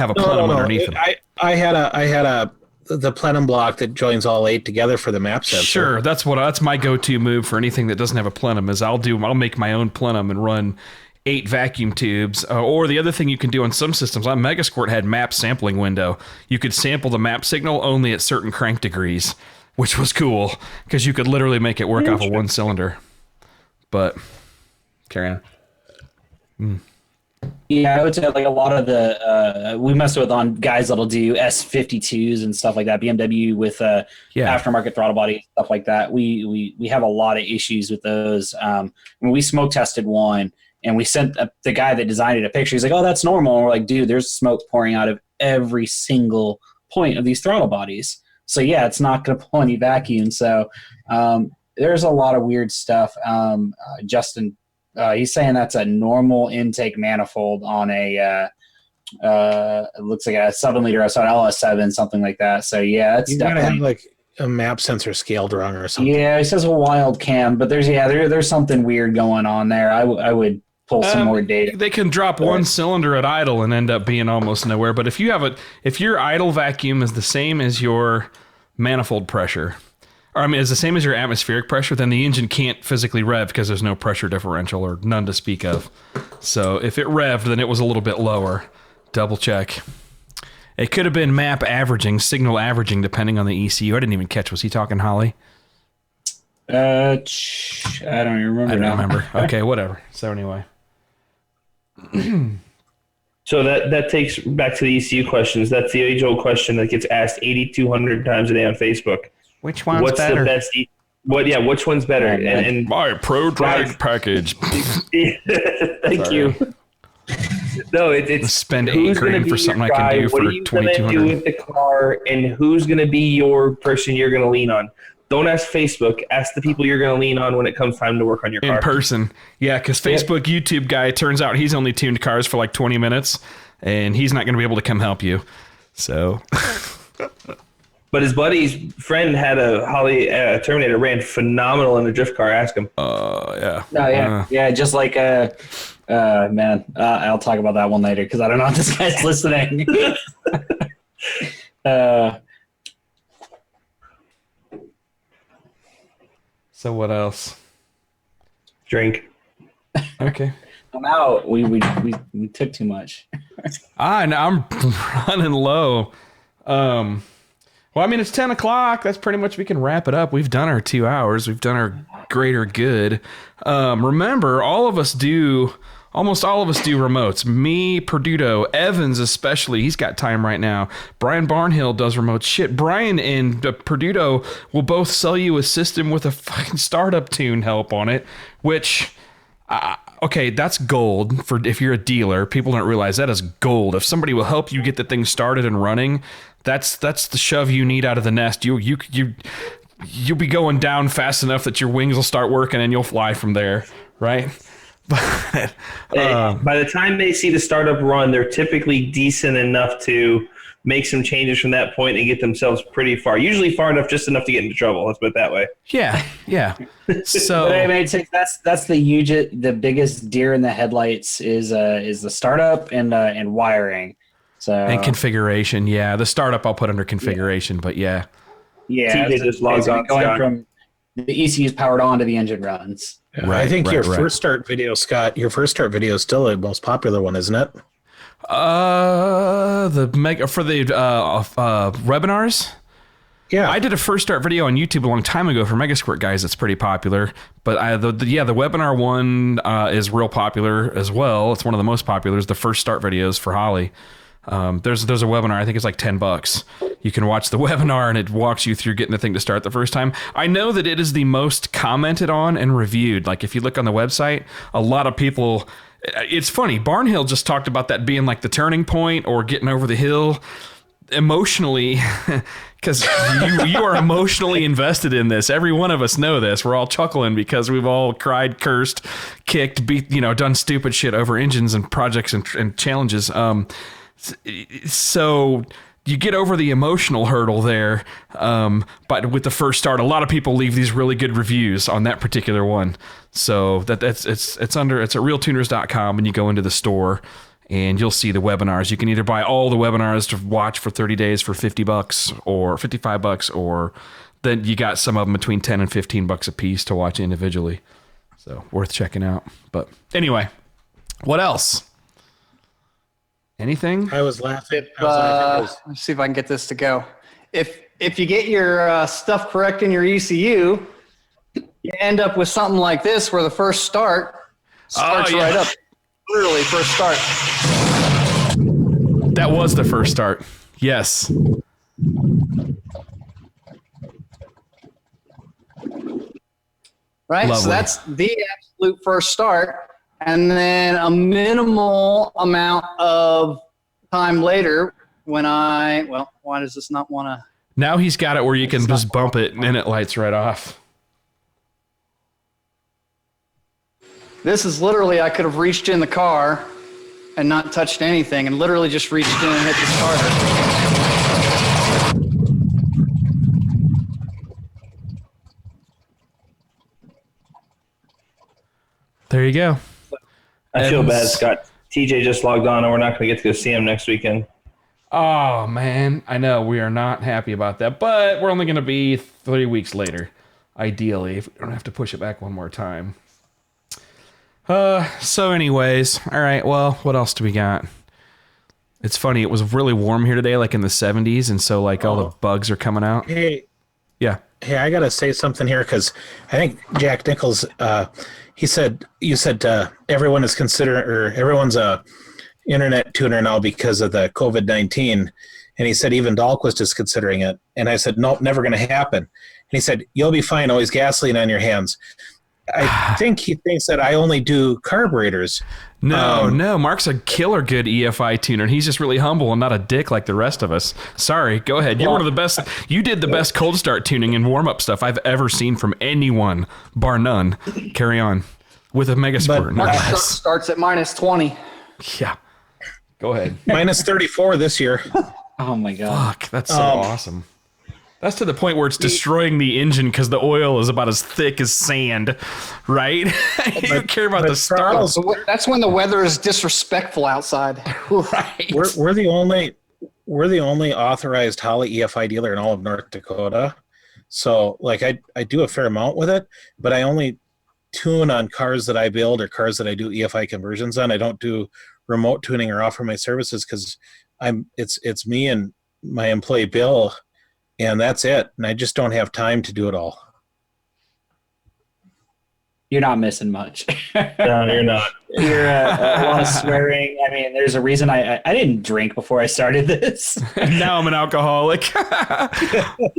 a plenum underneath them. I had the plenum block that joins all 8 together for the map sensor. Sure, that's my go-to move for anything that doesn't have a plenum. Is I'll make my own plenum and run 8 vacuum tubes. Or the other thing you can do on some systems, on Megasquirt had map sampling window. You could sample the map signal only at certain crank degrees, which was cool because you could literally make it work off of one cylinder. But carry on. Yeah, I would say like a lot of the we mess with on guys that'll do S52s and stuff like that, BMW with aftermarket throttle body, stuff like that. We have a lot of issues with those. When we smoke tested one and we sent the guy that designed it a picture, he's like, "Oh, that's normal." And we're like, "Dude, there's smoke pouring out of every single point of these throttle bodies." So yeah, it's not going to pull any vacuum. So there's a lot of weird stuff. Justin, he's saying that's a normal intake manifold on a it looks like a 7-liter, so an LS7, something like that. So yeah, it's You gotta definitely have like a map sensor scaled wrong or something. Yeah, he says a wild cam, but there's something weird going on there. I would pull some more data. They can drop one cylinder at idle and end up being almost nowhere. But if your idle vacuum is the same as your manifold pressure, or I mean, is the same as your atmospheric pressure, then the engine can't physically rev because there's no pressure differential or none to speak of. So if it revved, then it was a little bit lower. Double check. It could have been map averaging, signal averaging, depending on the ECU. I didn't even catch. Was he talking Holley? I don't even remember. I don't remember. Okay, whatever. So anyway. So that takes back to the ECU questions. That's the age-old question that gets asked 8,200 times a day on Facebook. Which one's better? The best? Which one's better? And my Pro Drag package. Thank you. No, it's spend $8,000 for something I can do for $2,200. What are you going to do with the car, and who's going to be your person you're going to lean on? Don't ask Facebook. Ask the people you're going to lean on when it comes time to work on your car. In person. Yeah, because Facebook YouTube guy, turns out he's only tuned cars for like 20 minutes, and he's not going to be able to come help you. So. But his buddy's friend had a Holley Terminator, ran phenomenal in a drift car. Ask him. Yeah. No, yeah, just like man, I'll talk about that one later because I don't know if this guy's listening. So what else? Drink. Okay. I'm out. We took too much. I'm running low. Well, I mean, it's 10 o'clock. That's pretty much, we can wrap it up. We've done our 2 hours. We've done our greater good. Remember, almost all of us do remotes. Me, Perduto, Evans especially. He's got time right now. Brian Barnhill does remotes. Shit, Brian and Perduto will both sell you a system with a fucking startup tune help on it, which... okay, that's gold for if you're a dealer. People don't realize that is gold. If somebody will help you get the thing started and running, that's the shove you need out of the nest. You'll be going down fast enough that your wings will start working and you'll fly from there, right? But, by the time they see the startup run, they're typically decent enough to make some changes from that point and get themselves pretty far. Usually far enough, just enough to get into trouble. Let's put it that way. Yeah. So but I mean, that's the biggest deer in the headlights is the startup and wiring. So and configuration. Yeah, the startup I'll put under configuration, but yeah. Yeah, TJ just logs on. Going from the ECU is powered on to the engine runs. Right, I think your first start video, Scott. Your first start video is still the most popular one, isn't it? The webinars. Yeah, I did a first start video on YouTube a long time ago for Megasquirt guys. It's pretty popular, but the webinar one is real popular as well. It's one of the most popular. It's the first start videos for Holley. There's a webinar. I think it's like $10. You can watch the webinar and it walks you through getting the thing to start the first time. I know that it is the most commented on and reviewed. Like if you look on the website, a lot of people. It's funny. Barnhill just talked about that being like the turning point or getting over the hill emotionally, because you are emotionally invested in this. Every one of us know this. We're all chuckling because we've all cried, cursed, kicked, done stupid shit over engines and projects and challenges. So you get over the emotional hurdle there, but with the first start, a lot of people leave these really good reviews on that particular one. So it's at RealTuners.com, and you go into the store and you'll see the webinars. You can either buy all the webinars to watch for 30 days for $50 or $55, or then you got some of them between $10 and $15 a piece to watch individually. So worth checking out. But anyway, what else? Anything? I was laughing. Let's see if I can get this to go. If you get your stuff correct in your ECU, you end up with something like this where the first start starts right up. Literally first start. That was the first start. Yes. Right? Lovely. So that's the absolute first start. And then a minimal amount of time later when why does this not want to? Now he's got it where you can just bump it and it lights right off. This is literally, I could have reached in the car and not touched anything, and literally just reached in and hit the starter. There you go. I feel bad, Scott. TJ just logged on, and we're not going to get to go see him next weekend. Oh, man. I know. We are not happy about that, but we're only going to be 3 weeks later, ideally, if we don't have to push it back one more time. So anyways, all right, well, what else do we got? It's funny, it was really warm here today, like in the 70s, and so like all the bugs are coming out. Hey, yeah. Hey, I gotta say something here because I think Jack Nichols, you said everyone is everyone's a internet tuner now because of the COVID-19, and he said even Dahlquist is considering it, and I said nope, never going to happen. And he said you'll be fine, always gasoline on your hands. I think he thinks that I only do carburetors. No, Mark's a killer good EFI tuner, and he's just really humble and not a dick like the rest of us. Sorry, go ahead. You're one of the best. You did the best cold start tuning and warm-up stuff I've ever seen from anyone, bar none. Carry on. With a Mega Squirt. Mark starts at minus 20. Yeah. Go ahead. Minus 34 this year. Oh, my God. Fuck, that's so awesome. That's to the point where it's destroying the engine because the oil is about as thick as sand, right? You don't care about the start. That's when the weather is disrespectful outside. Right. We're the only authorized Holley EFI dealer in all of North Dakota. So like I do a fair amount with it, but I only tune on cars that I build or cars that I do EFI conversions on. I don't do remote tuning or offer my services because it's me and my employee Bill. And that's it. And I just don't have time to do it all. You're not missing much. No, you're not. You're a lot of swearing. I mean, there's a reason I didn't drink before I started this. Now I'm an alcoholic.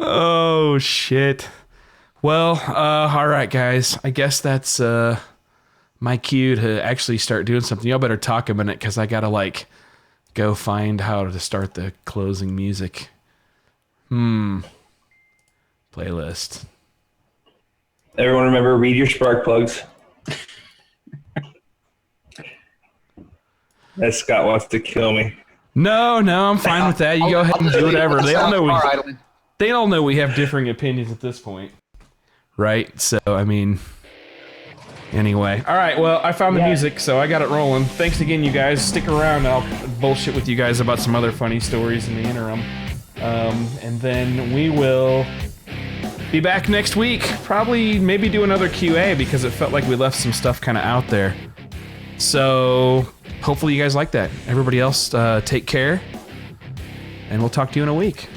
Oh, shit. Well, all right, guys. I guess that's my cue to actually start doing something. Y'all better talk a minute because I got to, go find how to start the closing music. Playlist. Everyone remember, read your spark plugs. That Scott wants to kill me. No, I'm fine with that. You go ahead and do whatever. They all know we have differing opinions at this point. Right? So, I mean, anyway. All right, well, I found the music, so I got it rolling. Thanks again, you guys. Stick around. I'll bullshit with you guys about some other funny stories in the interim. And then we will be back next week. Probably maybe do another QA because it felt like we left some stuff kind of out there. So hopefully you guys like that. Everybody else, take care. And we'll talk to you in a week.